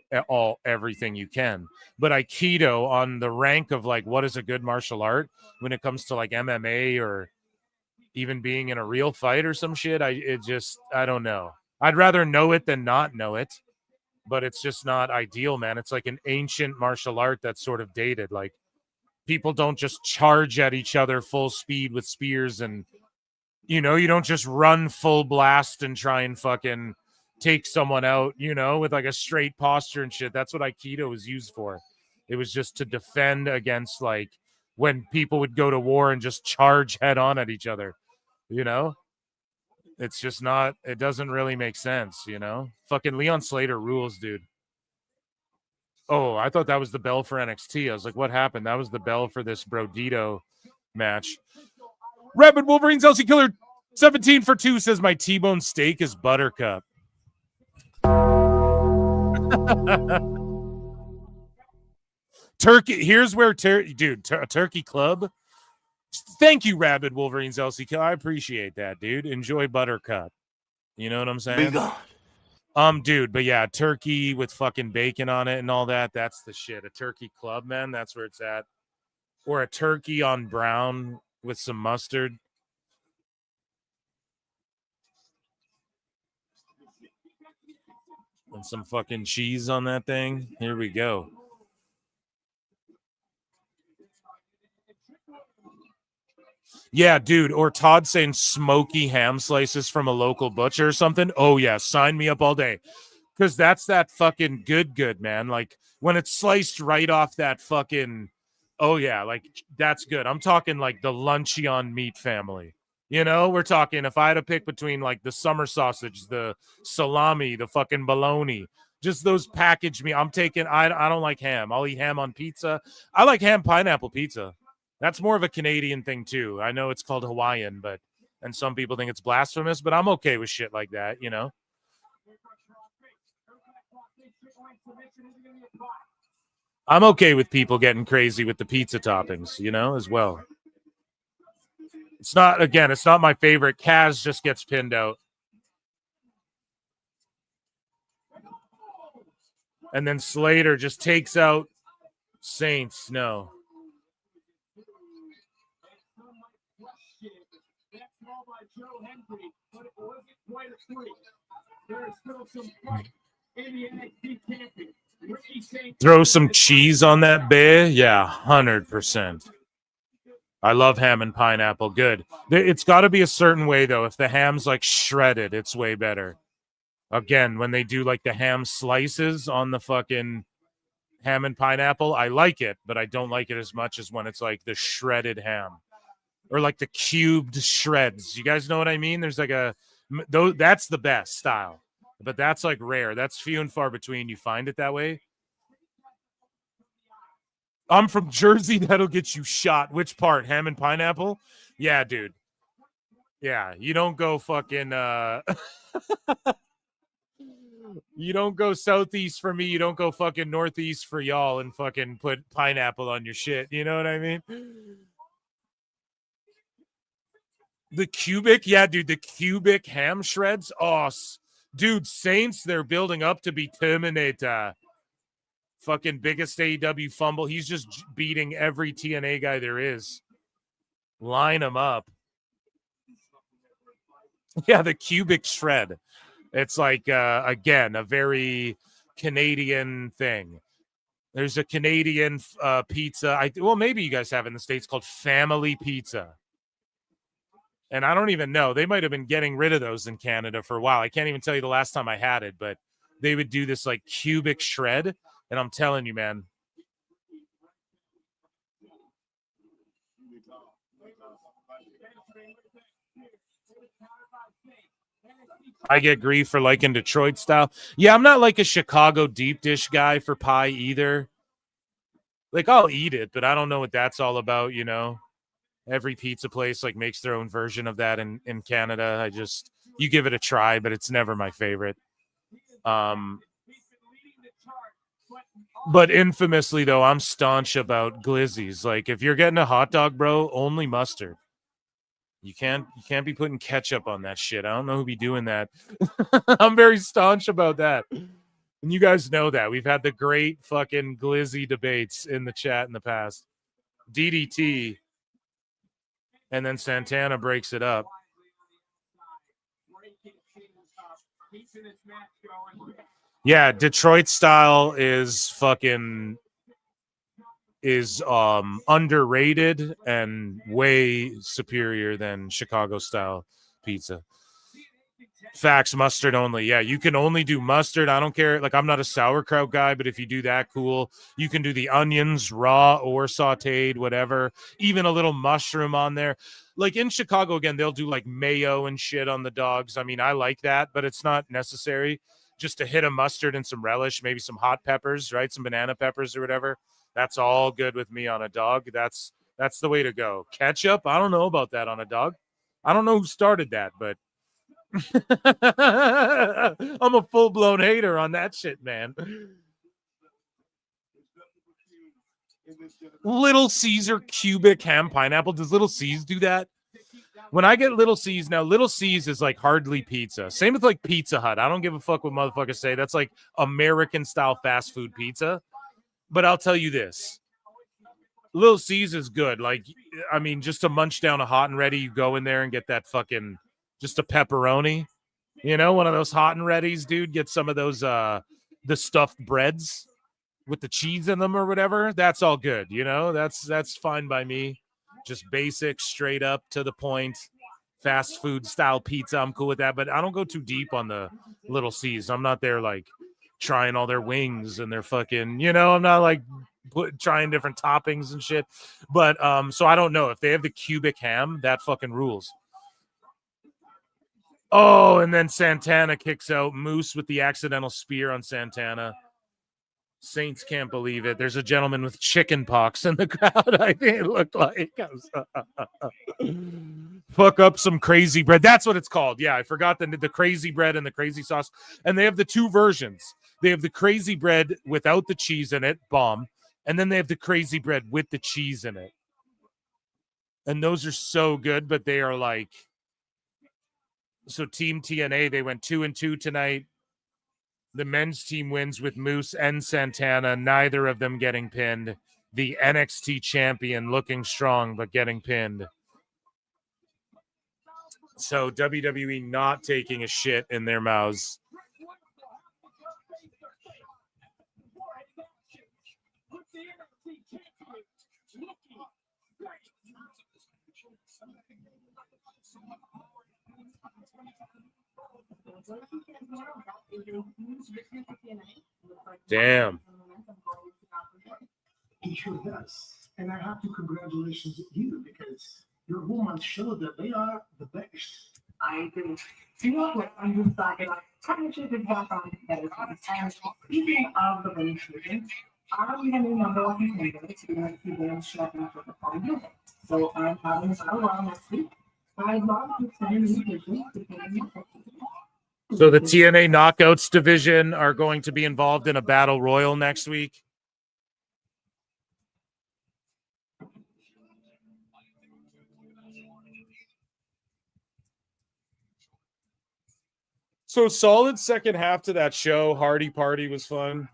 everything you can, but Aikido on the rank of like what is a good martial art when it comes to like MMA or even being in a real fight or some shit, I don't know. I'd rather know it than not know it, but it's just not ideal, man. It's like an ancient martial art that's sort of dated. Like, people don't just charge at each other full speed with spears, and you don't just run full blast and try and fucking take someone out, with like a straight posture and shit. That's what Aikido was used for. It was just to defend against, like, when people would go to war and just charge head on at each other, It's just not, it doesn't really make sense, Fucking Leon Slater rules, dude. Oh, I thought that was the bell for NXT. I was like, what happened? That was the bell for this Brodito match. Rapid Wolverines LC Killer 17 for 2 says my T-bone steak is Buttercup. Turkey, here's where Turkey Club. Thank you, Rabid Wolverines LC Killer. I appreciate that, dude. Enjoy Buttercup. You know what I'm saying? Be gone. Dude, but yeah, turkey with fucking bacon on it and all that. That's the shit. A Turkey Club, man. That's where it's at. Or a turkey on brown with some mustard. And some fucking cheese on that thing. Here we go. Yeah, dude. Or Todd saying smoky ham slices from a local butcher or something. Oh, yeah. Sign me up all day. Because that's that fucking good, man. Like, when it's sliced right off that fucking... Oh, yeah. Like, that's good. I'm talking, like, the Luncheon meat family. We're talking, if I had to pick between, like, the summer sausage, the salami, the fucking bologna, just those packaged meat. I'm taking... I don't like ham. I'll eat ham on pizza. I like ham pineapple pizza. That's more of a Canadian thing, too. I know it's called Hawaiian, and some people think it's blasphemous, but I'm okay with shit like that, I'm okay with people getting crazy with the pizza toppings, as well. It's not my favorite. Kaz just gets pinned out. And then Slater just takes out Saints. No. Throw some cheese on that bear? Yeah, 100%. I love ham and pineapple. Good. It's got to be a certain way, though. If the ham's, like, shredded, it's way better. Again, when they do, like, the ham slices on the fucking ham and pineapple, I like it, but I don't like it as much as when it's, like, the shredded ham. Or, like, the cubed shreds. You guys know what I mean? There's, like, that's the best style. But that's, like, rare. That's few and far between. You find it that way. I'm from Jersey. That'll get you shot. Which part? Ham and pineapple? Yeah, dude. Yeah, you don't go fucking... You don't go southeast for me. You don't go fucking northeast for y'all and fucking put pineapple on your shit. You know what I mean? The cubic? Yeah, dude. The cubic ham shreds? Oh, dude, Saints, they're building up to be Terminator. Fucking biggest AEW fumble. He's just beating every TNA guy there is. Line him up. Yeah, the cubic shred. It's like, again, a very Canadian thing. There's a Canadian pizza. Maybe you guys have it in the States called Family Pizza. And I don't even know. They might have been getting rid of those in Canada for a while. I can't even tell you the last time I had it, but they would do this like cubic shred. And I'm telling you, man. I get grief for liking Detroit style. Yeah, I'm not like a Chicago deep dish guy for pie either. Like, I'll eat it, but I don't know what that's all about, Every pizza place like makes their own version of that in Canada. You give it a try, but it's never my favorite. But infamously, though, I'm staunch about glizzies. Like, if you're getting a hot dog, bro, only mustard. You can't be putting ketchup on that shit. I don't know who be doing that. I'm very staunch about that. And you guys know that. We've had the great fucking glizzy debates in the chat in the past. DDT. And then Santana breaks it up. Yeah, Detroit style is underrated and way superior than Chicago style pizza. Facts, mustard only. Yeah, you can only do mustard. I don't care. Like, I'm not a sauerkraut guy, but if you do that, cool. You can do the onions raw or sauteed, whatever. Even a little mushroom on there. Like in Chicago, again, they'll do like mayo and shit on the dogs. I mean, I like that, but it's not necessary. Just to hit a mustard and some relish, maybe some hot peppers, right? Some banana peppers or whatever. That's all good with me on a dog. That's the way to go. Ketchup, I don't know about that on a dog. I don't know who started that, but I'm a full-blown hater on that shit, man. Little Caesar cubic ham pineapple. Does Little C's do that? When I get Little C's now, Little C's is like hardly pizza. Same with like Pizza Hut. I don't give a fuck what motherfuckers say. That's like American style fast food pizza. But I'll tell you this. Little C's is good. Like, I mean, just to munch down a hot and ready, you go in there and get that fucking just a pepperoni. You know, one of those hot and readies, dude. Get some of those the stuffed breads with the cheese in them or whatever. That's all good, you know. That's fine by me. Just basic, straight up to the point, fast food style pizza. I'm cool with that, but I don't go too deep on the Little C's. I'm not there like trying all their wings and their fucking, you know, I'm not like trying different toppings and shit. But so I don't know if they have the cubic ham, that fucking rules. Oh, and then Santana kicks out Moose with the accidental spear on Santana. Saints can't believe it. There's a gentleman with chicken pox in the crowd. I think it looked like. Fuck up some crazy bread. That's what it's called. Yeah, I forgot the crazy bread and the crazy sauce. And they have the two versions. They have the crazy bread without the cheese in it, bomb. And then they have the crazy bread with the cheese in it. And those are so good, but they are like. So Team TNA, they went 2-2 tonight. The men's team wins with Moose and Santana, neither of them getting pinned. The NXT champion looking strong, but getting pinned. So WWE not taking a shit in their mouths. Damn. He sure does. And I have to congratulations you because your woman showed that they are the best. I agree. You know what? I'm just talking like partnership is back on together. And speaking of the women's division, I'm the new number one contender to the NXT Women's Championship for the So I'm having a battle next week. I'd love to send an invitation to the So the TNA Knockouts division are going to be involved in a battle royal next week. So solid second half to that show. Hardy Party was fun.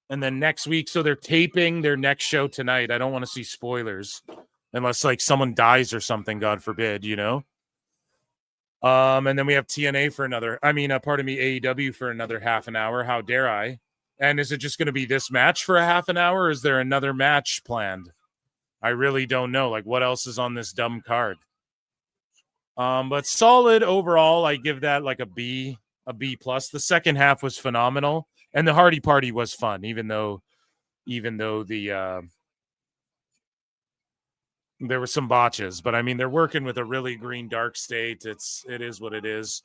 And then next week, so they're taping their next show tonight. I don't want to see spoilers unless like someone dies or something, God forbid, you know? And then we have TNA for another, AEW for another half an hour. How dare I? And is it just going to be this match for a half an hour? Or is there another match planned? I really don't know. Like, what else is on this dumb card? But solid overall. I give that like a B plus. The second half was phenomenal. And the Hardy Party was fun, even though the there were some botches. But I mean, they're working with a really green dark state. It is what it is.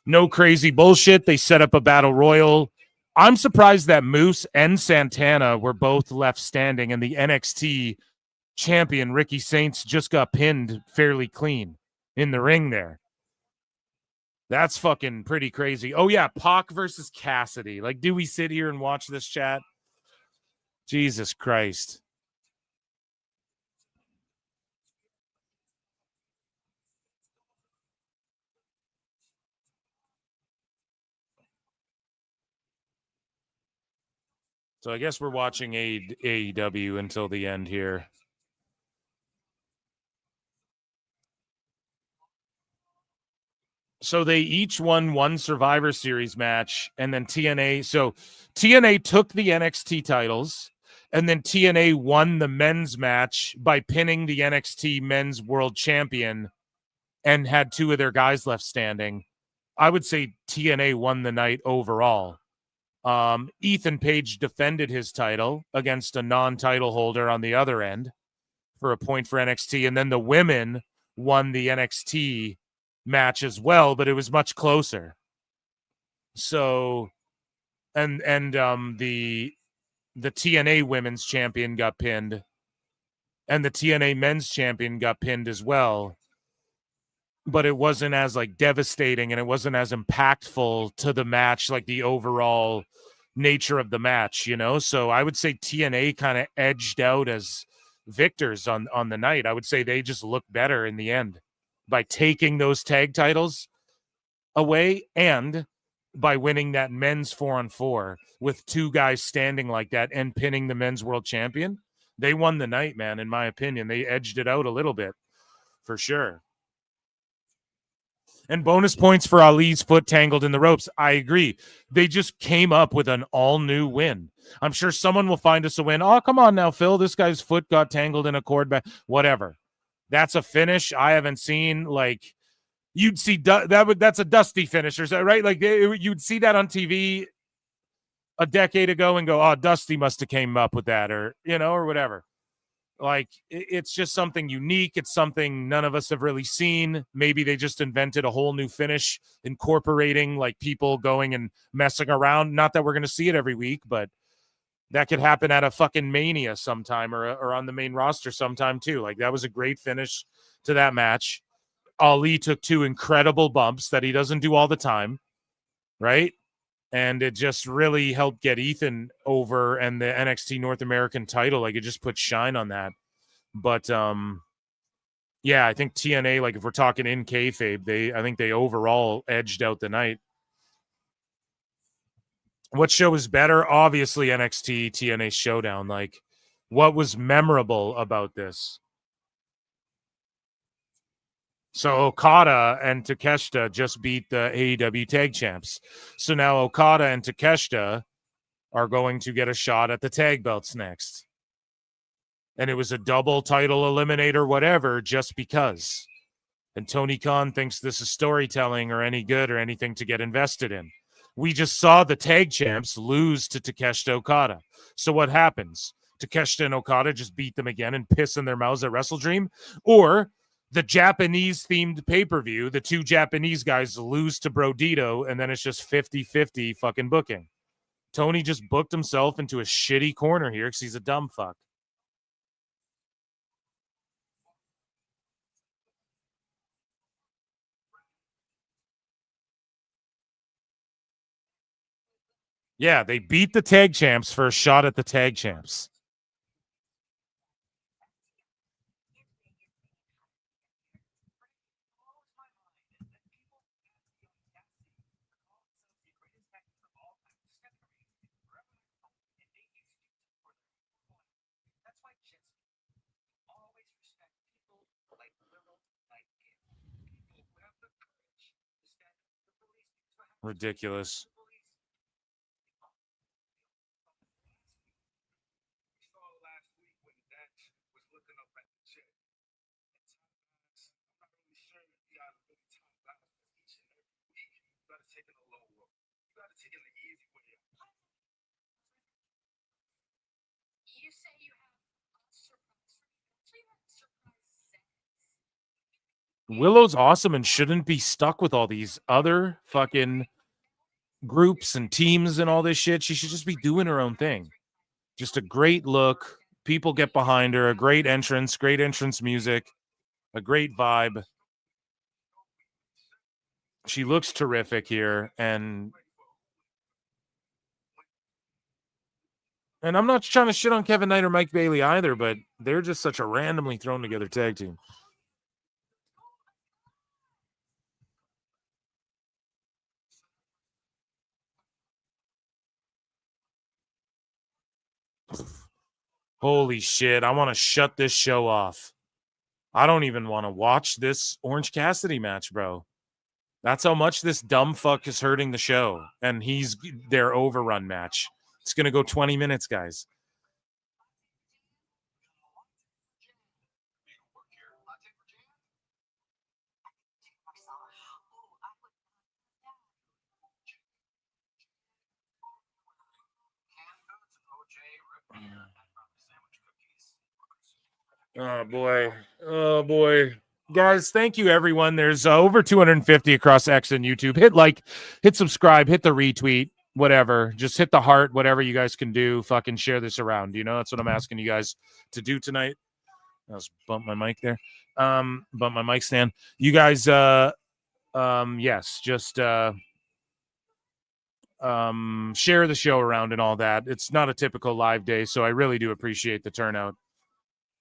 No crazy bullshit. They set up a battle royal. I'm surprised that Moose and Santana were both left standing, and the NXT champion Ricky Saints just got pinned fairly clean in the ring there. That's fucking pretty crazy. Oh, yeah, Pac versus Cassidy. Like, do we sit here and watch this, chat? Jesus Christ. So I guess we're watching AEW until the end here. So they each won one Survivor Series match, and then TNA. So TNA took the NXT titles, and then TNA won the men's match by pinning the NXT Men's World Champion and had two of their guys left standing. I would say TNA won the night overall. Ethan Page defended his title against a non-title holder on the other end for a point for NXT, and then the women won the NXT match as well, but it was much closer. So, and the TNA Women's Champion got pinned, and the TNA Men's Champion got pinned as well. But it wasn't as like devastating, and it wasn't as impactful to the match, like the overall nature of the match, you know. So I would say TNA kind of edged out as victors on the night. I would say they just looked better in the end by taking those tag titles away and by winning that men's 4-on-4 with two guys standing like that and pinning the men's world champion. They won the night, man. In my opinion, they edged it out a little bit for sure. And bonus points for Ali's foot tangled in the ropes. I agree. They just came up with an all-new win. I'm sure someone will find us a win. Oh, come on now, Phil. This guy's foot got tangled in a cord. Whatever. That's a finish I haven't seen. Like, you'd see that's a Dusty finish, right? Like, you'd see that on TV a decade ago and go, oh, Dusty must have came up with that, or, you know, or whatever. Like, it's just something unique. It's something none of us have really seen. Maybe they just invented a whole new finish, incorporating like people going and messing around. Not that we're going to see it every week, but that could happen at a fucking Mania sometime, or on the main roster sometime too. Like, that was a great finish to that match. Ali took two incredible bumps that he doesn't do all the time, right? And it just really helped get Ethan over and the NXT North American title. Like, it just put shine on that. But yeah, I think TNA, like if we're talking in kayfabe, I think they overall edged out the night. What show is better? Obviously NXT TNA Showdown. Like, what was memorable about this? So Okada and Takeshita just beat the AEW Tag Champs. So now Okada and Takeshita are going to get a shot at the tag belts next. And it was a double title eliminator, whatever, just because. And Tony Khan thinks this is storytelling or any good or anything to get invested in. We just saw the tag champs lose to Takeshita Okada. So what happens? Takeshita and Okada just beat them again and piss in their mouths at WrestleDream? Or the Japanese-themed pay-per-view, the two Japanese guys lose to Brodito, and then it's just 50-50 fucking booking. Tony just booked himself into a shitty corner here because he's a dumb fuck. Yeah, they beat the tag champs for a shot at the tag champs. Ridiculous. Willow's awesome and shouldn't be stuck with all these other fucking groups and teams and all this shit. She should just be doing her own thing. Just a great look. People get behind her. A great entrance music. A great vibe. She looks terrific here. And I'm not trying to shit on Kevin Knight or Mike Bailey either, but they're just such a randomly thrown together tag team. Holy shit. I want to shut this show off. I don't even want to watch this Orange Cassidy match, bro. That's how much this dumb fuck is hurting the show. And he's their overrun match. It's going to go 20 minutes, guys. Oh boy. Oh boy. Guys, thank you everyone. There's over 250 across X and YouTube. Hit like, hit subscribe, hit the retweet, whatever. Just hit the heart, whatever you guys can do. Fucking share this around. You know, that's what I'm asking you guys to do tonight. I was bump my mic there. Bump my mic stand. You guys yes, just share the show around and all that. It's not a typical live day, so I really do appreciate the turnout.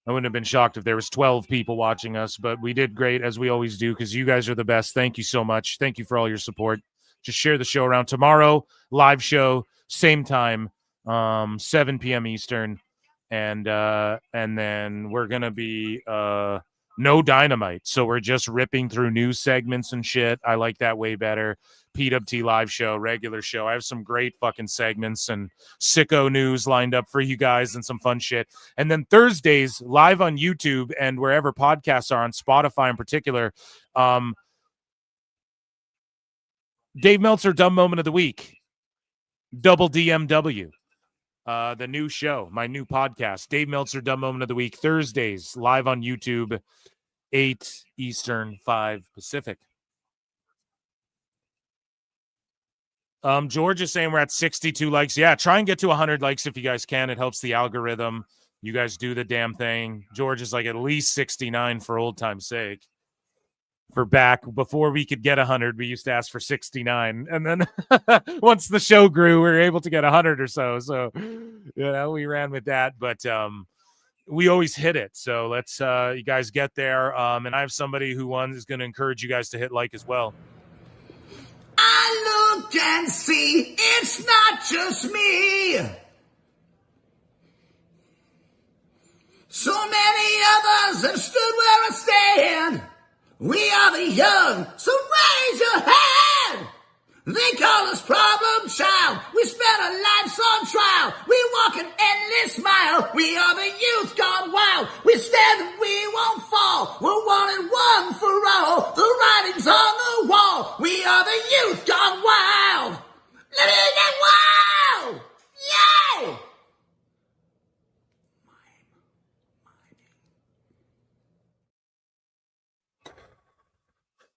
I wouldn't have been shocked if there was 12 people watching us, but we did great as we always do because you guys are the best. Thank you so much. Thank you for all your support. Just share the show around. Tomorrow, live show, same time, 7 p.m. Eastern, and then we're gonna be no Dynamite, so we're just ripping through news segments and shit. I like that way better. PWT live show, regular show. I have some great fucking segments and sicko news lined up for you guys and some fun shit. And then Thursdays live on YouTube and wherever podcasts are, on Spotify in particular. Dave Meltzer, Dumb Moment of the Week. Double DMW. The new show, my new podcast, Dave Meltzer, Dumb Moment of the Week. Thursdays live on YouTube, 8 Eastern, 5 Pacific. George is saying we're at 62 likes. Yeah, try and get to 100 likes if you guys can. It helps the algorithm. You guys do the damn thing. George is like at least 69 for old time's sake. For back before we could get 100, we used to ask for 69. And then once the show grew, we were able to get 100 or so. So, you know, we ran with that. But we always hit it. So let's you guys get there. And I have somebody who is going to encourage you guys to hit like as well. I look and see it's not just me. So many others have stood where I stand. We are the young, so raise your hand. They call us problem child. We spent our lives on trial. We walk an endless mile. We are the youth gone wild. We stand and we won't fall. We're one and one for all. The writing's on the wall. We are the youth gone wild. Let me get wild. Yay!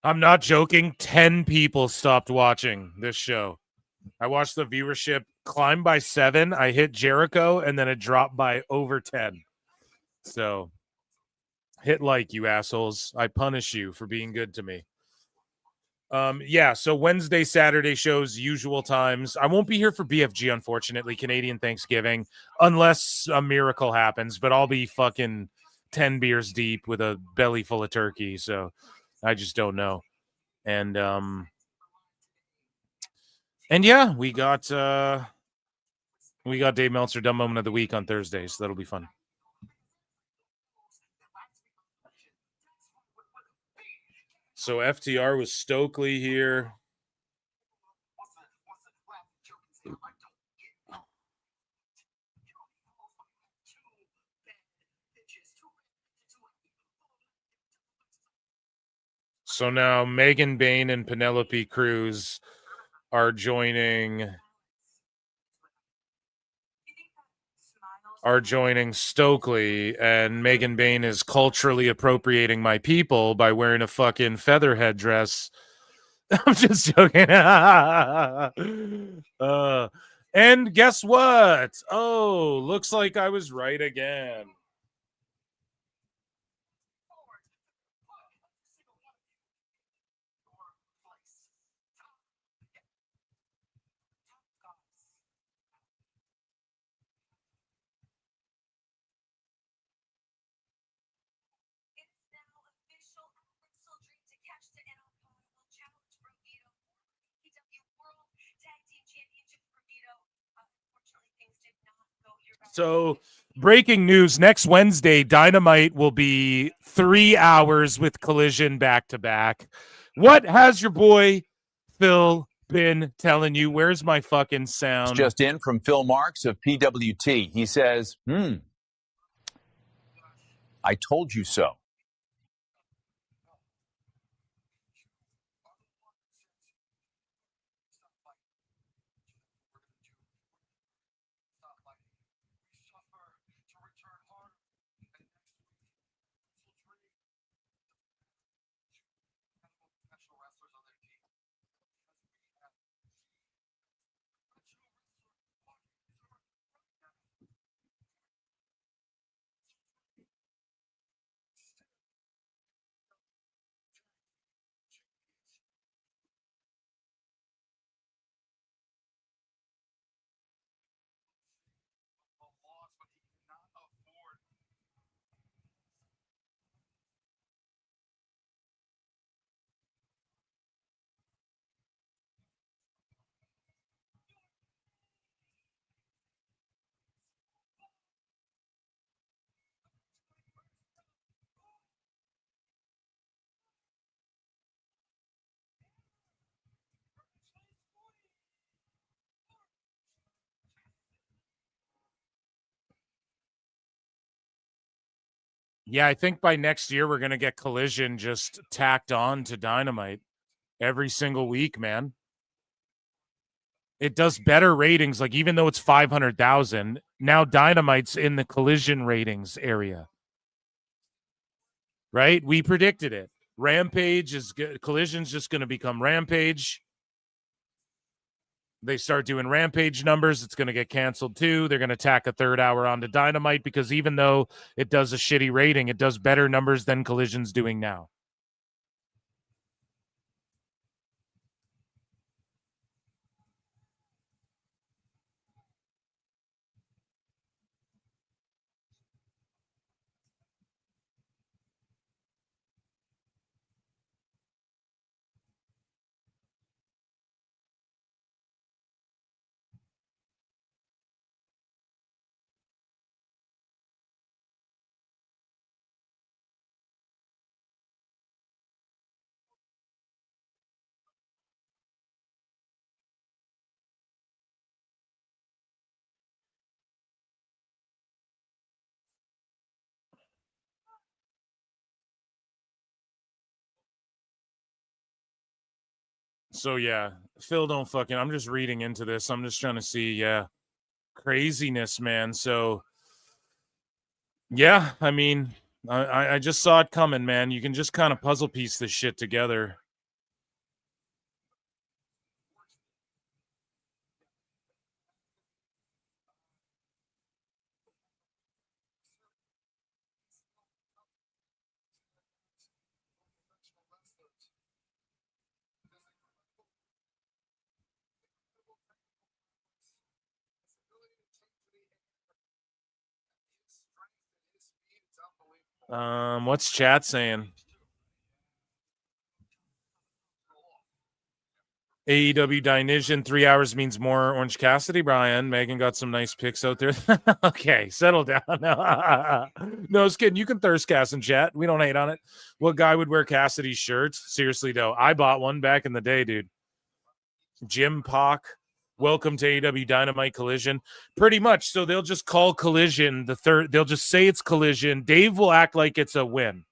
I'm not joking. 10 people stopped watching this show. I watched the viewership climb by 7. I hit Jericho, and then it dropped by over 10. So hit like, you assholes. I punish you for being good to me. Yeah, so Wednesday, Saturday shows, usual times. I won't be here for BFG, unfortunately, Canadian Thanksgiving, unless a miracle happens, but I'll be fucking 10 beers deep with a belly full of turkey, so I just don't know. And yeah, we got Dave Meltzer Dumb Moment of the Week on Thursday, so that'll be fun. So FTR was Stokely here. So now Megan Bain and Penelope Cruz are joining Stokely, and Megan Bain is culturally appropriating my people by wearing a fucking feather headdress. I'm just joking. And guess what? Oh, looks like I was right again. So, breaking news, next Wednesday, Dynamite will be 3 hours with Collision back to back. What has your boy Phil been telling you? Where's my fucking sound? Just in from Phil Marks of PWT. He says, I told you so. Yeah, I think by next year we're going to get Collision just tacked on to Dynamite every single week, man. It does better ratings, like even though it's 500,000, now Dynamite's in the Collision ratings area. Right? We predicted it. Rampage is good. Collision's just going to become Rampage. They start doing Rampage numbers, it's going to get canceled too. They're going to tack a third hour onto Dynamite because even though it does a shitty rating, it does better numbers than Collision's doing now. So yeah, Phil, don't fucking. I'm just reading into this. I'm just trying to see. Yeah, craziness, man. So yeah, I mean, I just saw it coming, man. You can just kind of puzzle piece this shit together. What's chat saying? AEW Dynasian, 3 hours means more Orange Cassidy, Brian. Megan got some nice pics out there. Okay, settle down. No, I was kidding. You can thirst cast in chat. We don't hate on it. What guy would wear Cassidy's shirts? Seriously, though. I bought one back in the day, dude. Jim Pock. Welcome to AEW Dynamite Collision. Pretty much. So they'll just call Collision the third. They'll just say it's Collision. Dave will act like it's a win.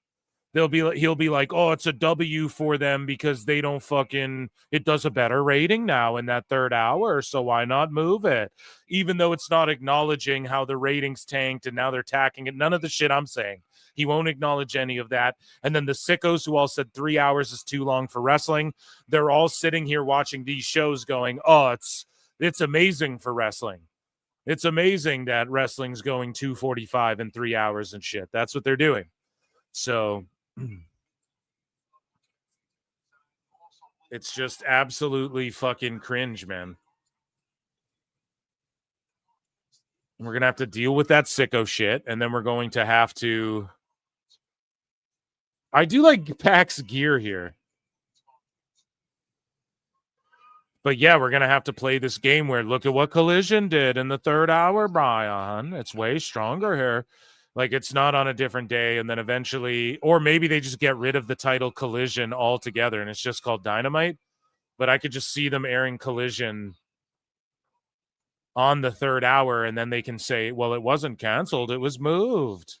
He'll be like, oh, it's a W for them because they don't fucking, it does a better rating now in that third hour, so why not move it? Even though it's not acknowledging how the ratings tanked and now they're tacking it. None of the shit I'm saying. He won't acknowledge any of that. And then the sickos who all said 3 hours is too long for wrestling, they're all sitting here watching these shows going, oh, it's amazing for wrestling. It's amazing that wrestling's going 2:45 in 3 hours and shit. That's what they're doing. So it's just absolutely fucking cringe, man. We're going to have to deal with that sicko shit, and then we're going to have to... I do like PAC's gear here. But yeah, we're going to have to play this game where look at what Collision did in the third hour, Brian. It's way stronger here. Like, it's not on a different day. And then eventually, or maybe they just get rid of the title Collision altogether and it's just called Dynamite. But I could just see them airing Collision on the third hour, and then they can say, well, it wasn't canceled, it was moved.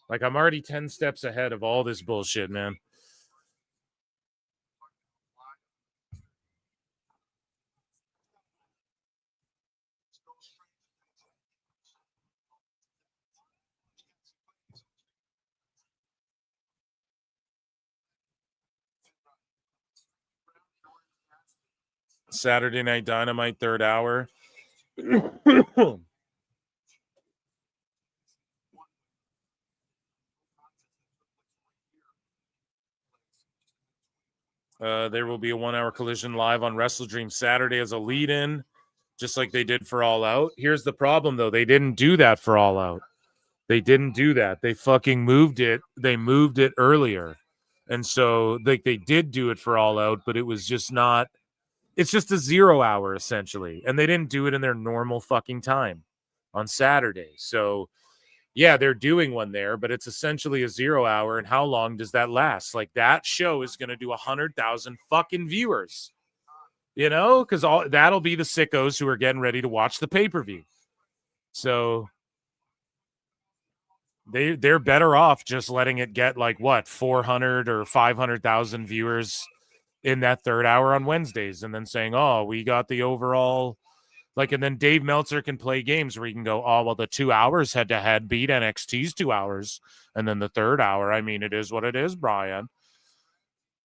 Like, I'm already 10 steps ahead of all this bullshit, man. Saturday Night Dynamite, third hour. There will be a 1 hour Collision live on Wrestle Dream Saturday as a lead-in, just like they did for All Out. Here's the problem, though. They didn't do that for All Out. They didn't do that. They fucking moved it. They moved it earlier. And so like they did do it for All Out, but it was just not, it's just a 0 hour essentially. And they didn't do it in their normal fucking time on Saturday. So yeah, they're doing one there, but it's essentially a 0 hour. And how long does that last? Like that show is going to do 100,000 fucking viewers, you know, because all that'll be the sickos who are getting ready to watch the pay-per-view. So they're better off just letting it get like what 400 or 500,000 viewers in that third hour on Wednesdays, and then saying, "Oh, we got the overall." Like, and then Dave Meltzer can play games where he can go, "Oh, well, the 2 hours head to head beat NXT's 2 hours," and then the third hour, I mean, it is what it is, Brian.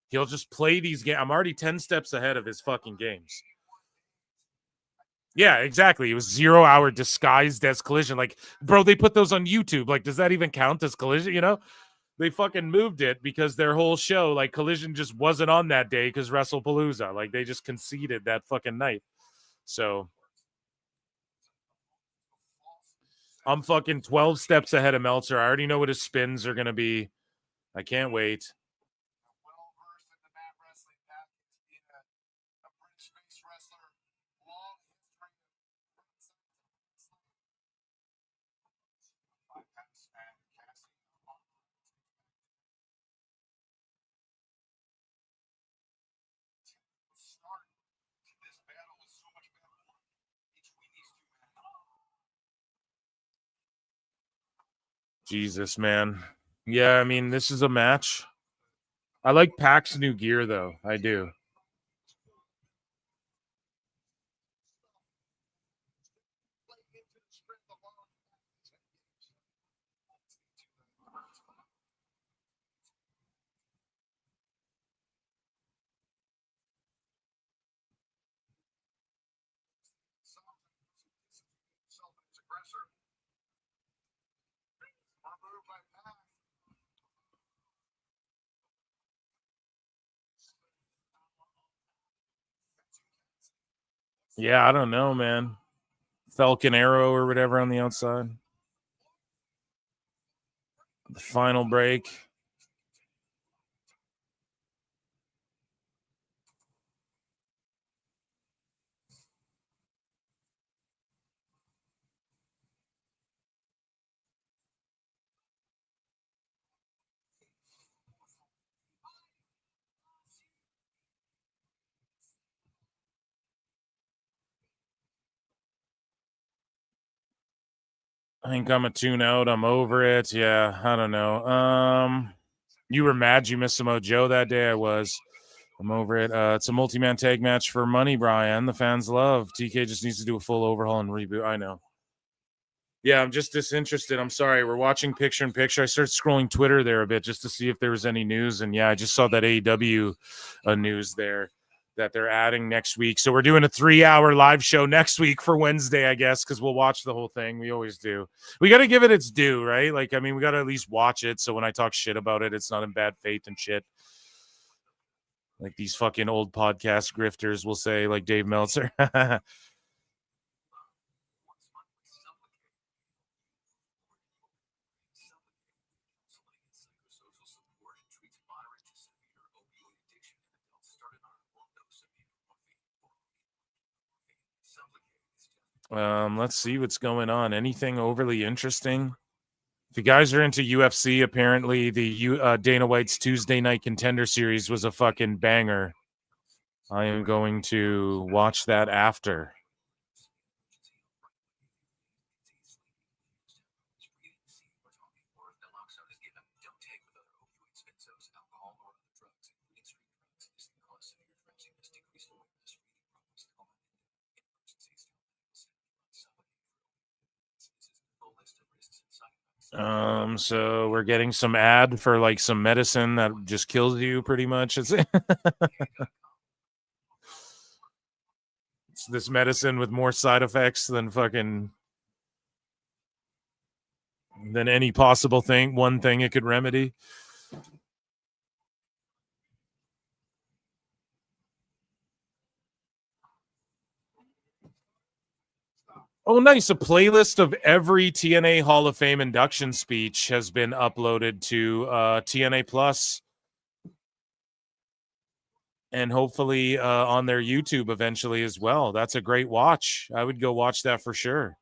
He'll just play these games. I'm already 10 steps ahead of his fucking games. Yeah, exactly. It was 0 hour disguised as Collision. Like, bro, they put those on YouTube. Like, does that even count as Collision? You know, they fucking moved it because their whole show, like, Collision just wasn't on that day because WrestlePalooza. Like, they just conceded that fucking night. So I'm fucking 12 steps ahead of Meltzer. I already know what his spins are going to be. I can't wait. Jesus, man. Yeah, I mean, this is a match. I like Pac's new gear, though. I do. Yeah, I don't know, man. Falcon Arrow or whatever on the outside. The final break. I think I'm a tune out. I'm over it. Yeah, I don't know. You were mad you missed Samoa Joe that day. I was. I'm over it. It's a multi-man tag match for money, Brian. The fans love. TK just needs to do a full overhaul and reboot. I know. Yeah, I'm just disinterested. I'm sorry. We're watching picture in picture. I started scrolling Twitter there a bit just to see if there was any news. And yeah, I just saw that AEW news there that they're adding next week. So we're doing a 3-hour live show next week for Wednesday, I guess, because we'll watch the whole thing. We always do. We got to give it its due, right? Like, I mean, we got to at least watch it. So when I talk shit about it, it's not in bad faith and shit. Like these fucking old podcast grifters will say, like Dave Meltzer. Let's see what's going on. Anything overly interesting? If you guys are into UFC, apparently the Dana White's Tuesday Night Contender Series was a fucking banger. I am going to watch that after. So we're getting some ad for like some medicine that just kills you pretty much. It's this medicine with more side effects than any possible thing, one thing it could remedy. Oh, nice. A playlist of every TNA Hall of Fame induction speech has been uploaded to TNA Plus. And hopefully on their YouTube eventually as well. That's a great watch. I would go watch that for sure.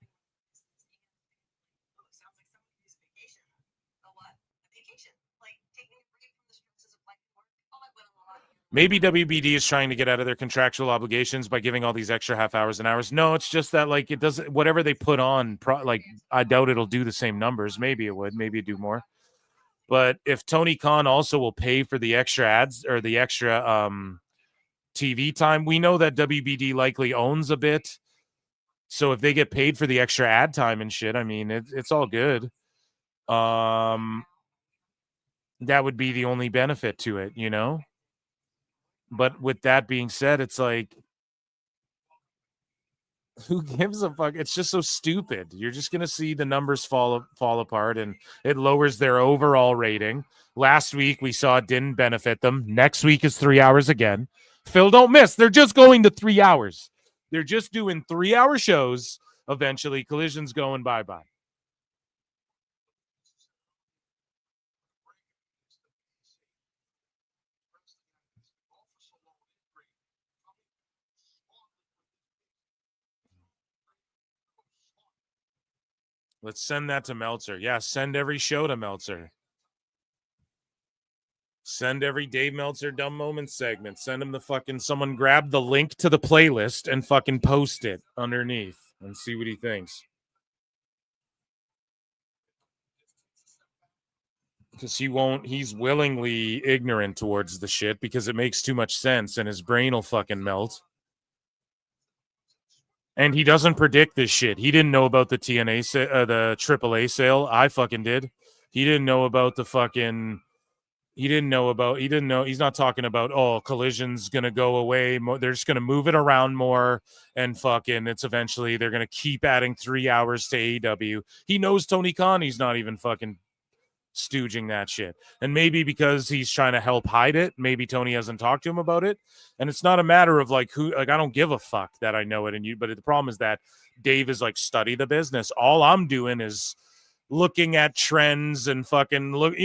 Maybe WBD is trying to get out of their contractual obligations by giving all these extra half hours and hours. No, it's just that like it doesn't. Whatever they put on, like I doubt it'll do the same numbers. Maybe it would. Maybe it'd do more. But if Tony Khan also will pay for the extra ads or the extra TV time, we know that WBD likely owns a bit. So if they get paid for the extra ad time and shit, I mean, it's all good. That would be the only benefit to it, you know? But with that being said, it's like, who gives a fuck? It's just so stupid. You're just going to see the numbers fall apart, and it lowers their overall rating. Last week, we saw it didn't benefit them. Next week is 3 hours again. Phil, don't miss. They're just going to 3 hours. They're just doing 3-hour shows. Eventually, Collision's going bye-bye. Let's send that to Meltzer. Yeah, send every show to Meltzer. Send every Dave Meltzer Dumb Moments segment. Send him the fucking... Someone grab the link to the playlist and fucking post it underneath and see what he thinks. Because he's willingly ignorant towards the shit because it makes too much sense and his brain will fucking melt. And he doesn't predict this shit. He didn't know about the TNA, the AAA sale. I fucking did. He didn't know about the fucking... He's not talking about, oh, Collision's going to go away. They're just going to move it around more and fucking it's eventually they're going to keep adding 3 hours to AEW. He knows Tony Khan. He's not even fucking stooging that shit. And maybe because he's trying to help hide it, maybe Tony hasn't talked to him about it. And it's not a matter of like I don't give a fuck that I know it. But the problem is that Dave is like, study the business. All I'm doing is looking at trends and fucking look,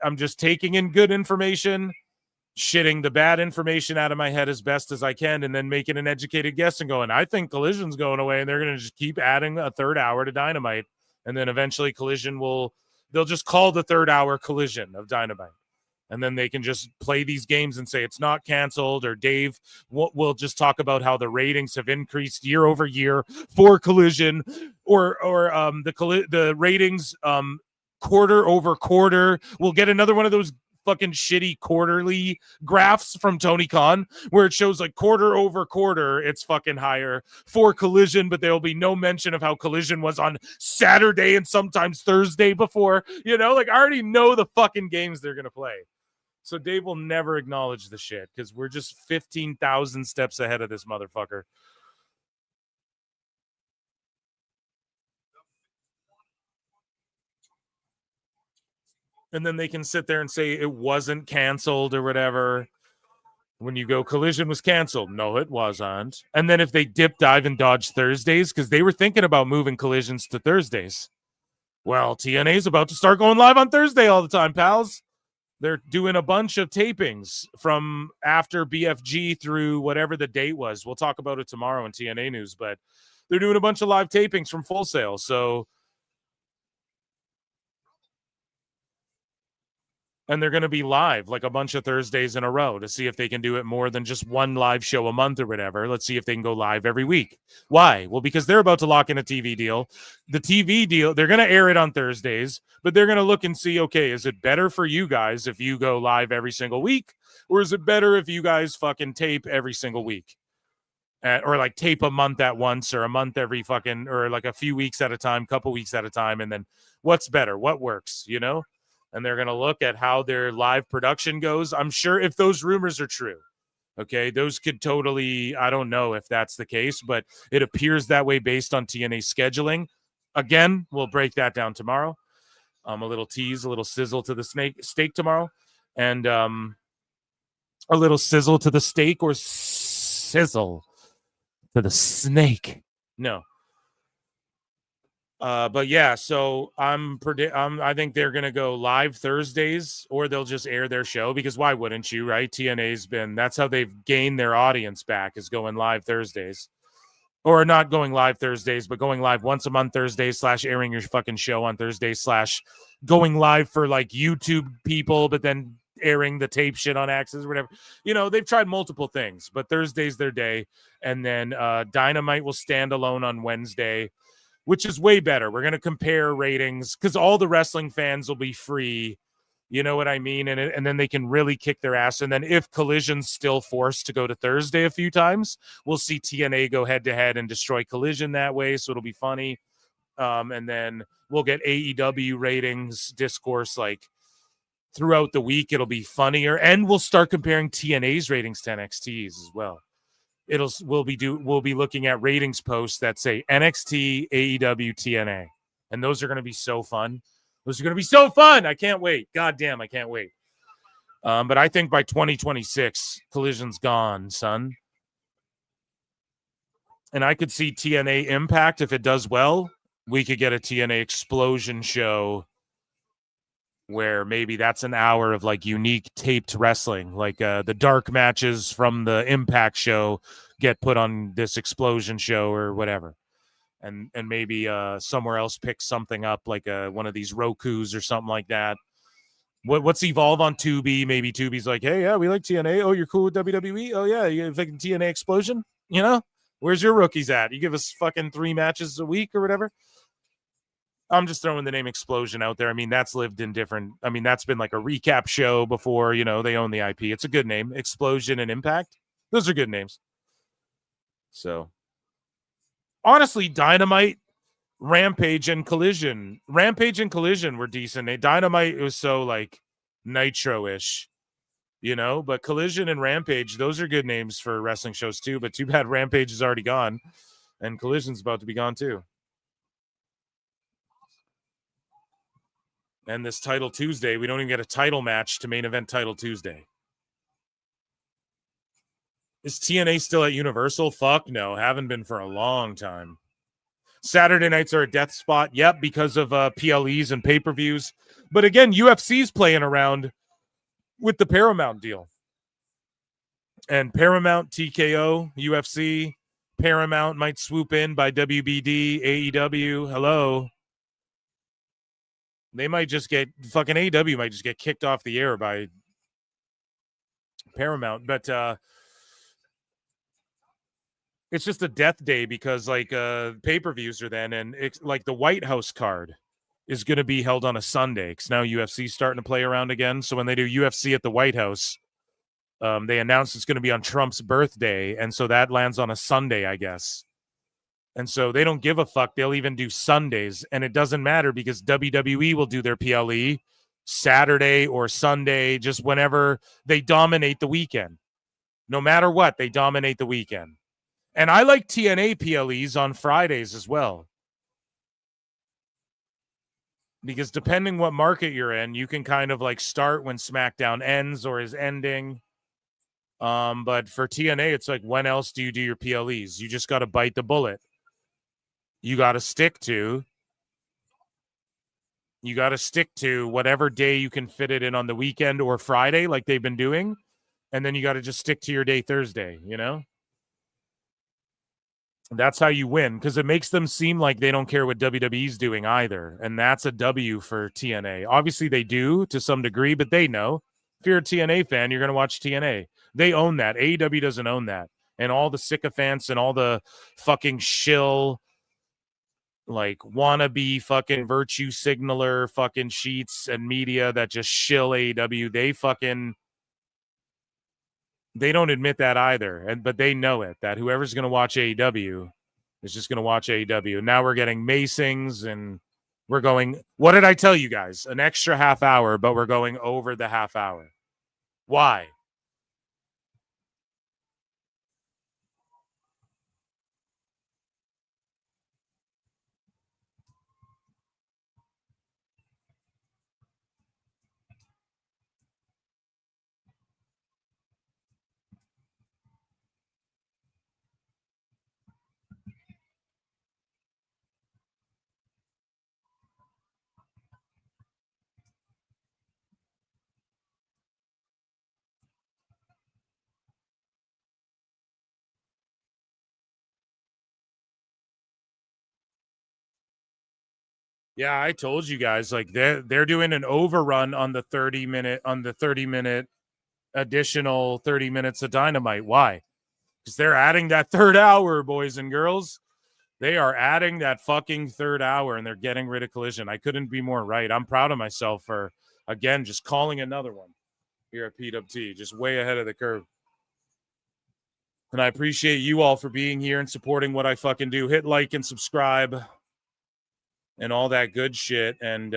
I'm just taking in good information, shitting the bad information out of my head as best as I can, and then making an educated guess and going, I think Collision's going away, and they're going to just keep adding a third hour to Dynamite. And then eventually they'll just call the third hour Collision of Dynamite. And then they can just play these games and say it's not canceled, or Dave will just talk about how the ratings have increased year over year for Collision, or the ratings quarter over quarter. We'll get another one of those fucking shitty quarterly graphs from Tony Khan where it shows like quarter over quarter it's fucking higher for Collision, but there will be no mention of how Collision was on Saturday and sometimes Thursday before. I already know the fucking games they're gonna play. So Dave will never acknowledge the shit because we're just 15,000 steps ahead of this motherfucker. And then they can sit there and say it wasn't canceled or whatever. When you go, Collision was canceled. No, it wasn't. And then if they dip, dive, and dodge Thursdays, because they were thinking about moving Collisions to Thursdays. Well, TNA is about to start going live on Thursday all the time, pals. They're doing a bunch of tapings from after BFG through whatever the date was. We'll talk about it tomorrow in TNA news, but they're doing a bunch of live tapings from Full Sail. So, and they're going to be live like a bunch of Thursdays in a row to see if they can do it more than just one live show a month or whatever. Let's see if they can go live every week. Why? Well, because they're about to lock in a TV deal. The TV deal, they're going to air it on Thursdays, but they're going to look and see, okay, is it better for you guys if you go live every single week? Or is it better if you guys fucking tape every single week? Or like tape a month at once, or a month every fucking, or like a few weeks at a time, couple weeks at a time. And then what's better? What works, you know? And they're going to look at how their live production goes. I'm sure if those rumors are true, okay, those could totally, I don't know if that's the case, but it appears that way based on TNA scheduling. Again, we'll break that down tomorrow. A little tease, a little sizzle to the steak tomorrow. And a little sizzle to the steak, or sizzle to the snake. No. But yeah, so I think they're gonna go live Thursdays, or they'll just air their show, because why wouldn't you, right? TNA's that's how they've gained their audience back, is going live Thursdays, or not going live Thursdays, but going live once a month Thursdays / airing your fucking show on Thursdays / going live for like YouTube people, but then airing the tape shit on Access or whatever. You know, they've tried multiple things, but Thursday's their day, and then Dynamite will stand alone on Wednesday, which is way better. We're going to compare ratings because all the wrestling fans will be free. You know what I mean? And then they can really kick their ass. And then if Collision's still forced to go to Thursday a few times, we'll see TNA go head-to-head and destroy Collision that way, so it'll be funny. And then we'll get AEW ratings discourse like throughout the week. It'll be funnier. And we'll start comparing TNA's ratings to NXT's as well. We'll be looking at ratings posts that say NXT, AEW, TNA, and those are going to be so fun. Those are going to be so fun. I can't wait. God damn, I can't wait. But I think by 2026, Collision's gone, son. And I could see TNA Impact, if it does well, we could get a TNA Explosion show where maybe that's an hour of like unique taped wrestling, like the dark matches from the Impact show get put on this Explosion show or whatever. And maybe somewhere else pick something up, like one of these Rokus or something like that. What's Evolve on Tubi? Maybe Tubi's like, hey, yeah, we like TNA. Oh, you're cool with WWE? Oh, yeah, you like TNA Explosion? You know? Where's your rookies at? You give us fucking 3 matches a week or whatever? I'm just throwing the name Explosion out there. I mean, that's lived in different... I mean, that's been like a recap show before, you know, they own the IP. It's a good name. Explosion and Impact. Those are good names. So, honestly, Dynamite, Rampage, and Collision. Rampage and Collision were decent. Dynamite was so, like, Nitro-ish, you know? But Collision and Rampage, those are good names for wrestling shows, too. But too bad Rampage is already gone. And Collision's about to be gone, too. And this Title Tuesday, we don't even get a title match to main event Title Tuesday. Is TNA still at Universal? Fuck no. Haven't been for a long time. Saturday nights are a death spot. Yep, because of PLEs and pay-per-views. But again, UFC's playing around with the Paramount deal. And Paramount, TKO, UFC, Paramount might swoop in by WBD, AEW. Hello. They might just get fucking AEW might just get kicked off the air by Paramount, but it's just a death day because like pay-per-views are then, and it's like the White House card is going to be held on a Sunday because now UFC's starting to play around again. So when they do UFC at the White House, they announce it's going to be on Trump's birthday, and so that lands on a Sunday, I guess. And so they don't give a fuck. They'll even do Sundays. And it doesn't matter because WWE will do their PLE Saturday or Sunday, just whenever they dominate the weekend. No matter what, they dominate the weekend. And I like TNA PLEs on Fridays as well. Because depending what market you're in, you can kind of like start when SmackDown ends or is ending. But for TNA, it's like, when else do you do your PLEs? You just got to bite the bullet. You got to stick to You got to stick to whatever day you can fit it in on the weekend or Friday, like they've been doing. And then you got to just stick to your day Thursday, you know? That's how you win, because it makes them seem like they don't care what WWE's doing either. And that's a W for TNA. Obviously, they do to some degree, but they know. If you're a TNA fan, you're going to watch TNA. They own that. AEW doesn't own that. And all the sycophants and all the fucking shill, like, wannabe fucking virtue signaler fucking sheets and media that just shill AEW, they don't admit that either, but they know it, that whoever's going to watch AEW is just going to watch AEW. Now we're getting macings, and we're going, what did I tell you guys? An extra half hour, but we're going over the half hour. Why? Yeah, I told you guys, like, they're doing an overrun on the 30 minute additional 30 minutes of Dynamite. Why? Because they're adding that third hour, boys and girls. They are adding that fucking third hour, and they're getting rid of Collision. I couldn't be more right. I'm proud of myself for, again, just calling another one here at PWT, just way ahead of the curve. And I appreciate you all for being here and supporting what I fucking do. Hit like and subscribe and all that good shit. And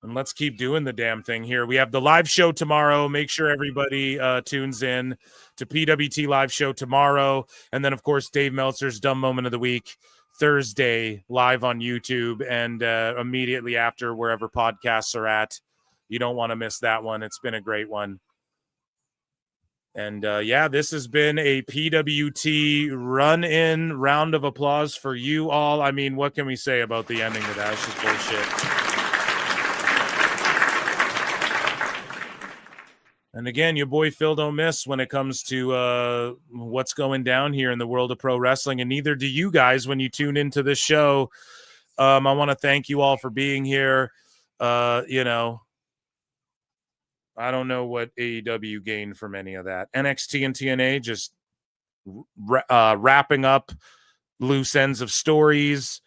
let's keep doing the damn thing here. We have the live show tomorrow. Make sure everybody tunes in to PWT live show tomorrow. And then, of course, Dave Meltzer's Dumb Moment of the Week Thursday live on YouTube, and immediately after wherever podcasts are at. You don't want to miss that one. It's been a great one. And yeah, this has been a PWT run-in. Round of applause for you all. I mean, what can we say about the ending of that? It's just bullshit. And again, your boy Phil don't miss when it comes to what's going down here in the world of pro wrestling, and neither do you guys when you tune into this show. I want to thank you all for being here. You know, I don't know what AEW gained from any of that. NXT and TNA just wrapping up loose ends of stories,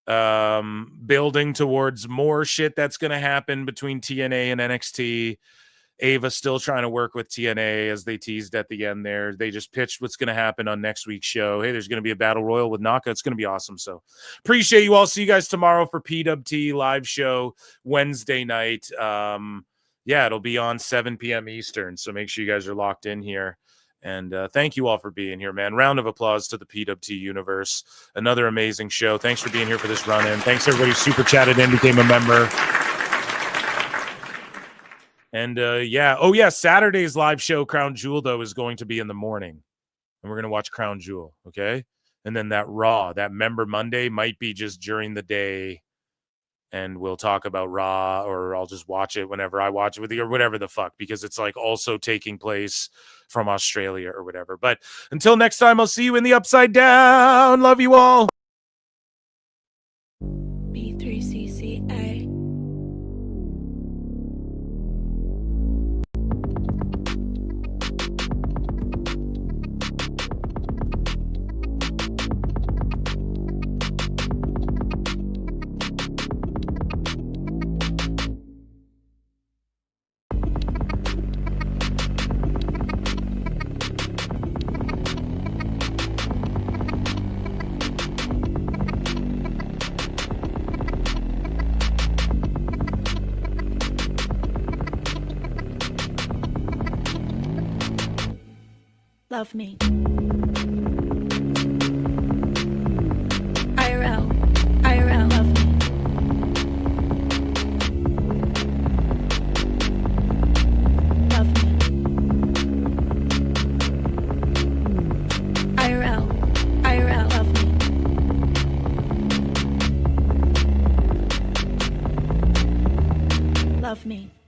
building towards more shit that's going to happen between TNA and NXT. Ava still trying to work with TNA, as they teased at the end there. They just pitched what's going to happen on next week's show. Hey, there's going to be a battle royal with Naka. It's going to be awesome. So appreciate you all. See you guys tomorrow for PWT live show Wednesday night. Yeah, it'll be on 7 p.m. Eastern. So make sure you guys are locked in here. And thank you all for being here, man. Round of applause to the PWT universe. Another amazing show. Thanks for being here for this run-in. Thanks everybody who super chatted in, became a member. And yeah. Oh, yeah. Saturday's live show, Crown Jewel, though, is going to be in the morning. And we're going to watch Crown Jewel. Okay. And then that Raw, that Member Monday might be just during the day. And we'll talk about Raw, or I'll just watch it whenever I watch it with you, or whatever the fuck, because it's like also taking place from Australia or whatever. But until next time, I'll see you in the Upside Down. Love you all. B3CCA. Love me. IRL, love me. Love me. love me.